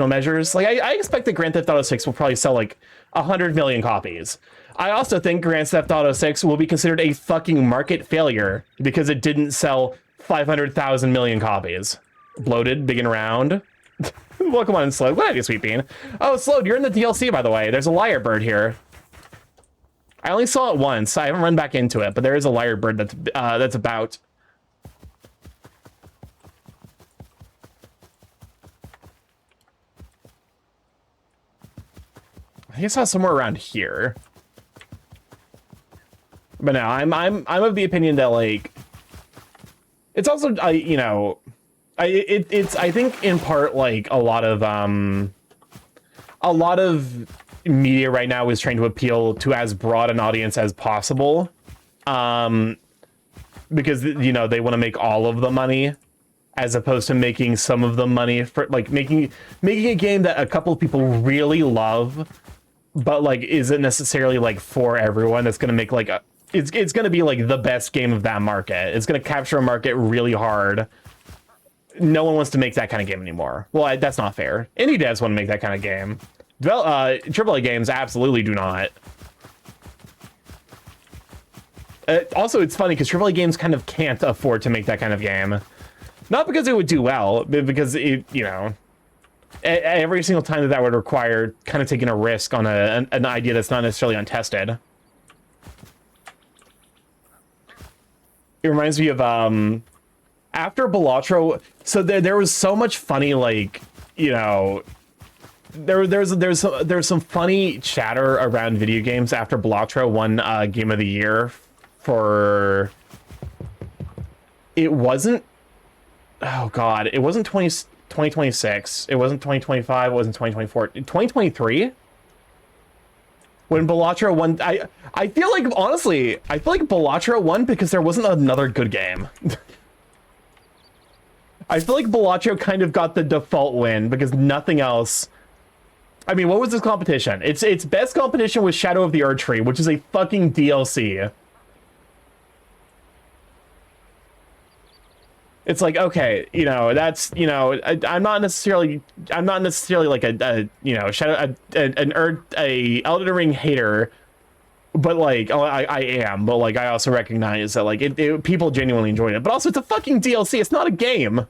measures. Like, I expect that Grand Theft Auto 6 will probably sell like 100 million copies. I also think Grand Theft Auto 6 will be considered a fucking market failure because it didn't sell 500,000 million copies. Bloated, big and round. Welcome on, Slode. What are you, Sweet Bean? Oh, Slode, you're in the DLC, by the way. There's a lyre bird here. I only saw it once. I haven't run back into it, but there is a lyre bird that's about. I think I saw somewhere around here. But no, I'm of the opinion that like it's also you know, it's I think in part like a lot of media right now is trying to appeal to as broad an audience as possible. Because you know, they want to make all of the money as opposed to making some of the money for like making a game that a couple of people really love, but like isn't necessarily like for everyone. That's going to make like it's going to be like the best game of that market. It's going to capture a market really hard. No one wants to make that kind of game anymore. Well, that's not fair. Indie devs want to make that kind of game. AAA games absolutely do not. Also, it's funny because AAA games kind of can't afford to make that kind of game. Not because it would do well, but because it, you know, every single time that would require kind of taking a risk on an idea that's not necessarily untested. It reminds me of after Balatro. So there was so much funny, like, you know, there's some funny chatter around video games after Balatro won Game of the Year for. It wasn't. Oh God! It wasn't 2026. It wasn't 2025. It wasn't 2024. 2023. When Balatro won, I feel like, honestly, I feel like Balatro won because there wasn't another good game. I feel like Balatro kind of got the default win because nothing else. I mean, what was this competition? Its best competition was Shadow of the Erdtree, which is a fucking DLC. It's like, okay, you know, that's, you know, I'm not necessarily like a you know, a Elden Ring hater, but like, oh, I am, but like, I also recognize that like people genuinely enjoyed it, but also it's a fucking DLC. It's not a game.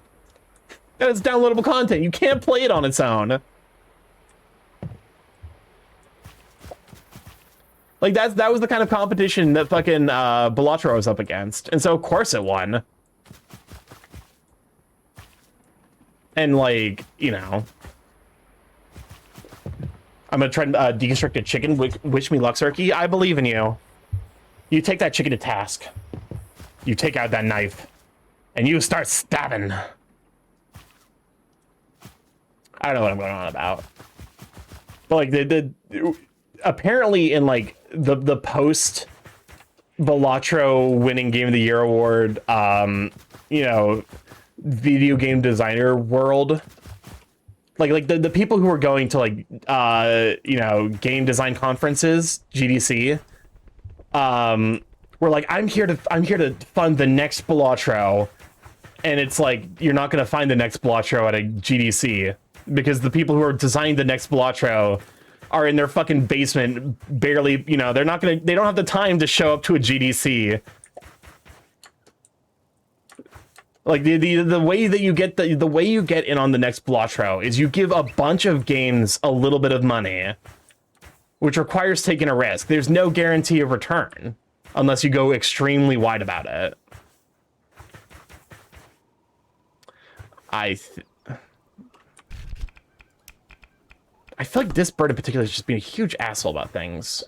And it's downloadable content. You can't play it on its own. Like that was the kind of competition that fucking Balatro was up against, and so of course it won. And like, you know, I'm gonna try to deconstruct a chicken. Wish me luck, Sarky. I believe in you. You take that chicken to task. You take out that knife, and you start stabbing. I don't know what I'm going on about. But like the apparently in like the post Balatro winning Game of the Year award, you know, video game designer world, like the people who are going to like you know, game design conferences, GDC, were like, I'm here to fund the next Balatro, and it's like, you're not gonna find the next Balatro at a GDC because the people who are designing the next Balatro are in their fucking basement, barely, you know, they don't have the time to show up to a GDC. Like the way that you get the way you get in on the next Balatro is you give a bunch of games a little bit of money, which requires taking a risk. There's no guarantee of return unless you go extremely wide about it. I feel like this bird in particular is just being a huge asshole about things.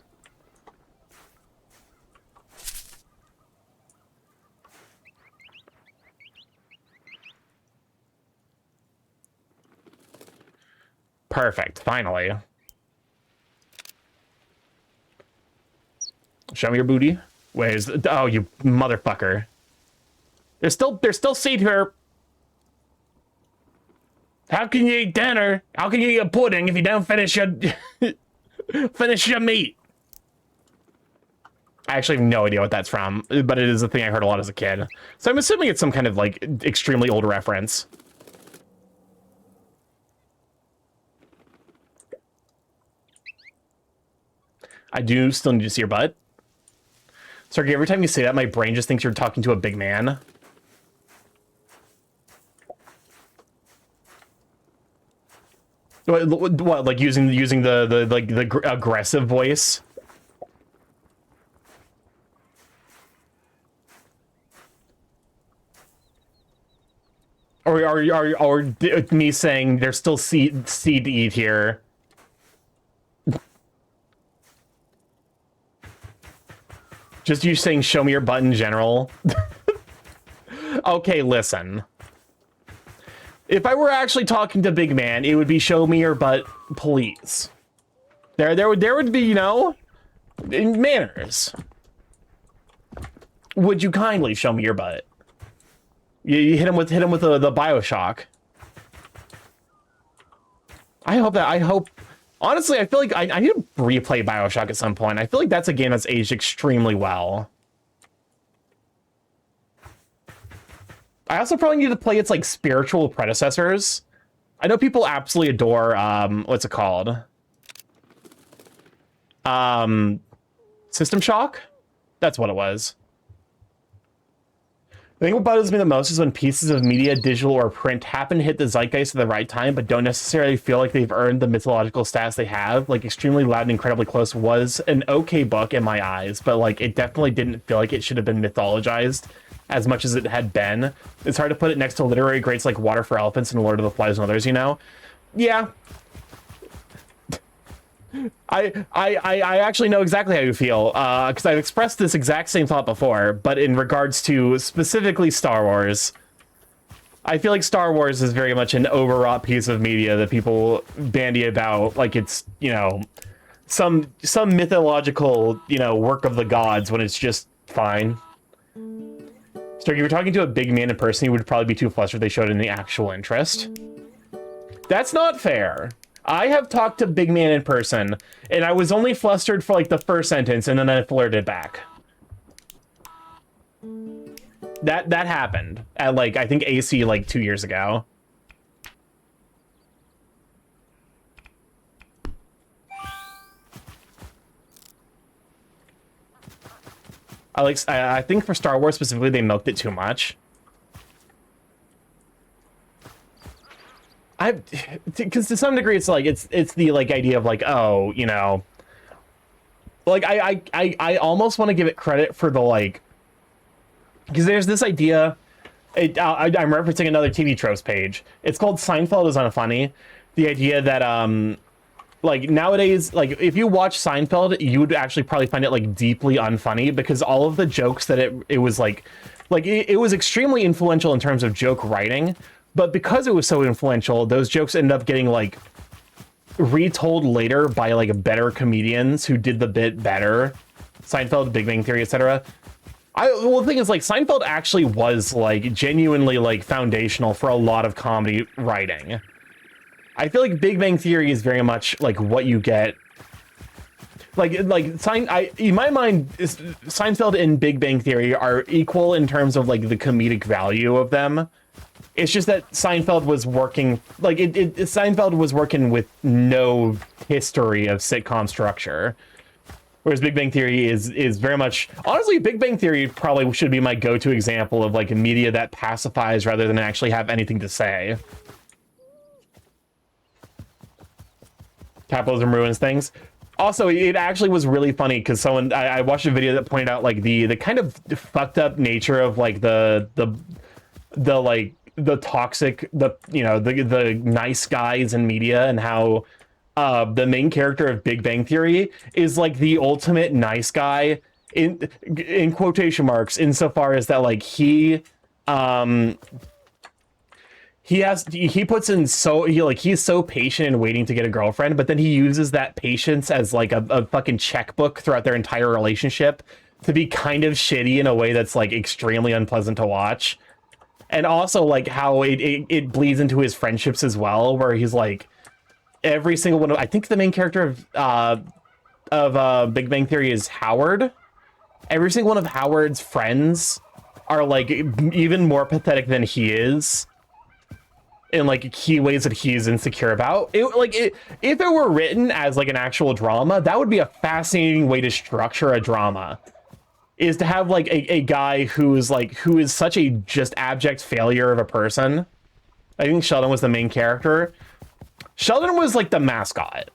Perfect, finally. Show me your booty. Where's the, oh, you motherfucker. There's still seed here. How can you eat dinner? How can you eat a pudding if you don't finish your finish your meat? I actually have no idea what that's from, but it is a thing I heard a lot as a kid. So I'm assuming it's some kind of like extremely old reference. I do still need to see your butt. Sorry, every time you say that, my brain just thinks you're talking to a big man. What, like using the aggressive voice? Or me saying there's still seed to eat here? Just you saying show me your butt in general? Okay, listen. If I were actually talking to Big Man, it would be show me your butt, please. There would be, you know, manners. Would you kindly show me your butt? You hit him with the BioShock. I hope. Honestly, I feel like I need to replay BioShock at some point. I feel like that's a game that's aged extremely well. I also probably need to play its like spiritual predecessors. I know people absolutely adore what's it called? System Shock? That's what it was. The thing what bothers me the most is when pieces of media, digital or print, happen to hit the zeitgeist at the right time, but don't necessarily feel like they've earned the mythological status they have. Like, Extremely Loud and Incredibly Close was an okay book in my eyes, but like, it definitely didn't feel like it should have been mythologized as much as it had been. It's hard to put it next to literary greats like Water for Elephants and Lord of the Flies and others, you know? Yeah. I actually know exactly how you feel, because I've expressed this exact same thought before, but in regards to specifically Star Wars, I feel like Star Wars is very much an overwrought piece of media that people bandy about like it's, you know, some mythological, you know, work of the gods when it's just fine. So if you were talking to a big man in person, he would probably be too flustered they showed any actual interest. That's not fair. I have talked to Big Man in person, and I was only flustered for like the first sentence, and then I flirted back. That happened at like, I think AC like 2 years ago. I think for Star Wars specifically, they milked it too much. Because to some degree it's like it's the like idea of like, oh, you know, like I almost want to give it credit for the like, because there's this idea, I'm referencing another TV tropes page. It's called Seinfeld is Unfunny. The idea that Like nowadays, like if you watch Seinfeld, you would actually probably find it like deeply unfunny because all of the jokes that it was like it was extremely influential in terms of joke writing, but because it was so influential, those jokes ended up getting like retold later by like better comedians who did the bit better. Seinfeld, Big Bang Theory, etc. Well, the thing is, like, Seinfeld actually was like genuinely like foundational for a lot of comedy writing. I feel like Big Bang Theory is very much like what you get. In my mind, Seinfeld and Big Bang Theory are equal in terms of like the comedic value of them. It's just that Seinfeld was working like Seinfeld was working with no history of sitcom structure, whereas Big Bang Theory is very much, honestly, Big Bang Theory probably should be my go-to example of like a media that pacifies rather than actually have anything to say. Capitalism ruins things. Also, it actually was really funny because I watched a video that pointed out like the kind of fucked up nature of like the toxic, the nice guys in media, and how the main character of Big Bang Theory is like the ultimate nice guy in quotation marks, insofar as that like he puts in he's so patient and waiting to get a girlfriend, but then he uses that patience as like a fucking checkbook throughout their entire relationship to be kind of shitty in a way that's like extremely unpleasant to watch. And also like how it bleeds into his friendships as well, where he's like every single one of, I think the main character of Big Bang Theory is Howard. Every single one of Howard's friends are like even more pathetic than he is in like key ways that he's insecure about. If it were written as like an actual drama, that would be a fascinating way to structure a drama, is to have like a guy who is such a just abject failure of a person. I think Sheldon was the main character. Sheldon was like the mascot.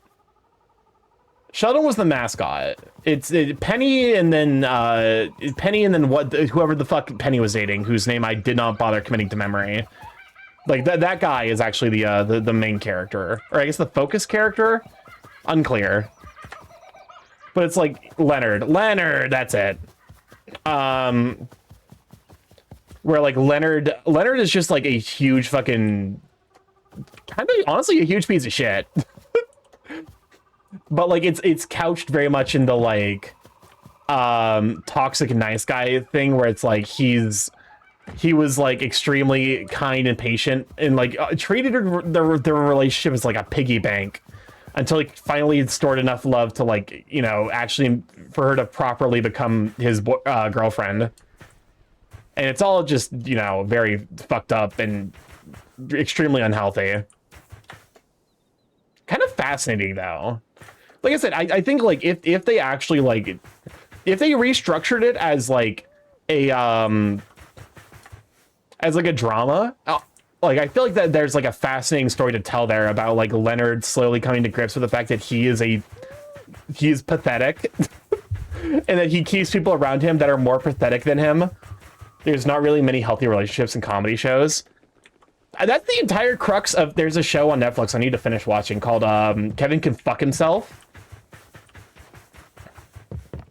It's Penny and then whoever the fuck Penny was dating, whose name I did not bother committing to memory. Like that guy is actually the main character, or I guess the focus character, unclear. But it's like Leonard, that's it. Where like Leonard is just like a huge fucking, kind of honestly a huge piece of shit. But like it's couched very much in the like toxic nice guy thing, where it's like he was like extremely kind and patient, and like treated their relationship as like a piggy bank until he finally stored enough love to like, actually for her to properly become his girlfriend. And it's all just, very fucked up and extremely unhealthy. Kind of fascinating though. Like I said, I think like if they actually like, if they restructured it as like a drama, like I feel like that there's like a fascinating story to tell there about like Leonard slowly coming to grips with the fact that he is pathetic and that he keeps people around him that are more pathetic than him. There's not really many healthy relationships in comedy shows. That's the entire crux of, there's a show on Netflix I need to finish watching called Kevin Can Fuck Himself.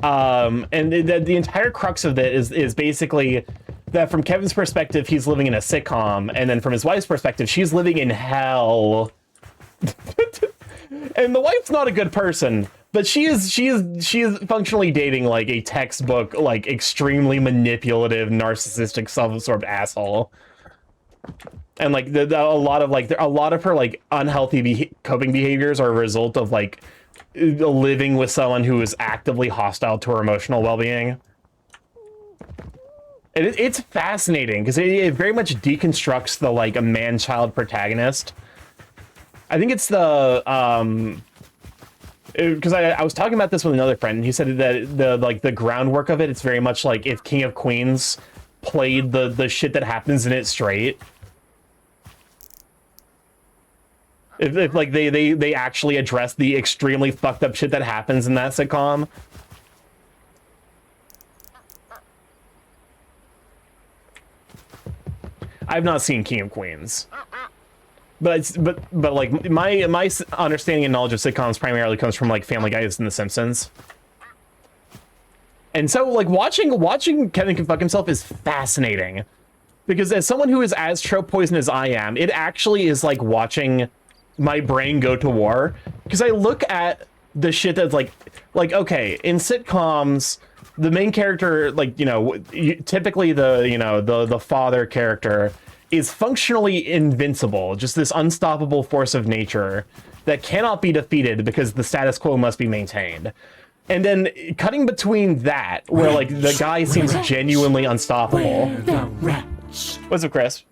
And the entire crux of it is basically that from Kevin's perspective, he's living in a sitcom, and then from his wife's perspective, she's living in hell. And the wife's not a good person, but she is functionally dating like a textbook, like extremely manipulative, narcissistic, self-absorbed asshole. And like a lot of her like unhealthy coping behaviors are a result of like living with someone who is actively hostile to her emotional well-being. It's fascinating because it very much deconstructs the like a man-child protagonist. I think it's the because I was talking about this with another friend, and he said that the groundwork of it's very much like if King of Queens played the shit that happens in it straight. If like they actually address the extremely fucked up shit that happens in that sitcom. I've not seen King of Queens, but like my understanding and knowledge of sitcoms primarily comes from like Family Guy and The Simpsons. And so like watching Kevin Can Fuck Himself is fascinating. Because as someone who is as trope poisoned as I am, it actually is like watching my brain go to war. Because I look at the shit that's like okay, in sitcoms, the main character, like, you know, typically the father character is functionally invincible, just this unstoppable force of nature that cannot be defeated because the status quo must be maintained. And then cutting between that, where like the guy seems genuinely unstoppable. What's up, Chris?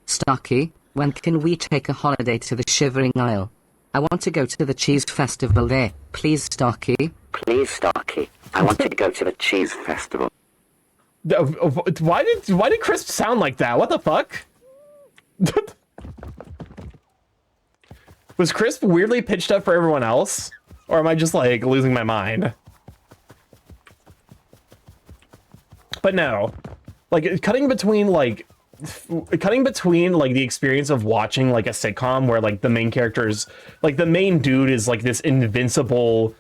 Starky, when can we take a holiday to the Shivering Isle? I want to go to the cheese festival there. Please, Starky. Please, Starky. I want to go to the cheese festival. Why did Chris sound like that? What the fuck? Was Chris weirdly pitched up for everyone else? Or am I just like losing my mind? But no. Like cutting between like the experience of watching like a sitcom where like the main characters, like the main dude is like this invincible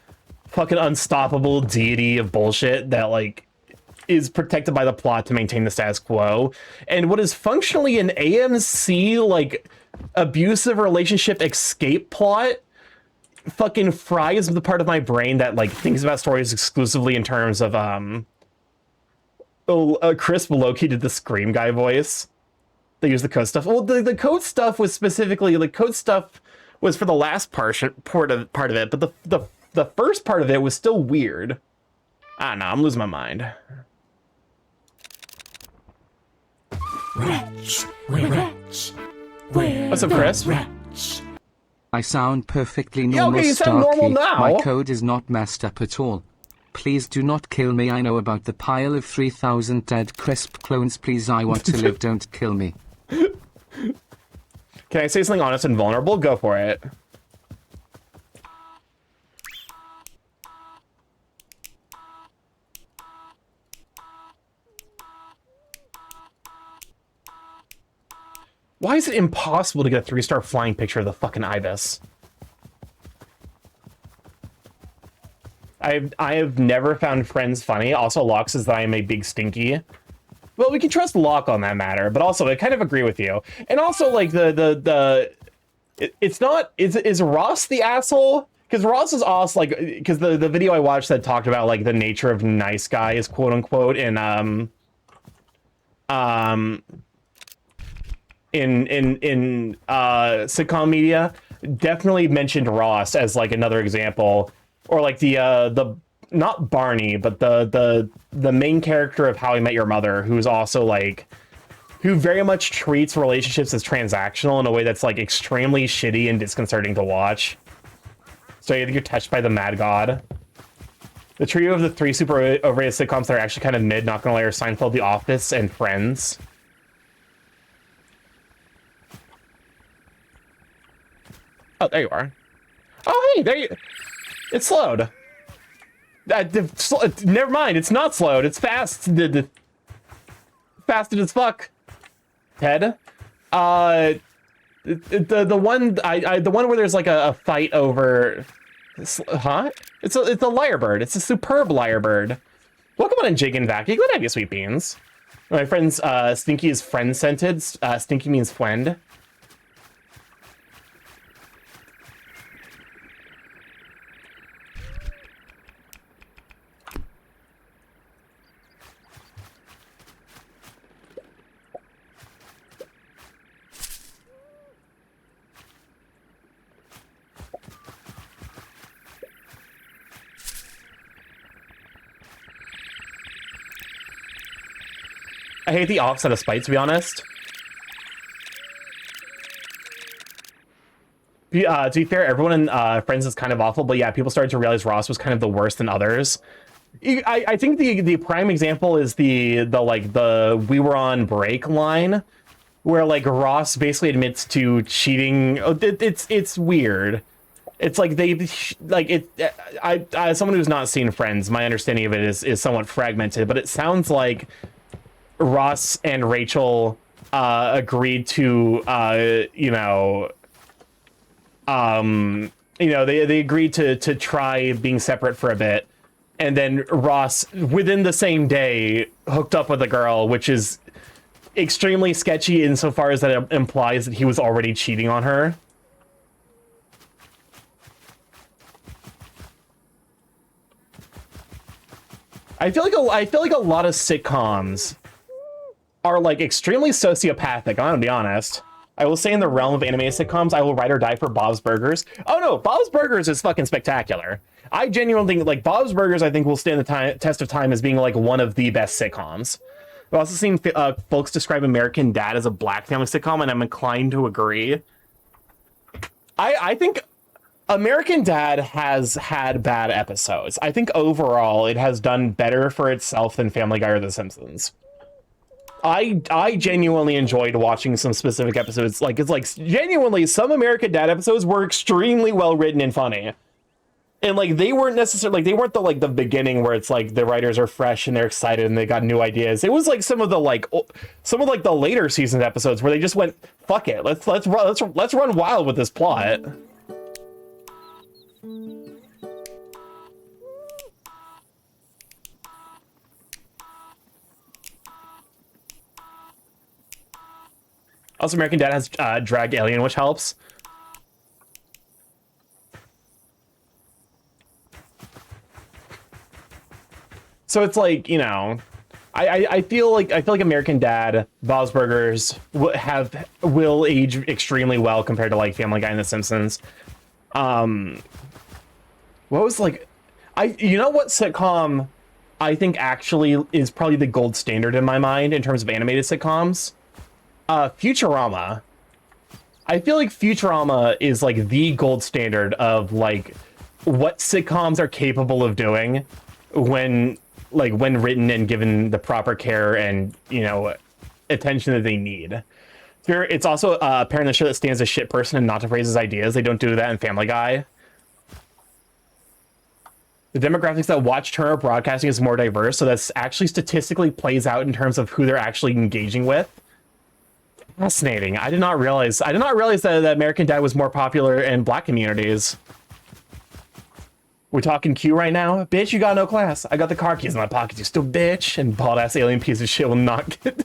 fucking unstoppable deity of bullshit that like is protected by the plot to maintain the status quo, and what is functionally an AMC like abusive relationship escape plot fucking fries the part of my brain that like thinks about stories exclusively in terms of Chris low-key did the Scream Guy voice. They used the code stuff. Well, the code stuff was specifically like code stuff was for the last part of it, but the first part of it was still weird. I don't know, I'm losing my mind. What's up, Chris? I sound perfectly Yeah, normal, okay, you sound Starky. normal now. My code is not messed up at all. Please do not kill me. I know about the pile of 3,000 dead crisp clones. Please, I want to live. Don't kill me. Can I say something honest and vulnerable? Go for it. Why is it impossible to get a 3-star flying picture of the fucking ibis? I have never found Friends funny. Also, Locke says that I am a big stinky. Well, we can trust Locke on that matter, but also I kind of agree with you. And also, like it's not is Ross the asshole? Because Ross is also like because the video I watched that talked about like the nature of nice guys, quote unquote, in sitcom media definitely mentioned Ross as like another example, or like the not Barney, but the main character of How I Met Your Mother, who's also like who very much treats relationships as transactional in a way that's like extremely shitty and disconcerting to watch. So I think you're touched by the Mad God. The trio of the 3 super overrated sitcoms that are actually kind of mid, not gonna lie, are Seinfeld, The Office, and Friends. Oh, there you are. Oh, hey, there you... It's slowed. Never mind, it's not slowed. It's fast. Fasted as fuck. Ted? The one where there's like a fight over... Huh? It's a lyrebird. It's a superb lyrebird. Welcome on in, Jig and Vacuum. Glad to have you, sweet beans. My friend's Stinky is friend-scented. Stinky means friend. I hate the offset of spite, to be honest. To be fair, everyone in Friends is kind of awful, but yeah, people started to realize Ross was kind of the worst than others. I think the prime example is the we were on break line, where like Ross basically admits to cheating. It's weird. It's like they like it. I as someone who's not seen Friends, my understanding of it is somewhat fragmented, but it sounds like Ross and Rachel agreed to, they agreed to try being separate for a bit. And then Ross, within the same day, hooked up with a girl, which is extremely sketchy insofar as that it implies that he was already cheating on her. I feel like a lot of sitcoms are like extremely sociopathic. I'm gonna be honest. I will say in the realm of animated sitcoms, I will ride or die for Bob's Burgers. Oh no, Bob's Burgers is fucking spectacular. I genuinely think like Bob's Burgers, I think will stand the test of time as being like one of the best sitcoms. I've also seen folks describe American Dad as a black family sitcom, and I'm inclined to agree. I think American Dad has had bad episodes. I think overall it has done better for itself than Family Guy or The Simpsons. I genuinely enjoyed watching some specific episodes. Like, it's like genuinely some American Dad episodes were extremely well written and funny. And like they weren't necessarily like they weren't the beginning where it's like the writers are fresh and they're excited and they got new ideas. It was like some of the later season episodes where they just went, fuck it, let's run wild with this plot. Also, American Dad has Drag Alien, which helps. So it's like, you know, I feel like American Dad, Bob's Burgers will age extremely well compared to like Family Guy and The Simpsons. What was like, you know what sitcom I think actually is probably the gold standard in my mind in terms of animated sitcoms? Futurama. I feel like Futurama is like the gold standard of like what sitcoms are capable of doing when written and given the proper care and, you know, attention that they need. It's also apparently a show that stands a shit person and not to praise his ideas. They don't do that in Family Guy. The demographics that watch Turner Broadcasting is more diverse, so that's actually statistically plays out in terms of who they're actually engaging with. Fascinating. I did not realize that American Dad was more popular in black communities. We're talking Q right now? Bitch, you got no class. I got the car keys in my pocket, you still bitch. And bald ass alien piece of shit will not get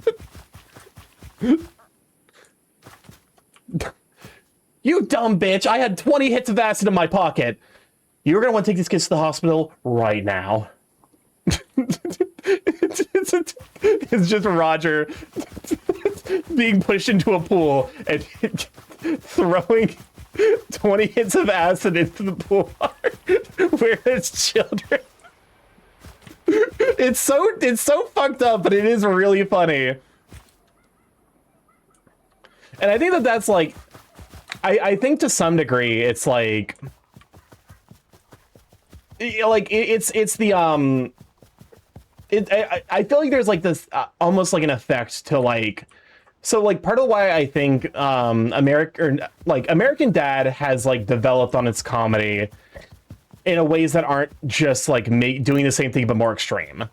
You dumb bitch. I had 20 hits of acid in my pocket. You're gonna want to take these kids to the hospital right now. It's just Roger being pushed into a pool and throwing 20 hits of acid into the pool where it's children. It's so fucked up, but it is really funny. And I think that's like, I think to some degree it's like it's the I feel like there's like this almost like an effect to like, so like part of why I think American Dad has like developed on its comedy in a ways that aren't just like doing the same thing but more extreme.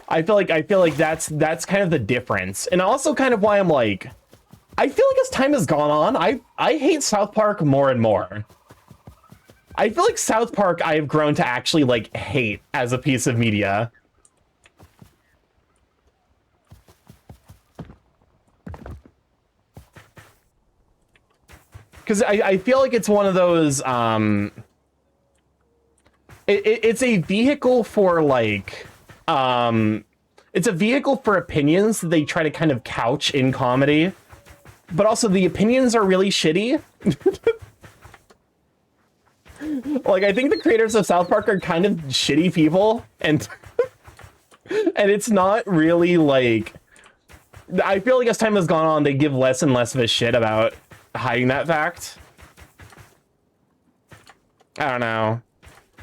I feel like that's kind of the difference, and also kind of why I'm like, I feel like as time has gone on, I hate South Park more and more. I feel like South Park I have grown to actually like hate as a piece of media. Because I feel like it's one of those, it's a vehicle for like, it's a vehicle for opinions that they try to kind of couch in comedy, but also the opinions are really shitty. Like, I think the creators of South Park are kind of shitty people, and and it's not really like, I feel like as time has gone on, they give less and less of a shit about hiding that fact. I don't know.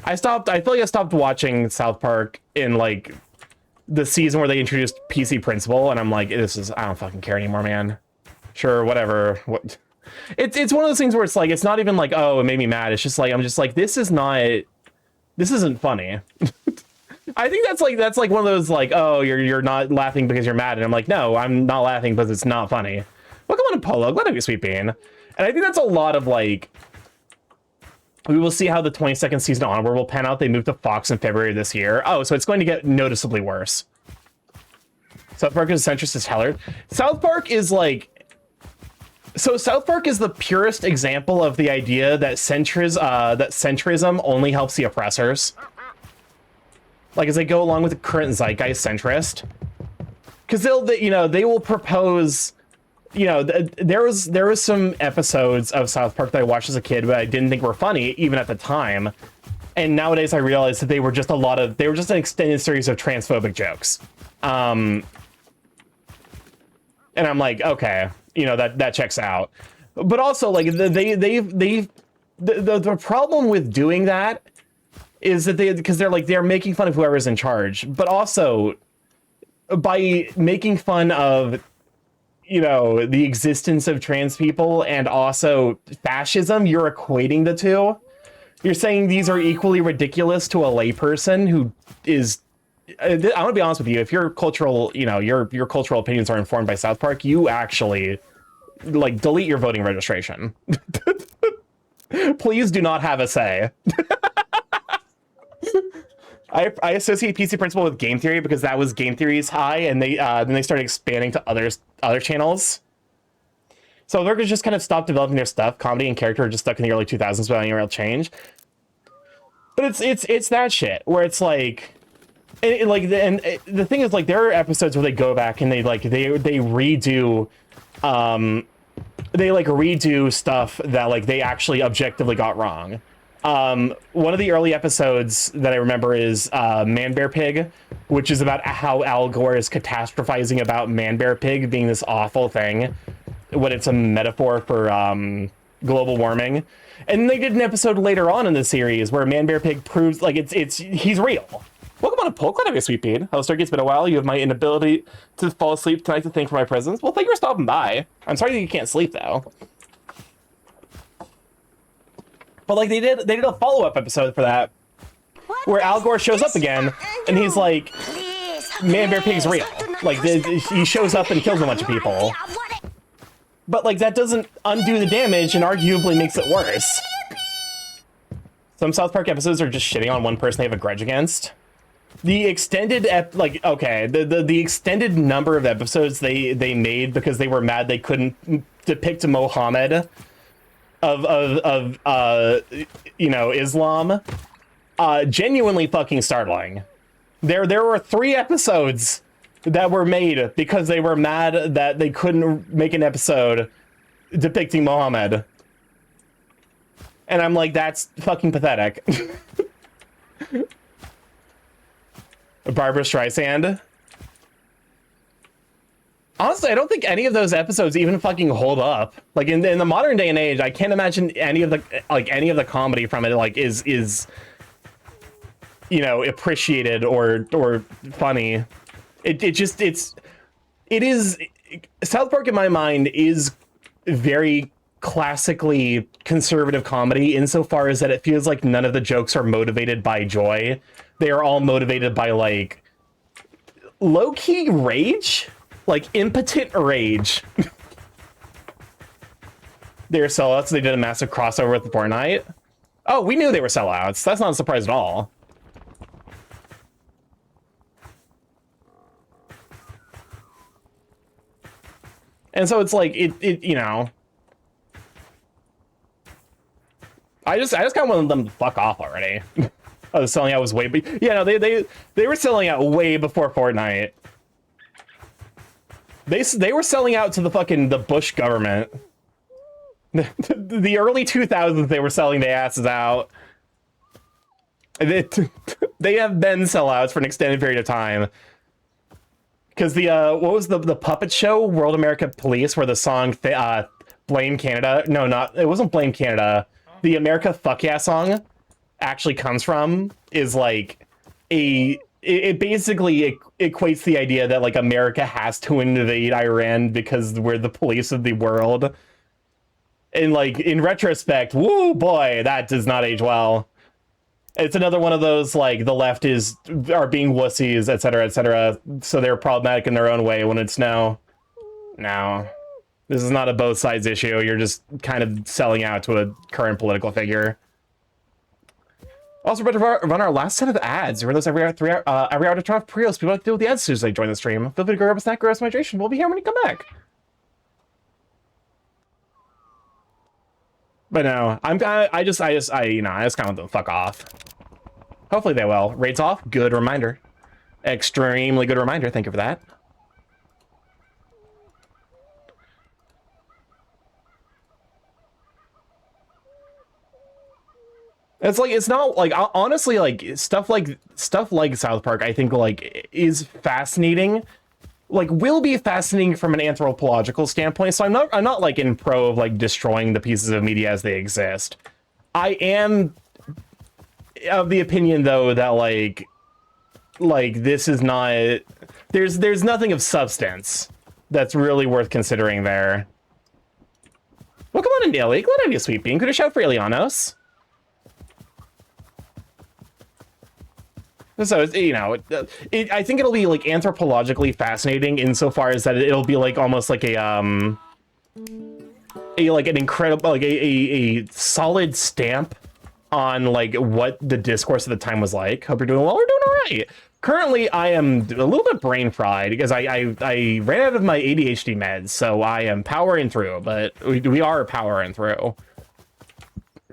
I feel like I stopped watching South Park in like the season where they introduced PC Principal, and I'm like, I don't fucking care anymore, man. Sure, whatever. What? It's one of those things where it's like, it's not even like, oh, it made me mad. It's just like, I'm just like, this isn't funny. I think that's like one of those like, oh, you're not laughing because you're mad, and I'm like, no, I'm not laughing because it's not funny. Welcome on Polo, glad to be Sweet Bean. And I think that's a lot of like, we will see how the 22nd season onward will pan out. They moved to Fox in February this year. Oh, so it's going to get noticeably worse. South Park is centrist as Heller. South Park is like, so South Park is the purest example of the idea that centrism only helps the oppressors. Like, as they go along with the current zeitgeist centrist, because they will propose, there was some episodes of South Park that I watched as a kid but I didn't think were funny even at the time, and nowadays I realized that they were just an extended series of transphobic jokes. And I'm like, okay, that checks out. But also, like, the problem with doing that is that they're making fun of whoever's in charge, but also by making fun of the existence of trans people and also fascism, you're equating the two. You're saying these are equally ridiculous to a layperson who is. I want to be honest with you. If your cultural, your cultural opinions are informed by South Park, you actually like delete your voting registration. Please do not have a say. I associate PC Principle with game theory because that was game theory's high, and then they started expanding to other channels. So they're just kind of stopped developing their stuff. Comedy and character are just stuck in the early 2000s without any real change. But it's that shit where it's like. And the thing is, like, there are episodes where they go back and they redo stuff that like they actually objectively got wrong. One of the early episodes that I remember is Man Bear Pig, which is about how Al Gore is catastrophizing about Man Bear Pig being this awful thing when it's a metaphor for global warming. And they did an episode later on in the series where Man Bear Pig proves like he's real. Welcome on a poll. Glad to be a Sweet Bean. Hello, Starky. It's been a while. You have my inability to fall asleep tonight to thank for my presence. Well, thank you for stopping by. I'm sorry that you can't sleep, though. But, like, they did a follow-up episode for that where Al Gore shows up again, and he's like, Man Bear Pig's real. Like, he shows up and kills a bunch of people. But, like, that doesn't undo the damage and arguably makes it worse. Some South Park episodes are just shitting on one person they have a grudge against. The extended the extended number of episodes they made because they were mad they couldn't depict Mohammed of Islam, genuinely fucking startling. There were 3 episodes that were made because they were mad that they couldn't make an episode depicting Mohammed. And I'm like, that's fucking pathetic. Barbara Streisand. Honestly, I don't think any of those episodes even fucking hold up. Like in the modern day and age, I can't imagine any of the comedy from it like is appreciated or funny. It is South Park in my mind is very classically conservative comedy insofar as that it feels like none of the jokes are motivated by joy. They are all motivated by like low-key rage, like impotent rage. They're sellouts. They did a massive crossover with Fortnite. Oh, we knew they were sellouts. That's not a surprise at all. And so it's like I just kind of wanted them to fuck off already. I was selling out was way, but yeah, no, they were selling out way before Fortnite. They were selling out to the Bush government. The early 2000s, they were selling their asses out. They have been sellouts for an extended period of time. Because what was the puppet show, World America Police, where the song Blame Canada? No, it wasn't Blame Canada. The America Fuck Yeah song actually comes from is like it basically equates the idea that like America has to invade Iran because we're the police of the world. And like in retrospect, woo boy, that does not age well. It's another one of those, like, the left are being wussies, etc., so they're problematic in their own way, when it's no. This is not a both sides issue. You're just kind of selling out to a current political figure. Also, we're about to run our last set of ads. We run those every hour to 12 pre-host. People have to deal with the ads as soon as they join the stream. Feel free to grab a snack, grab some hydration. We'll be here when you come back. But no, I just kind of want them to fuck off. Hopefully they will. Raids off. Good reminder. Extremely good reminder. Thank you for that. It's like, it's not like, honestly, like stuff like South Park, I think, like, is fascinating, like, will be fascinating from an anthropological standpoint. So I'm not like in pro of like destroying the pieces of media as they exist. I am of the opinion though that like this is not, there's nothing of substance that's really worth considering there. Well, come on in, Daily. Glad to have you, Sweet Bean. Could have shout for Ilianos. So, you know, I think it'll be, like, anthropologically fascinating insofar as that it'll be, like, almost like an incredible, like, a solid stamp on, like, what the discourse at the time was like. Hope you're doing well. We're doing all right. Currently, I am a little bit brain fried because I ran out of my ADHD meds, so I am powering through, but we are powering through.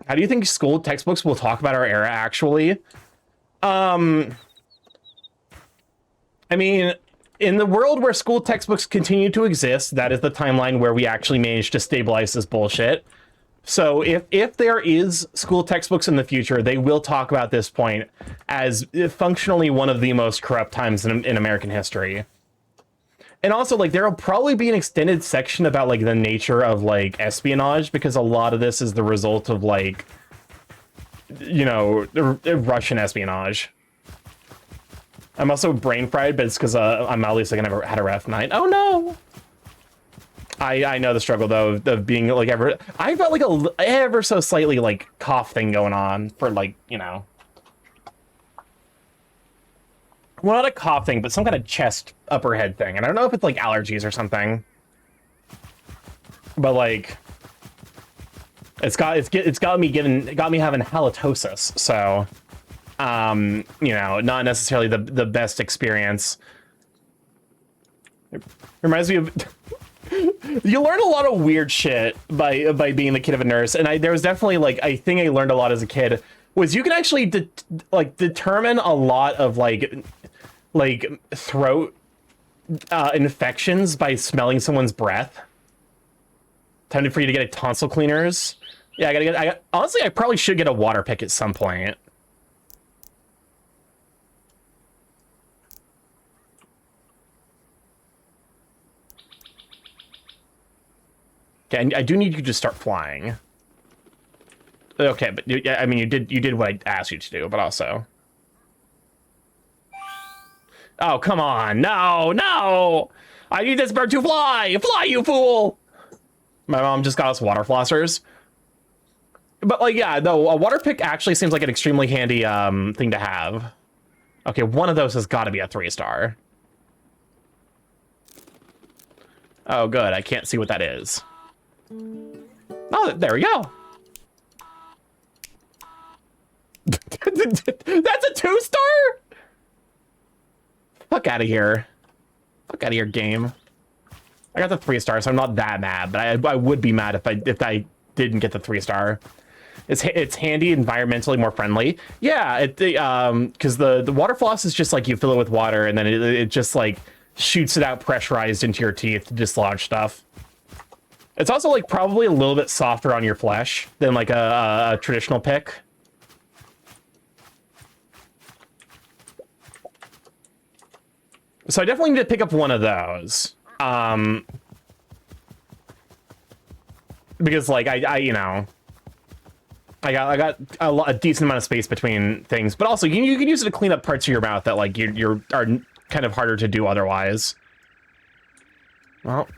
How do you think school textbooks will talk about our era, actually? I mean, in the world where school textbooks continue to exist, that is the timeline where we actually managed to stabilize this bullshit. So if there is school textbooks in the future, they will talk about this point as functionally one of the most corrupt times in American history. And also, like, there will probably be an extended section about, like, the nature of, like, espionage, because a lot of this is the result of, like, you know, Russian espionage. I'm also brain fried, but it's because I'm at least, like, I never had a rough night. Oh no! I know the struggle though of being like I've got like a ever so slightly like cough thing going on for, like, you know, well, not a cough thing, but some kind of chest upper head thing, and I don't know if it's like allergies or something, but like it's got me having halitosis, so you know, not necessarily the best experience. It reminds me of you learn a lot of weird shit by being the kid of a nurse, and there was definitely like a thing I learned a lot as a kid was you can actually determine a lot of like throat infections by smelling someone's breath. Time for you to get a tonsil cleaners. Yeah, honestly, I probably should get a water pick at some point. Okay, I do need you to start flying. Okay, but I mean, you did what I asked you to do, but also. Oh, come on. No! I need this bird to fly! Fly, you fool! My mom just got us water flossers. But, like, yeah, no, a water pick actually seems like an extremely handy thing to have. Okay, one of those has got to be a 3-star. Oh, good. I can't see what that is. Oh, there we go. That's a 2-star? Fuck out of here. Fuck out of here, game. I got the 3-star, so I'm not that mad, but I would be mad if I didn't get the 3-star. It's handy, environmentally more friendly. Yeah, because the water floss is just like you fill it with water and then it just like shoots it out pressurized into your teeth to dislodge stuff. It's also like probably a little bit softer on your flesh than like a traditional pick. So I definitely need to pick up one of those. Because like I you know, I got a decent amount of space between things, but also you can use it to clean up parts of your mouth that like you're kind of harder to do otherwise. Well.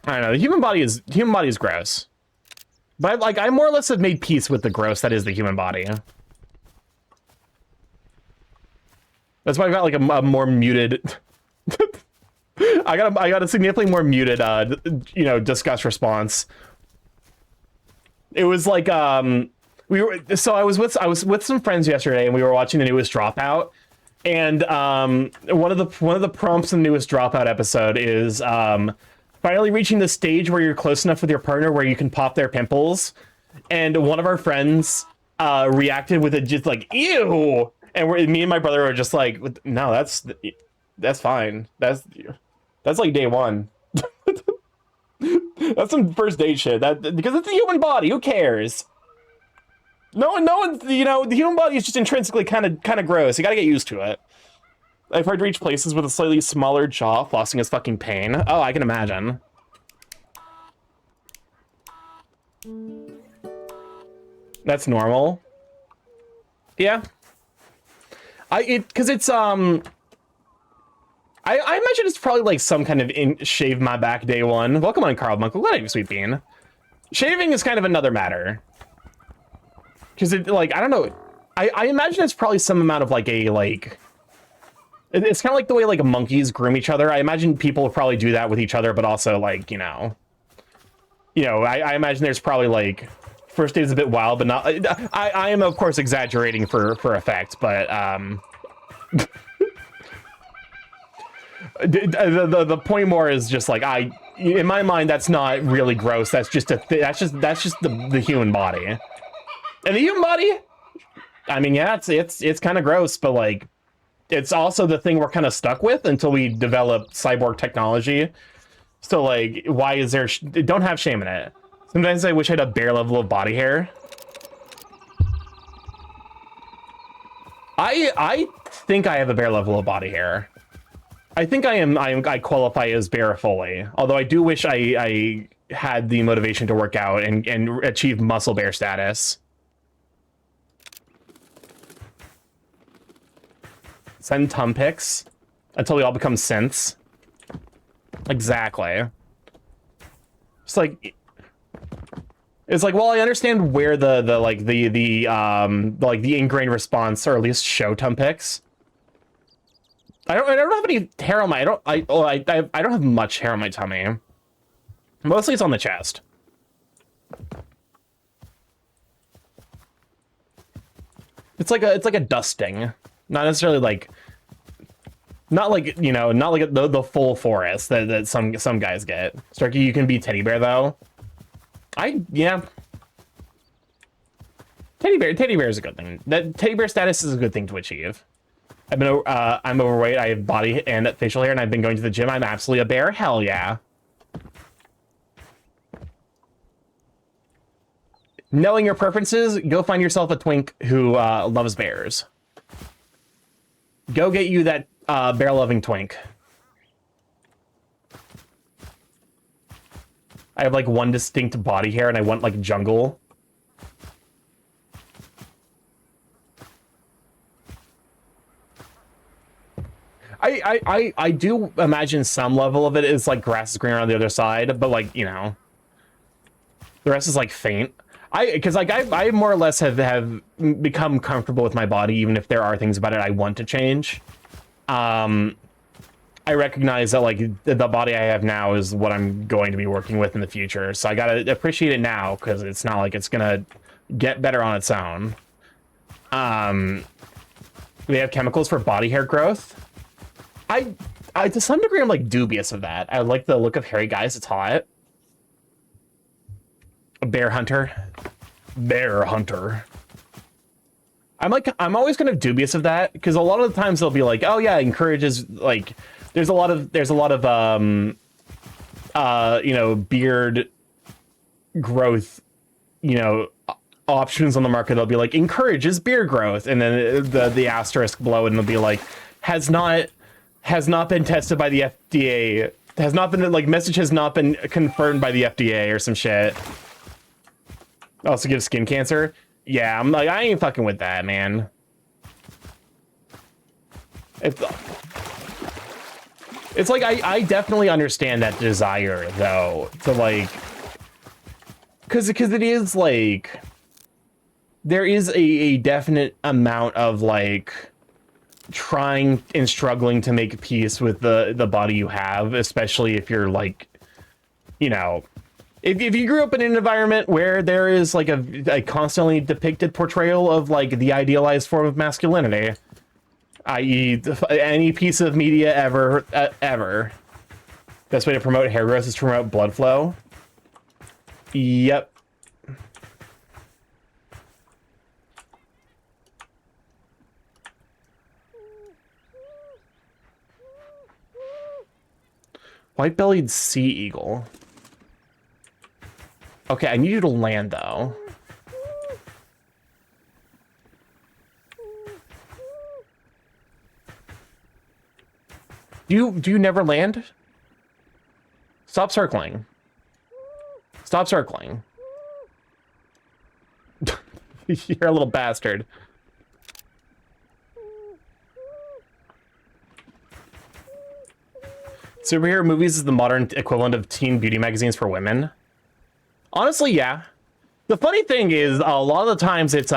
I don't know. The human body is gross. But like I more or less have made peace with the gross that is the human body. That's why I've got like a more muted. I got a significantly more muted, disgust response. It was like I was with some friends yesterday, and we were watching the newest Dropout, and one of the prompts in the newest Dropout episode is finally reaching the stage where you're close enough with your partner where you can pop their pimples, and one of our friends reacted with it just like ew, and me and my brother were just like, no, that's fine, that's like day one. That's some first date shit. Because it's the human body. Who cares? No one. The human body is just intrinsically kind of gross. You gotta get used to it. I've heard to reach places with a slightly smaller jaw. Flossing is fucking pain. Oh, I can imagine. That's normal. Yeah. Because it's I imagine it's probably like some kind of shave my back day one. Welcome on, Carl Monk. What you, sweet bean. Shaving is kind of another matter. Because it, like, I don't know. I imagine it's probably some amount of like it's kind of like the way like monkeys groom each other. I imagine people probably do that with each other, but also like, I imagine there's probably like first date is a bit wild, but not, I am of course exaggerating for effect, but the point more is just like in my mind that's not really gross. That's just that's just the human body, and the human body. I mean, yeah, it's kind of gross, but like it's also the thing we're kind of stuck with until we develop cyborg technology. So like, why is there? Don't have shame in it. Sometimes I wish I had a bare level of body hair. I think I have a bare level of body hair. I think I qualify as bare fully. Although I do wish I had the motivation to work out and achieve muscle bear status. Send tum pics until we all become synths. Exactly. It's like, well, I understand where the ingrained response, or at least show tum pics. I don't have any hair on my I don't have much hair on my tummy. Mostly it's on the chest. It's like a dusting, not necessarily like, not like the full forest that some guys get. Starky, you can be teddy bear though. Yeah. Teddy bear is a good thing. That teddy bear status is a good thing to achieve. I'm overweight. I have body and facial hair, and I've been going to the gym. I'm absolutely a bear. Hell yeah. Knowing your preferences, go find yourself a twink who loves bears. Go get you that bear-loving twink. I have like one distinct body hair, and I want like jungle. I do imagine some level of it is like grass is greener on the other side, but like, the rest is like faint. Because I more or less have become comfortable with my body, even if there are things about it I want to change. I recognize that like the body I have now is what I'm going to be working with in the future, so I gotta appreciate it now, because it's not like it's gonna get better on its own. They have chemicals for body hair growth. I to some degree I'm like dubious of that. I like the look of hairy guys. It's hot. A bear hunter. I'm always kind of dubious of that, because a lot of the times they'll be like, oh yeah, encourages like there's a lot of beard growth, options on the market. They'll be like encourages beard growth, and then the asterisk below it, and it'll be like has not been tested by the FDA, has not been like message has not been confirmed by the FDA or some shit. Also gives skin cancer. Yeah, I'm like, I ain't fucking with that, man. It's like I definitely understand that desire though to like, because it is like there is a definite amount of like trying and struggling to make peace with the body you have, especially if you're like, you know, if you grew up in an environment where there is like a constantly depicted portrayal of like the idealized form of masculinity, i.e. any piece of media ever. Best way to promote hair growth is to promote blood flow. Yep. White-bellied sea eagle. Okay, I need you to land, though. Do you never land? Stop circling. Stop circling. You're a little bastard. Superhero movies is the modern equivalent of teen beauty magazines for women. Honestly, yeah. The funny thing is, a lot of the times it's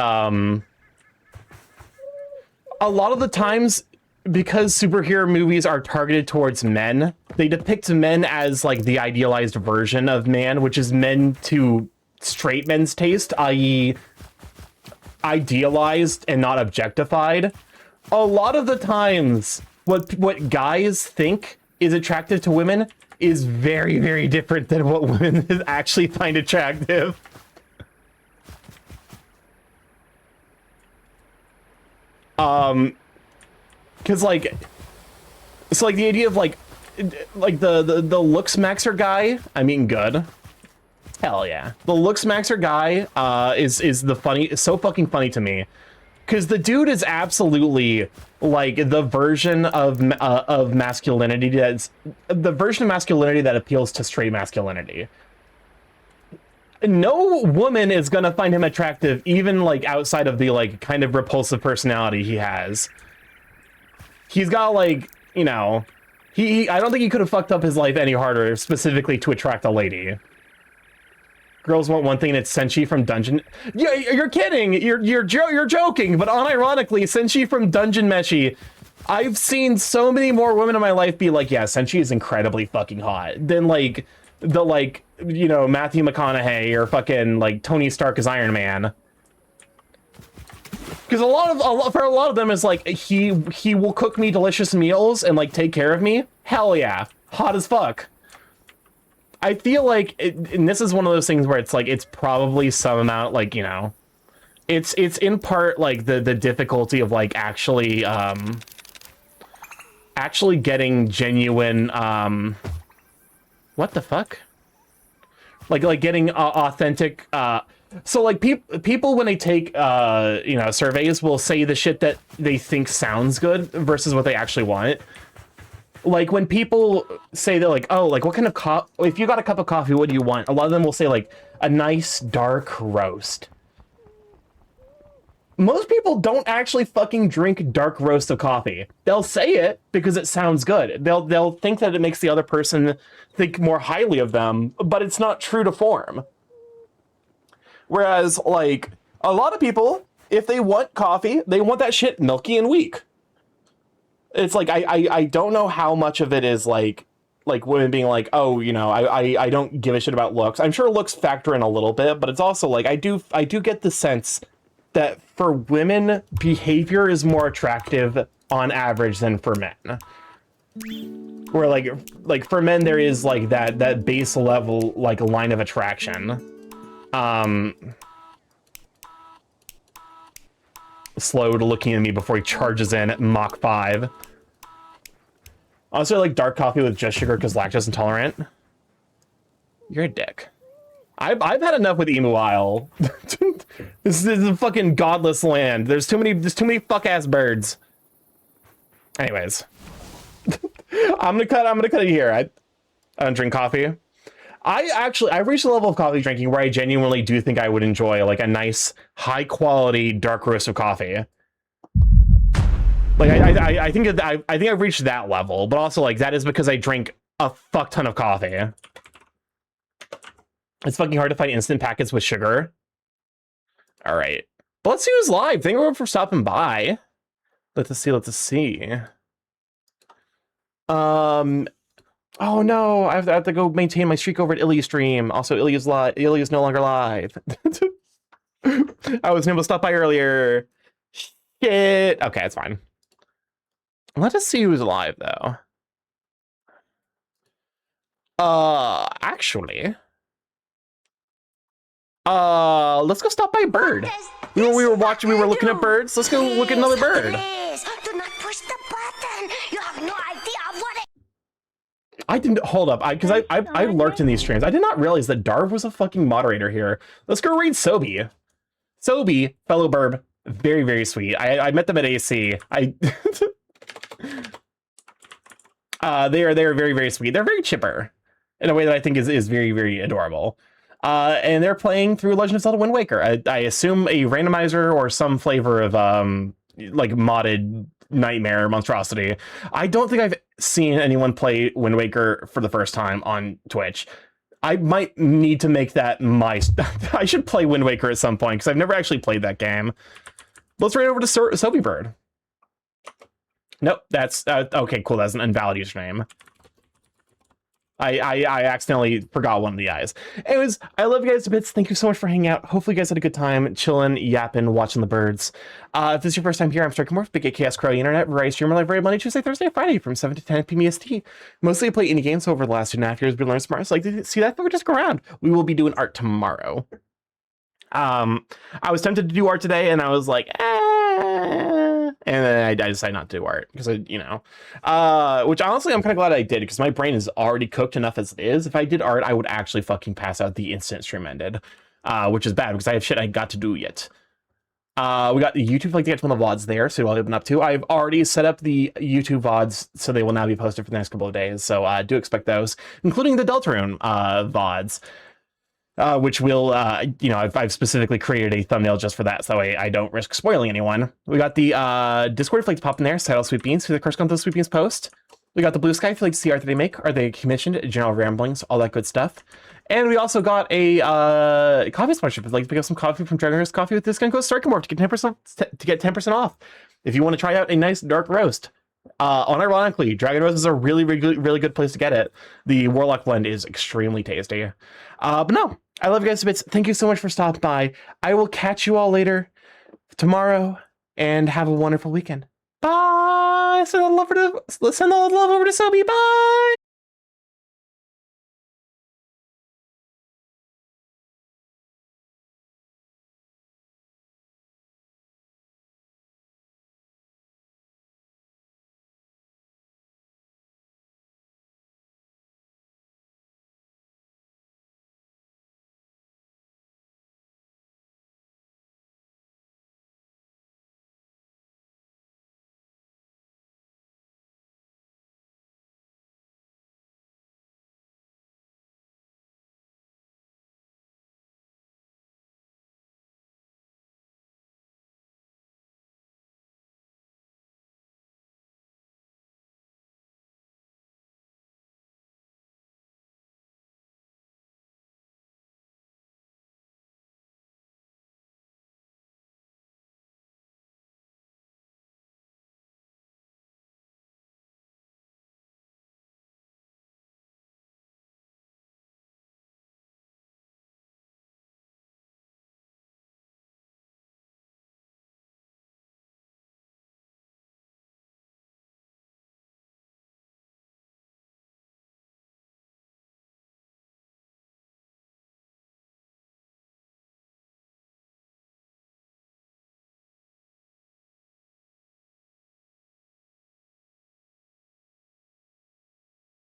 because superhero movies are targeted towards men, they depict men as like the idealized version of man, which is men to straight men's taste, i.e. idealized and not objectified. A lot of the times, what guys think is attractive to women is very, very different than what women actually find attractive. Because like, it's like the idea of like the looks maxer guy. I mean, good. Hell yeah, the looks maxer guy is the funny. It's so fucking funny to me. Because the dude is absolutely like the version of masculinity that appeals to straight masculinity. No woman is gonna find him attractive, even like outside of the like kind of repulsive personality he has. He's got like, you know, I don't think he could have fucked up his life any harder specifically to attract a lady. Girls want one thing, and it's Senshi from Dungeon. Yeah, you're kidding. You're joking. But unironically, Senshi from Dungeon Meshi, I've seen so many more women in my life be like, yeah, Senshi is incredibly fucking hot than like the like, you know, Matthew McConaughey or fucking like Tony Stark as Iron Man. Because for a lot of them is like he will cook me delicious meals and like take care of me. Hell yeah, hot as fuck. I feel like, and this is one of those things where it's like, it's probably some amount, like, you know, it's in part like the difficulty of like actually getting genuine, what the fuck? Like getting authentic, so like people when they take, you know, surveys will say the shit that they think sounds good versus what they actually want. Like when people say they're like, oh, like what kind of if you got a cup of coffee, what do you want? A lot of them will say like a nice dark roast. Most people don't actually fucking drink dark roast of coffee. They'll say it because it sounds good. They'll think that it makes the other person think more highly of them, but it's not true to form. Whereas like a lot of people, if they want coffee, they want that shit milky and weak. It's like I don't know how much of it is like women being like, oh, you know, I don't give a shit about looks. I'm sure looks factor in a little bit, but it's also like I do get the sense that for women, behavior is more attractive on average than for men. Where like for men there is like that base level like line of attraction. Slowed looking at me before he charges in at Mach 5. Also, I like dark coffee with just sugar because lactose intolerant. You're a dick. I've had enough with Emu Isle. This is a fucking godless land. There's too many fuck ass birds. Anyways, I'm gonna cut it here. I don't drink coffee. I've reached a level of coffee drinking where I genuinely do think I would enjoy like a nice high quality dark roast of coffee. Like I think I think I've reached that level, but also like that is because I drink a fuck ton of coffee. It's fucking hard to find instant packets with sugar. All right, but let's see who's live. Thank you for stopping by. Let's see. Oh no, I have to go maintain my streak over at Illy's stream. Also, Illy's no longer live. I was able to stop by earlier. Shit. Okay, it's fine. Let us see who's live though. Actually. Let's go stop by Bird. We were looking at birds. Let's go look at another bird. Please, do not push the button. You have no idea what it... I didn't hold up. Because I lurked in these streams. I did not realize that Darv was a fucking moderator here. Let's go read Sobi. Sobi, fellow burb, very, very sweet. I met them at AC. They are very, very sweet. They're very chipper in a way that I think is very, very adorable. And they're playing through Legend of Zelda Wind Waker. I assume a randomizer or some flavor of like modded nightmare monstrosity. I don't think I've seen anyone play Wind Waker for the first time on Twitch. I might need to make that my... I should play Wind Waker at some point, because I've never actually played that game. Let's right over to Soapy Bird. Nope, that's... okay, cool, that's an invalid username. I accidentally forgot one of the eyes. Anyways, I love you guys to bits. Thank you so much for hanging out. Hopefully you guys had a good time chilling, yapping, watching the birds. If this is your first time here, I'm StarkyMorph, Big AKS Crow Internet, where I stream live every Monday, Tuesday, Thursday, Friday from 7 to 10 p.m. EST. Mostly I play indie games over the last 2.5 years, been learning smart. So like to see that, just go around. We will be doing art tomorrow. I was tempted to do art today, and I was like, and then I decided not to do art because which honestly I'm kind of glad I did, because my brain is already cooked enough as it is. If I did art, I would actually fucking pass out the instant stream ended, which is bad because I have shit I got to do yet. We got the YouTube like to get one of the VODs there, so I'll open up to. I've already set up the YouTube VODs, so they will now be posted for the next couple of days. So do expect those, including the Deltarune VODs. Which will, I've specifically created a thumbnail just for that, so I don't risk spoiling anyone. We got the Discord, if you'd like to pop in there, Saddle Sweet Beans, who the course comes to the Sweet Beans post. We got the Blue Sky, if you'd like to see art that they make, are they commissioned, general ramblings, all that good stuff. And we also got a coffee sponsorship. If you'd like to pick up some coffee from Dragon Roast Coffee with discount code StarkyMorph to get 10% off. If you want to try out a nice dark roast. Unironically, Dragon Roast is a really good place to get it. The Warlock blend is extremely tasty. But no, I love you guys to bits. Thank you so much for stopping by. I will catch you all later tomorrow, and have a wonderful weekend. Bye. Send all the love over to Sobi. Bye.